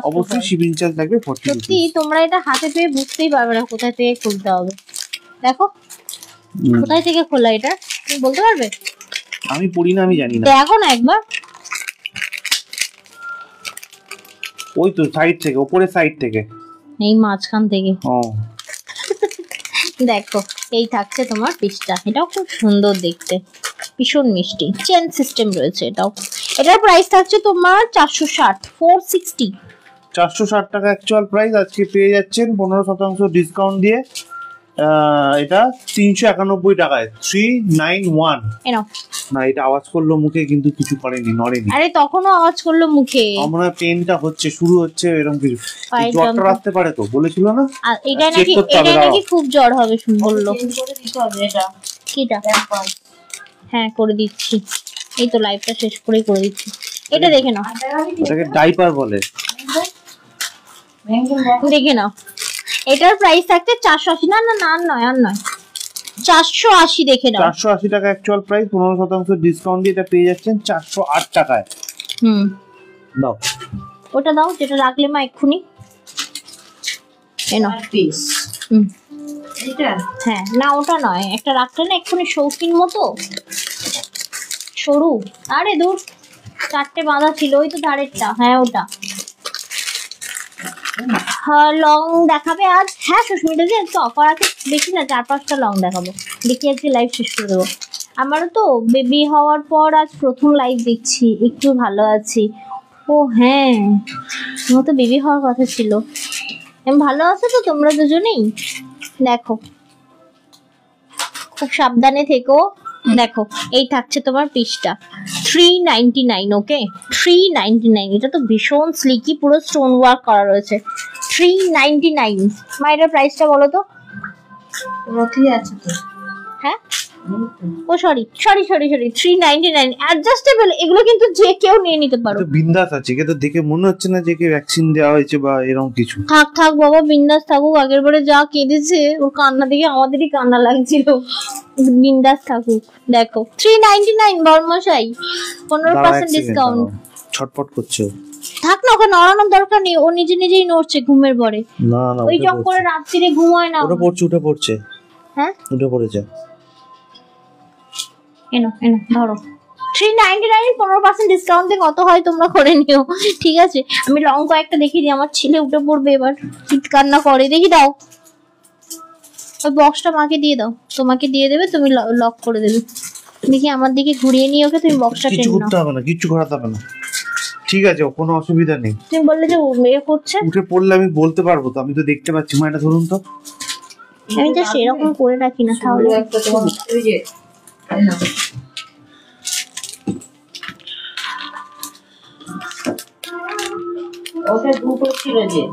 [SPEAKER 2] অবশ্যই শিপিং চার্জ লাগবে 40
[SPEAKER 1] সত্যি
[SPEAKER 2] রুপিস।
[SPEAKER 1] তোমরা এটা হাতে পেয়ে বুঝতেই পারবে না কোথায় থেকে খুলতে হবে। দেখো কোথায় থেকে খোলা, এটা তুমি বলতে পারবে?
[SPEAKER 2] আমি পড়ি না, আমি জানি না।
[SPEAKER 1] দেখো না একবার,
[SPEAKER 2] ওই তো সাইড থেকে, উপরের সাইড থেকে,
[SPEAKER 1] এই মাঝখান থেকে।
[SPEAKER 2] ও
[SPEAKER 1] দেখো এই থাকছে তোমার পিসটা, এটাও খুব সুন্দর দেখতে, ভীষণ মিষ্টি। চেন সিস্টেম রয়েছে এটাও। এটার প্রাইস থাকছে তোমার 460, 460।
[SPEAKER 2] 460 টাকা অ্যাকচুয়াল প্রাইস, আজকে পেয়ে যাচ্ছেন 15% ডিসকাউন্ট দিয়ে এটা 391 টাকায় 391।
[SPEAKER 1] এনো
[SPEAKER 2] না এটা আওয়াজ করলো মুখে কিন্তু কিছু করেনি, নড়েনি।
[SPEAKER 1] আরে তখনও আওয়াজ করলো মুখে,
[SPEAKER 2] আমরা পেনটা হচ্ছে শুরু হচ্ছে এরকম কিছু।
[SPEAKER 1] পায়ের
[SPEAKER 2] জ্বরটা
[SPEAKER 1] যন্ত্রণা।
[SPEAKER 2] আসতে পারে তো বলেছিল না?
[SPEAKER 1] আর এটা
[SPEAKER 2] check
[SPEAKER 1] নাকি
[SPEAKER 2] করতে হবে,
[SPEAKER 1] এটা নাকি
[SPEAKER 2] দাঁড়াও।
[SPEAKER 1] খুব জ্বর হবে শুন বললো।
[SPEAKER 3] চেঞ্জ করে দিতে হবে এটা
[SPEAKER 1] কিটা?
[SPEAKER 3] Pampers।
[SPEAKER 1] হ্যাঁ করে দিচ্ছি, এই তো লাইভটা শেষ করেই করে দিচ্ছি। এটা দেখে নাও,
[SPEAKER 3] আর দেখাবি কি?
[SPEAKER 2] ওটাকে ডাইপার বলে।
[SPEAKER 3] ভেঙে দেখো।
[SPEAKER 1] দেখে নাও। এটার প্রাইস থাকছে 480। না না না আর নয় আর নয়, 480 দেখে নাও।
[SPEAKER 2] 480 টাকা অ্যাকচুয়াল প্রাইস, 15% ডিসকাউন্ট দিয়ে এটা পেয়ে যাচ্ছেন 408 টাকায়।
[SPEAKER 1] হুম
[SPEAKER 2] দাও
[SPEAKER 1] ওটা দাও যেটা রাখলে মা এক্ষুনি। এনো
[SPEAKER 3] আর পিস
[SPEAKER 1] হুম
[SPEAKER 3] এটা
[SPEAKER 1] হ্যাঁ, না ওটা নয়, একটা রাখলে না এক্ষুনি শৌখিন মতো সরু। আরে দূর, 4টে বাঁধা ছিল, ওই তো ধারেরটা। হ্যাঁ ওটা। হ্যাঁ লং দেখাবে আজ? হ্যাঁ সুস্মিতা যে তো অফার আছে, দেখি না 4-5টা লং দেখাবো, দেখি আজকে লাইভ শেষ করে দেবো। আমারও তো বেবি হওয়ার পর আজ প্রথম লাইভ দেখছি, একটু ভালো আছি। ও হ্যাঁ, আমার তো বেবি হওয়ার কথা ছিল। আমি ভালো আছো তো তোমরা দুজনেই? দেখো খুব সাবধানে থেকো। দেখো এই থাকছে তোমার পিসটা 399। ওকে 399, এটা তো ভীষণ স্লিকি, পুরো স্টোন ওয়ার্ক করা রয়েছে। 399 মায়ের প্রাইসটা বলো তো?
[SPEAKER 3] রথি আছে তো
[SPEAKER 1] হ্যাঁ ও সরি 399 অ্যাডজাস্টেবল। এগুলো কিন্তু যে কেউ নিয়ে নিতে পারো।
[SPEAKER 2] তো বিন্দাস আছে, কে তো দেখে মনে হচ্ছে না যে কে ভ্যাকসিন দেওয়া হয়েছে বা এরকম কিছু।
[SPEAKER 1] থাক থাক বাবা, বিন্দাস থাকুক। আগের বারে যা কেঁদেছে ওর কান্না দেখে আমাদেরই কান্না লাগছিল। বিন্দাস থাকুক। দেখো 399 বর্মশাই, 15% ডিসকাউন্ট।
[SPEAKER 2] ছটপট করছে ও।
[SPEAKER 1] থাক না, ওকে নড়ানোর দরকার নেই, ও নিজে নিজেই নড়ছে ঘুমের পরে।
[SPEAKER 2] না না
[SPEAKER 1] ওই চক্করে রাত্রিরে ঘুমায় না।
[SPEAKER 2] উঠে পড়ছে।
[SPEAKER 1] হ্যাঁ
[SPEAKER 2] উঠে পড়েছে।
[SPEAKER 1] এনো এনো ধরো 399, 15% ডিসকাউন্টে কত হয় তোমরা করে নিও, ঠিক আছে? আমি লং কয়েকটা দেখিয়ে দিই, আমার ছেলে উঠে পড়বে এবার, চিৎকার না করে। দেখি দাও, ওই বক্সটা মাকে দিয়ে দাও, তোমাকে দিয়ে দেবে, তুমি লক করে দেবে। দেখি আমার দিকে ঘুরিয়ে নিয়ে ওকে, তুমি বক্সটা
[SPEAKER 2] কিছু
[SPEAKER 1] টেনে
[SPEAKER 2] করতে
[SPEAKER 1] নাও।
[SPEAKER 2] হবে না, কিছু করাতে হবে না, ঠিক আছে? কোনো অসুবিধা নেই।
[SPEAKER 1] তুমি বললে যে ও মেয়ে করছে,
[SPEAKER 2] উঠে পড়লে আমি বলতে পারবো তো, আমি তো দেখতে পাচ্ছি। মা এটা ধরুন তো।
[SPEAKER 1] আমি জাস্ট এরকম করে রাখি না তাহলে।
[SPEAKER 3] তাহলে একটা তোমার ওই যে এই নাও। ওটা দুটো ছিল যে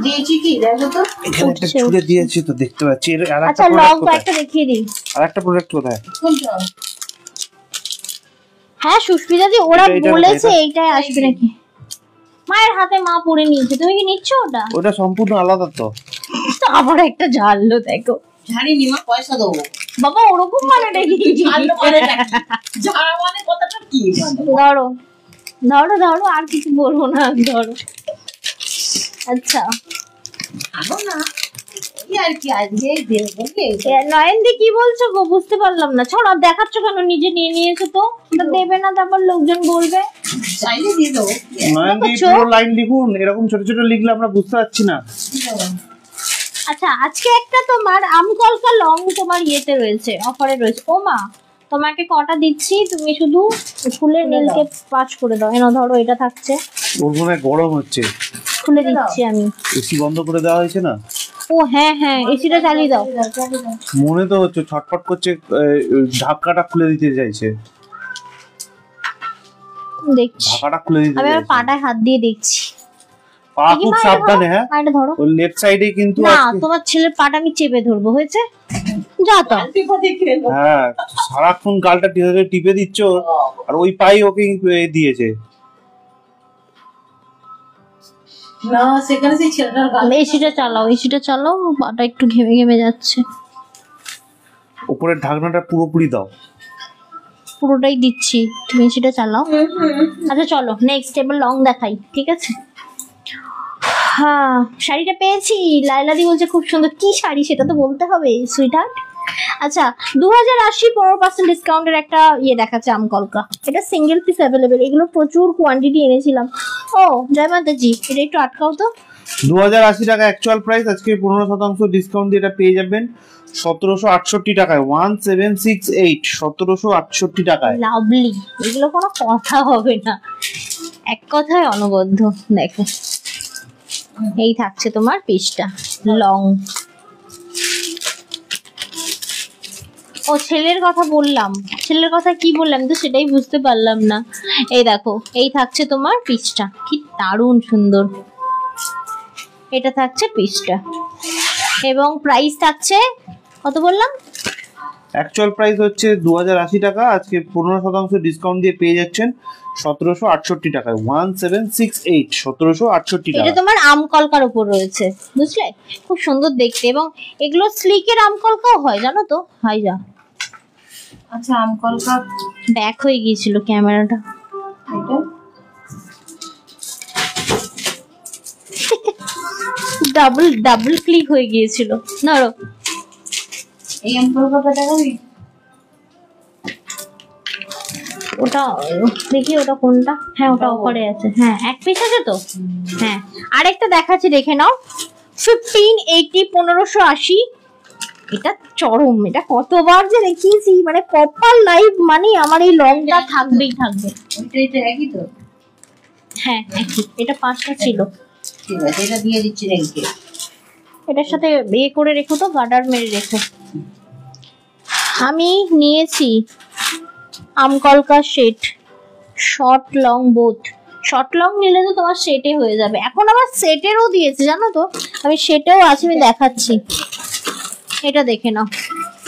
[SPEAKER 3] দিয়েছি কি দেখো তো।
[SPEAKER 2] এখানে একটা
[SPEAKER 1] উঠছে,
[SPEAKER 2] ছুঁড়ে দিয়েছি তো, দেখতে পাচ্ছি। এর আরেকটা
[SPEAKER 1] আচ্ছা লং
[SPEAKER 2] প্রোডাক্ট কোথায়?
[SPEAKER 1] কয়েকটা দেখিয়ে দিই।
[SPEAKER 2] আরেকটা প্রোডাক্ট কোথায়?
[SPEAKER 3] কোনটা?
[SPEAKER 1] হ্যাঁ সুস্মিতা দি, ওরা
[SPEAKER 2] এটা
[SPEAKER 1] বলেছে এইটাই আসবে নাকি। মায়ের হাতে মা পড়ে নিয়েছে, তুমি কি নিচ্ছ ওটা?
[SPEAKER 2] ওটা সম্পূর্ণ আলাদা তো।
[SPEAKER 1] আবার একটা ঝাড়লো দেখো
[SPEAKER 3] ঝাড়িনি মা, পয়সা দেবো।
[SPEAKER 1] বাবা, ওরকম মানে নাকি?
[SPEAKER 3] ঝাড়লো মানে নাকি? ঝাড়া মানে কথাটা কি মানে?
[SPEAKER 1] ধরো ধরো ধরো, আর কিছু বলবো না, ধরো। আচ্ছা
[SPEAKER 3] জানো না ওই আর কি আজকে দেখবো কি
[SPEAKER 1] নয়নদি কি বলছো গো, বুঝতে পারলাম না। ছড়া দেখাচ্ছ কেন? নিজে নিয়ে নিয়েছো তো, ওটা দেবে না, তারপর লোকজন বলবে।
[SPEAKER 3] চাইলে দিয়ে দেবো।
[SPEAKER 2] নয়নদি
[SPEAKER 1] দেখছো?
[SPEAKER 2] পুরো লাইন লিখুন, এরকম ছোট ছোট লিখলে আমরা বুঝতে পারছি না।
[SPEAKER 1] আচ্ছা আজকে একটা তোমার আমকলকা লং তোমার ইয়েতে রয়েছে, অফারে রয়েছে। ও মা, তোমাকে কটা দিচ্ছি, তুমি শুধু খুলে নীলকে পাস করে দাও। এনো ধরো, এটা থাকছে,
[SPEAKER 2] ওর মনে হয় গরম হচ্ছে,
[SPEAKER 1] খুলে দিচ্ছি আমি।
[SPEAKER 2] এসি বন্ধ করে দেওয়া হয়েছে না?
[SPEAKER 1] ও হ্যাঁ হ্যাঁ, এসিটা চালিয়ে দাও।
[SPEAKER 2] মনে তো হচ্ছে ছটফট করছে, ঢাকাটা খুলে দিতে চাইছে।
[SPEAKER 1] দেখছি,
[SPEAKER 2] ঢাকাটা খুলে দিতে
[SPEAKER 1] আমি আর
[SPEAKER 2] চাইছে।
[SPEAKER 1] পাটায় হাত দিয়ে দেখছি।
[SPEAKER 2] পা
[SPEAKER 1] দেখি
[SPEAKER 2] খুব
[SPEAKER 1] মা, এটা
[SPEAKER 2] সাবধানে। হ্যাঁ
[SPEAKER 1] মা, এটা ধরো।
[SPEAKER 2] ওর লেফট সাইডে কিন্তু
[SPEAKER 1] না,
[SPEAKER 2] আজকে-
[SPEAKER 1] তোমার ছেলের পাটা আমি চেপে ধরবো, হয়েছে? যা তো।
[SPEAKER 2] হ্যাঁ সারাক্ষণ গালটা টিপে দিচ্ছ ওর, আর ওই পাই ওকে দিয়েছে।
[SPEAKER 3] না সেখানে সেই ছেলেটার গাল
[SPEAKER 1] এসিটা চালাও, এসিটা চালাও, পাটা একটু ঘেমে ঘেমে যাচ্ছে।
[SPEAKER 2] উপরের ঢাকনাটা পুরোপুরি দাও।
[SPEAKER 1] পুরোটাই দিচ্ছি, তুমি এসিটা চালাও। আচ্ছা চলো নেক্সট এবার লং দেখাই, ঠিক আছে? হ্যাঁ শাড়িটা পেয়েছি, লাইলাদি বলছে খুব সুন্দর। কি শাড়ি সেটা তো বলতে হবে সুইটহার্ট। আচ্ছা 2080, 15% ডিসকাউন্টের একটা ইয়ে দেখাচ্ছে আমকলকা। এটা সিঙ্গেল পিস অ্যাভেলেবেল, এগুলো প্রচুর কোয়ান্টিটি এনেছিলাম। ও জয় মাতাজি, এটা একটু আটকাও তো।
[SPEAKER 2] 2080 টাকা অ্যাকচুয়াল প্রাইস, আজকে 15% ডিসকাউন্ট দিয়ে এটা পেয়ে যাবেন 1768 টাকায়। 1768, 1768 টাকায়।
[SPEAKER 1] লাভলি, এগুলো কোনো কথা হবে না, এক কথায় অনবদ্য। দেখো এই থাকছে তোমার পিসটা লং। ও ছেলের কথা বললাম, ছেলের কথা কি বললাম তো সেটাই বুঝতে পারলাম না। এই দেখো, এই থাকছে তোমার পিসটা, কি দারুণ সুন্দর। এটা থাকছে পিসটা এবং প্রাইস থাকছে কত বললাম?
[SPEAKER 2] অ্যাকচুয়াল প্রাইস হচ্ছে 2080 টাকা, আজকে 15% ডিসকাউন্ট দিয়ে পেয়ে যাচ্ছেন 1768 টাকায়। 1768 1768
[SPEAKER 1] এটা
[SPEAKER 2] টাকা।
[SPEAKER 1] তোমার আম কলকার উপর রয়েছে, বুঝলে? খুব সুন্দর দেখতে, এবং এগুলো স্লিকের আম কলকাও হয়, জানো তো? হাই যা,
[SPEAKER 3] আচ্ছা আম কলকা
[SPEAKER 1] ব্যাক হয়ে গিয়েছিল ক্যামেরাটা।
[SPEAKER 3] এটা
[SPEAKER 1] ডাবল ডাবল ক্লিক হয়ে গিয়েছিল। ধরো
[SPEAKER 3] এই আম কলকাটা দেখাবি?
[SPEAKER 1] ওটা দেখি, ওটা কোনটা? হ্যাঁ ওটা অফারে আছে। হ্যাঁ এক পিস আছে তো। হ্যাঁ আরেকটা দেখাচ্ছি, দেখে নাও। 1580 1580। এটা চরম, এটা কতবার যে দেখিয়েছি, মানে কপাল লাইভ মানে আমার এই লংটা থাকবেই থাকবে।
[SPEAKER 3] এটা একই তো?
[SPEAKER 1] হ্যাঁ একই, এটা 5টা ছিল।
[SPEAKER 3] ঠিক আছে, এটা দিয়ে দিচ্ছি রেখে।
[SPEAKER 1] এটার সাথে বিয়ে করে রেখো তো, গার্ডার মেরে রেখো। আমি নিয়েছি আমকলকা set, short long both. Short long নিলে তো তোমার সেটে হয়ে যাবে, এখন আবার সেটেরও দিয়েছে জানো তো, আমি সেটেও আছে, আমি দেখাচ্ছি। এটা দেখে নাও,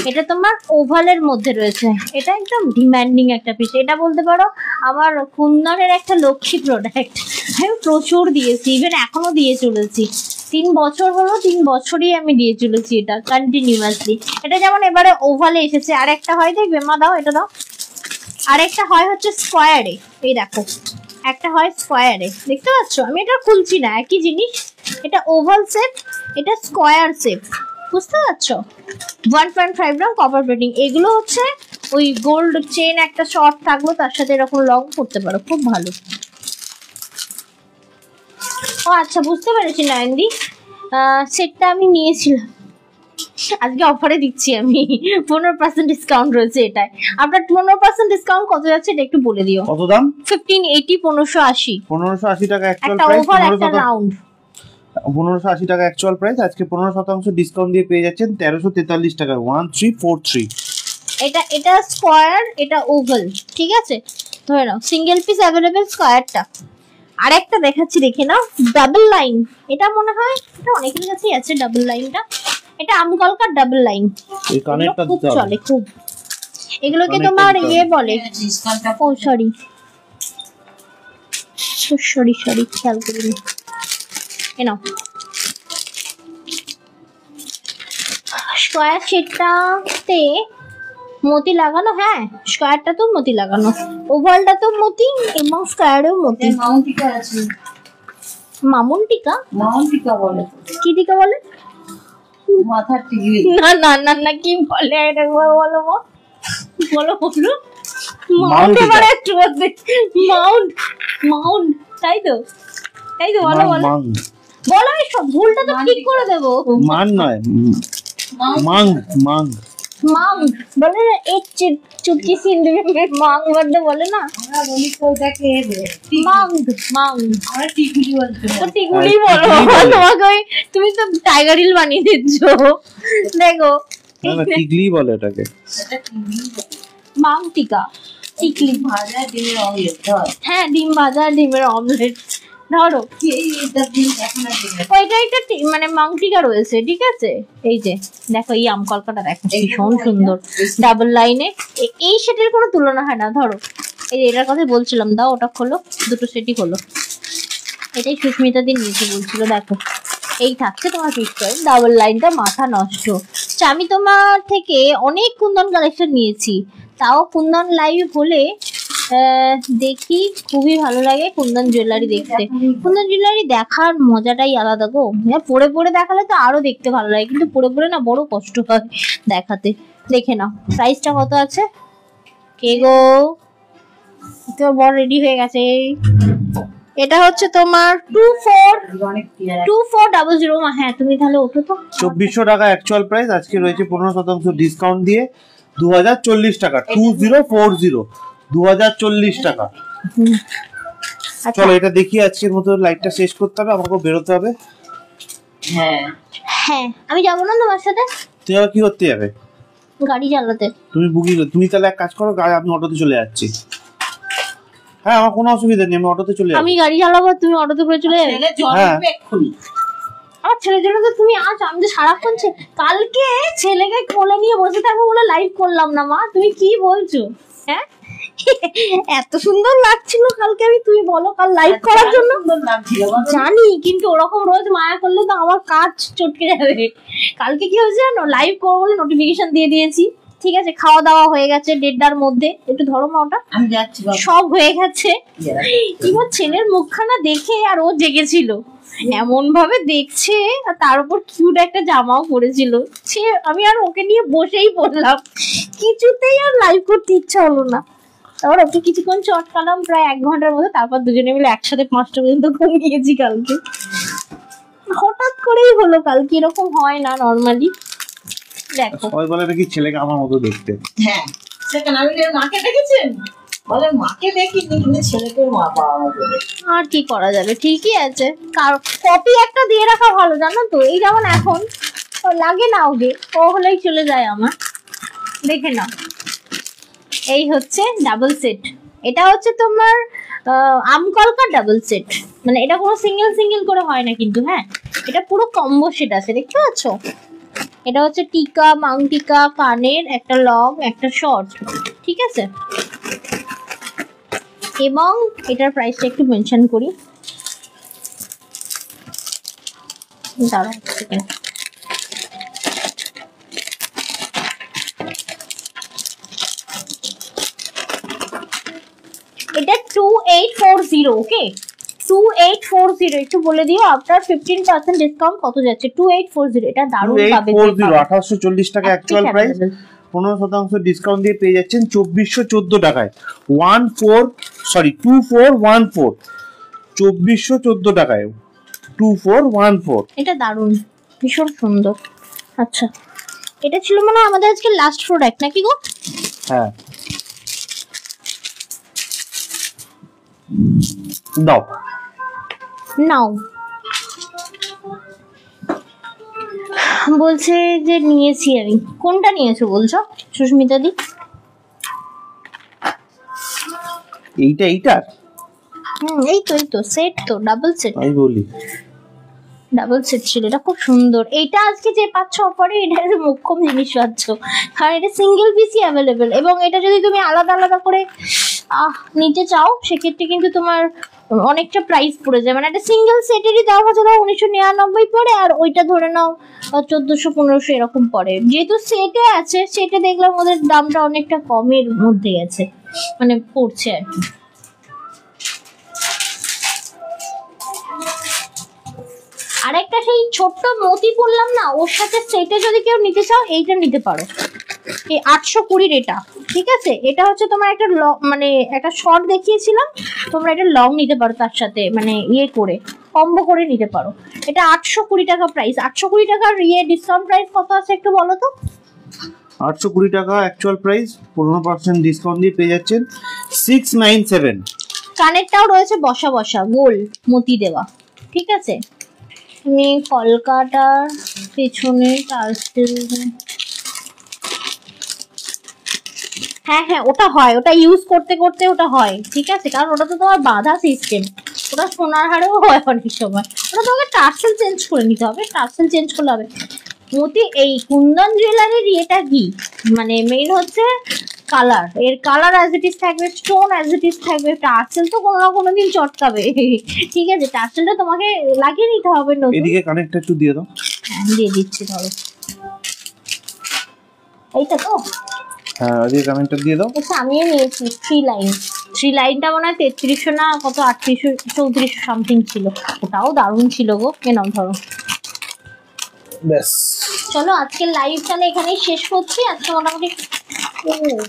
[SPEAKER 1] এটা তোমার ওভালের মধ্যে রয়েছে। এটা একদম ডিমান্ডিং একটা পিস, এটা বলতে পারো আমার কুন্দনের একটা লক্ষ্মী প্রোডাক্ট। আমি প্রচুর দিয়েছি, ইভেন এখনো দিয়ে চলেছি। 3 বছর হলো, 3 বছরই আমি দিয়ে চলেছি এটা কন্টিনিউয়াসলি। এটা যেমন এবারে ওভালে এসেছে, আর একটা হয় দেখবে, মা দাও এটা দাও। আরেকটা হয় হচ্ছে স্কোয়ারে, এই দেখো একটা হয় স্কোয়ারে, দেখতে পাচ্ছ? আমি এটা খুলছি না, একই জিনিস। এটা ওভাল শেপ, এটা স্কোয়ার শেপ, বুঝতে পারছো? 1.5 গ্রাম কপার প্লেটিং। এগুলো হচ্ছে ওই গোল্ড চেন একটা শর্ট থাকলো, তার সাথে এরকম লং করতে পারো, খুব ভালো। ও আচ্ছা বুঝতে পেরেছি নয়নদি, সেটটা আমি নিয়েছিলাম, আজকে অফারে দিচ্ছি আমি। 15% ডিসকাউন্ট রয়েছে এটাই। আপনার 15% ডিসকাউন্ট কত যাচ্ছে এটা একটু বলে দিও।
[SPEAKER 2] কত দাম?
[SPEAKER 1] 1580 1580।
[SPEAKER 2] 1580 টাকা অ্যাকচুয়াল
[SPEAKER 1] একটা
[SPEAKER 2] প্রাইস।
[SPEAKER 1] ওভার একটা রাউন্ড।
[SPEAKER 2] 1580 টাকা অ্যাকচুয়াল প্রাইস, আজকে 15% ডিসকাউন্ট দিয়ে পেয়ে যাচ্ছেন 1343 টাকায়। 1343।
[SPEAKER 1] এটা স্কোয়ার, এটা ওভাল, ঠিক আছে? ধরে নাও সিঙ্গেল পিস অ্যাভেলেবেল স্কোয়ারটা। আরেকটা দেখাচ্ছি, দেখে নাও, ডাবল লাইন। এটা মনে হয় এটা অনেকের কাছেই আছে ডাবল লাইনটা। এটা আমকলকার ডাবল লাইন,
[SPEAKER 2] এই কানেরটা
[SPEAKER 1] খুব
[SPEAKER 2] দাও।
[SPEAKER 1] চলে খুব। এগুলোকে তোমার ইয়ে বলে,
[SPEAKER 3] ডিসকাউন্টটা
[SPEAKER 1] ও সরি সরি খেয়াল করিনি। এ নাও স্কোয়ার সেটটাতে মতি লাগানো। হ্যাঁ স্কোয়ারটা তো মতি লাগানো, ওভালটা তো মতি, এবং স্কোয়ারেও মতি।
[SPEAKER 3] মাউন্টিকা আছে।
[SPEAKER 1] মামুন টিকা?
[SPEAKER 3] মাউন্টিকা বলে।
[SPEAKER 1] কি টিকা বলে?
[SPEAKER 3] মাথার টিকলি।
[SPEAKER 1] না না না না, কি বলে এটা বলো মা, বলো বলো। মাউন্ট এভারেস্ট বলতে, মাউন্ট মাউন্ট, তাই তো তাই তো, বলো বলো
[SPEAKER 2] মাং
[SPEAKER 1] বলো, আমি সব ভুলটা তো ঠিক করে দেবো।
[SPEAKER 2] মান নয়, মাং মাং
[SPEAKER 1] মাং বলে না, এক চুটকি সিন্দুর में মাং বলতে বলে না,
[SPEAKER 3] আমরা বলি তো ওটাকে
[SPEAKER 1] মাং মাং।
[SPEAKER 3] আমরা টিকলি বলতে
[SPEAKER 1] তো টিকুলি বলো, তোমাকে ওই তুমি তো টাইগার হিল বানিয়ে দিচ্ছ। দেখো
[SPEAKER 2] না না, টিকলি বলে এটাকে।
[SPEAKER 3] এটা টিকলি
[SPEAKER 1] মাং টিকা, টিকলি।
[SPEAKER 3] ভাজা ডিমের অমলেট ধর।
[SPEAKER 1] হ্যাঁ ডিম ভাজা, ডিমের অমলেট। ধরো
[SPEAKER 3] এইটা ডিম এখন আর ডিম
[SPEAKER 1] ওইটা একটা মানে মাংটিকা রয়েছে, ঠিক আছে? এই যে দেখো, এই আম কলকাটা দেখো ভীষণ সুন্দর, ডাবল লাইনে। এই সেটের কোনো তুলনা হয় না। ধরো এই এটার কথা বলছিলাম, দাও ওটা খোলো, দুটো সেটই খোলো। এটাই সুস্মিতা দিন নিয়েছে বলছিল, দেখো এই থাকছে তোমার পিস্তল, ডাবল লাইনটা মাথা নষ্ট। আচ্ছা, আমি তোমার থেকে অনেক কুন্দন কালেকশন নিয়েছি, তাও কুন্দন লাইভ হলে দেখি খুবই ভালো লাগে কুন্দন জুয়েলারি দেখতে। কুন্দন জুয়েলারি দেখার মজাটাই আলাদা গো। পরে পরে দেখালে তো আরো দেখতে ভালো লাগে, কিন্তু পরে পরে না বড় কষ্ট হয় দেখাতে। দেখে নাও প্রাইসটা কত আছে। কে গো, তোমার বড় রেডি হয়ে গেছে। এটা হচ্ছে তোমার 2400। হ্যাঁ তুমি তাহলে ওঠো তো।
[SPEAKER 2] 2400 টাকা অ্যাকচুয়াল প্রাইস, আজকে রয়েছে 15% ডিসকাউন্ট দিয়ে 2040 টাকা। 2040 2040 টাকা।
[SPEAKER 1] আচ্ছা
[SPEAKER 2] চলো এটা দেখি, আজকের মতো লাইভটা শেষ করতে হবে, আমাকে বেরোতে হবে।
[SPEAKER 3] হ্যাঁ
[SPEAKER 1] হ্যাঁ আমি যাবো না তোমার সাথে।
[SPEAKER 2] তুই আবার কি করতে যাবে?
[SPEAKER 1] গাড়ি চালাতে।
[SPEAKER 2] তুমি তাহলে এক কাজ করো, আমি অটোতে চলে যাচ্ছি। হ্যাঁ আমার কোনো অসুবিধা নেই, আমি অটোতে চলে যাবো।
[SPEAKER 1] আমি গাড়ি চালাবো, তুমি অটোতে করে চলে যাবে।
[SPEAKER 3] ছেলে জল দিবে এক্ষুনি।
[SPEAKER 1] আমার ছেলের জন্য তো তুমি আজ, আমি তো সারাক্ষণ কালকে ছেলেকে কোলে নিয়ে বসে থাকবো বলে লাইভ করলাম না মা, তুমি কি বলছো? হ্যাঁ এত সুন্দর লাগছিল কালকে, আমি তুমি বলো কাল লাইভ করার জন্য জানি, কিন্তু ওরকম রোজ মায়া করলে তো আমার কাজ চটকে যাবে। কালকে কি হয়েছে জানো, লাইভ করবো বলে নোটিফিকেশন দিয়ে দিয়েছি, ঠিক আছে, খাওয়া দাওয়া হয়ে গেছে 1:30টার মধ্যে, একটু ধরো মা ওটা,
[SPEAKER 3] আমি যাচ্ছি
[SPEAKER 1] সব হয়ে গেছে। এবার ছেলের মুখখানা দেখে আর ও জেগেছিল, এমন ভাবে দেখছে, আর তার উপর কিউট একটা জামাও পরেছিল, সে আমি আর ওকে নিয়ে বসেই পড়লাম, কিছুতেই আর লাইভ করতে ইচ্ছা হলো না। তারপর ওকে কিছুক্ষণ চটকালাম প্রায় 1 ঘন্টার মধ্যে, তারপর দুজনে মিলে একসাথে 5টা পর্যন্ত ঘুমিয়েছি কালকে। হঠাৎ করেই হলো কালকে, এরকম হয় না নর্মালি। দেখো
[SPEAKER 2] সবাই বলে নাকি ছেলেকে আমার মতো দেখতে।
[SPEAKER 3] হ্যাঁ সেখানে আমি মাকে দেখেছেন, বলে মাকে দেখি কিন্তু ছেলেকে মা পাওয়া যাবে।
[SPEAKER 1] আর কি করা যাবে, ঠিকই আছে, কপি একটা দিয়ে রাখা ভালো জানো তো, এই যেমন এখন লাগে না ওকে, ও হলেই চলে যায় আমার। দেখে নাও, এই হচ্ছে ডাবল সেট, এটা হচ্ছে তোমার আমকলকার ডাবল সেট, মানে এটা কোনো সিঙ্গেল সিঙ্গেল করে হয় না কিন্তু, হ্যাঁ এটা পুরো কম্বো সেট আছে, দেখতে পাচ্ছ? এটা হচ্ছে টিকা, মাংটিকা, কানের, একটা লং, একটা শর্ট, ঠিক আছে। এবং এটার প্রাইসটা একটু মেনশন করি, দাঁড়াও এটা 2840, ওকে 2840, একটু বলে দিও আপনার 15% ডিসকাউন্ট কত যাচ্ছে। 2840, এটা দারুণ পাবে,
[SPEAKER 2] 2840 টাকা অ্যাকচুয়াল প্রাইস, 15% ডিসকাউন্ট দিয়ে পেয়ে যাচ্ছেন 2414 টাকায়। 2414 2414 টাকায় 2414।
[SPEAKER 1] এটা দারুণ, ভীষণ সুন্দর। আচ্ছা এটা ছিল মানে আমাদের আজকে লাস্ট প্রোডাক্ট নাকি গো?
[SPEAKER 2] হ্যাঁ দাও
[SPEAKER 1] নাও, বলছে যে নিয়েছি আমি। কোনটা নিয়েছো বলছো সুস্মিতা দি?
[SPEAKER 2] এইটা
[SPEAKER 1] এই তো সেট, তো ডাবল সেট,
[SPEAKER 2] আমি বলি
[SPEAKER 1] ডাবল সেট ছিল, এটা খুব সুন্দর। এইটা আজকে যে পাচ্ছ অফারে, এটা একটা মোক্ষম জিনিস পাচ্ছ, কারণ এটা সিঙ্গেল পিসি অ্যাভেলেবেল, এবং এটা যদি তুমি আলাদা আলাদা করে নিতে চাও সেক্ষেত্রে কিন্তু তোমার অনেকটা প্রাইস পড়ে যায়, মানে একটা সিঙ্গেল সেটেরই দাম হচ্ছে 1999 পড়ে, আর ওইটা ধরে নাও 1400-1500 এরকম পড়ে। যেহেতু সেটে আছে, সেটে দেখলাম ওদের দামটা অনেকটা কমের মধ্যে গেছে, মানে পড়ছে আর কি। আরেকটা সেই ছোট্ট মতি পড়লাম না, ওর সাথে সেটে যদি কেউ নিতে চাও এইটা নিতে পারো, এই 820 এটা, ঠিক আছে। এটা হচ্ছে তোমার একটা মানে একটা শর্ট দেখিয়েছিলাম, তোমরা এটা লং নিতে পারো তার সাথে, মানে ইয়ে করে কম্বো করে নিতে পারো। এটা 820 টাকা প্রাইস। 820 টাকার ইয়ে ডিসকাউন্ট প্রাইস কত আছে একটু বলো তো?
[SPEAKER 2] 820 টাকা অ্যাকচুয়াল প্রাইস, 15% ডিসকাউন্ট দিয়ে পেয়ে যাচ্ছেন 697।
[SPEAKER 1] কানেরটাও রয়েছে বসা বসা গোল মতি দেওয়া, ঠিক আছে। তুমি কলকাতার পেছনে টার্সেল, হ্যাঁ ওটা হয়, ওটা ইউজ করতে করতে ওটা হয়, ঠিক আছে, কারণ ওটা তো তোমার বাঁধা সিস্টেম, ওটা সোনার হারেও হয় অনেক সময়, ওটা তোমাকে টার্সেল চেঞ্জ করে নিতে হবে, টার্সেল চেঞ্জ করলে হবে। মতি এই কুন্দন জুয়েলারির এটা কি, মানে মেইন হচ্ছে কালার, এর কালার অ্যাজ ইট ইজ থাকবে, স্টোন অ্যাজ ইট ইজ থাকবে, টার্সেল তো কোনো না কোনো দিন চটকাবে, ঠিক আছে, টার্সেলটা তোমাকে লাগিয়ে নিতে হবে নতুন।
[SPEAKER 2] এদিকে কানেক্টটা একটু দিয়ে দাও।
[SPEAKER 1] হ্যাঁ দিয়ে দিচ্ছি, ধরো এইটা তো,
[SPEAKER 2] হ্যাঁ এদিকে কানেক্টটা দিয়ে দাও।
[SPEAKER 1] আচ্ছা আমিও নিয়েছি 3 লাইনটা মনে হয় 3300 না কত 3800-3400 সামথিং ছিল, ওটাও দারুণ ছিল গো। নাও ধরো,
[SPEAKER 2] ব্যাস
[SPEAKER 1] চলো আজকে লাইভ তাহলে এখানেই শেষ করছি। আজকে মোটামুটি সিঙ্গেল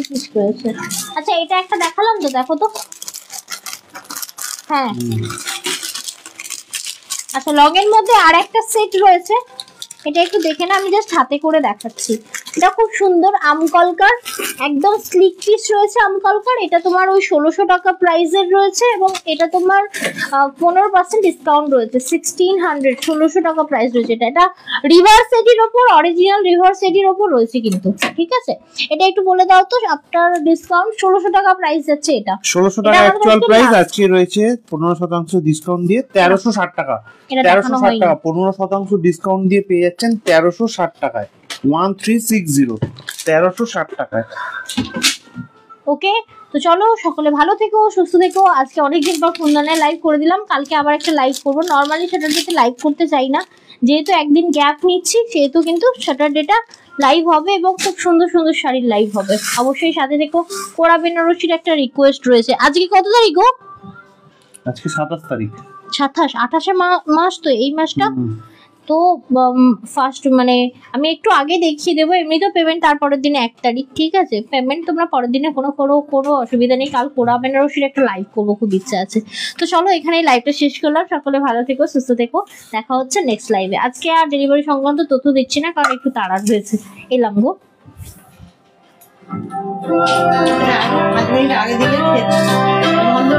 [SPEAKER 1] পিস রয়েছে। আচ্ছা এটা একটা দেখালাম তো, দেখো তো, হ্যাঁ আচ্ছা লং এর মধ্যে আর একটা সেট রয়েছে, এটা একটু দেখে না, আমি জাস্ট হাতে করে দেখাচ্ছি। এটা খুব সুন্দর আমকলকার, একদম স্লিক পিস রয়েছে আমকলকার। এটা তোমার ওই 1600 টাকা প্রাইসের রয়েছে এবং এটা তোমার 15% ডিসকাউন্ট রয়েছে, 1600, 1600 টাকা প্রাইস রয়েছে। এটা রিভার্স এডির ওপর, অরিজিনাল রিভার্স এডির ওপর রয়েছে কিন্তু, ঠিক আছে? এটা একটু বলে দাও তো, আফটার ডিসকাউন্ট 1600 টাকা প্রাইস যাচ্ছে এটা।
[SPEAKER 2] 1600 টাকা অ্যাকচুয়াল প্রাইস, আজকে রয়েছে 15% ডিসকাউন্ট দিয়ে 1360 টাকা। 1360 টাকা 15% ডিসকাউন্ট দিয়ে পেয়ে যাচ্ছেন 1360 টাকায়, 1360, 1360 টাকায়।
[SPEAKER 1] ওকে, তো চলো সকলে ভালো থেকো, সুস্থ থেকো। আজকে অনেকদিন পর ফুলদানের লাইভ করে দিলাম, কালকে আবার একটা লাইভ করবো। নর্মালি স্যাটারডেতে লাইভ করতে চাই না, যেহেতু একদিন গ্যাপ নিচ্ছি সেহেতু কিন্তু স্যাটারডেটা লাইভ হবে এবং খুব সুন্দর সুন্দর শাড়ির লাইভ হবে। অবশ্যই সাথে থেকো। কোরা বেনারসির একটা রিকোয়েস্ট রয়েছে। আজকে কত তারিখ গো?
[SPEAKER 2] আজকে 27 তারিখ।
[SPEAKER 1] 27, 28 মাস তো এই মাসটা। তো ফার্স্ট মানে আমি একটু আগে দেখিয়ে দেবো, এমনি তো পেমেন্ট তারপরের দিনে 1 তারিখ, ঠিক আছে? পেমেন্ট তোমরা পরের দিনে কোনো অসুবিধা নেই। কাল কোরা বেনারসির একটা লাইভ করবো, খুব ইচ্ছা আছে। তো চলো এখানে লাইভটা শেষ করলাম। সকলে ভালো থেকো, সুস্থ থেকো, দেখা হচ্ছে নেক্সট লাইভে। আজকে আর ডেলিভারি সংক্রান্ত তথ্য দিচ্ছি না, কারণ একটু তাড়া হয়েছে। এলাম গো।
[SPEAKER 3] 5 মিনিট আগে দিলে বন্ধ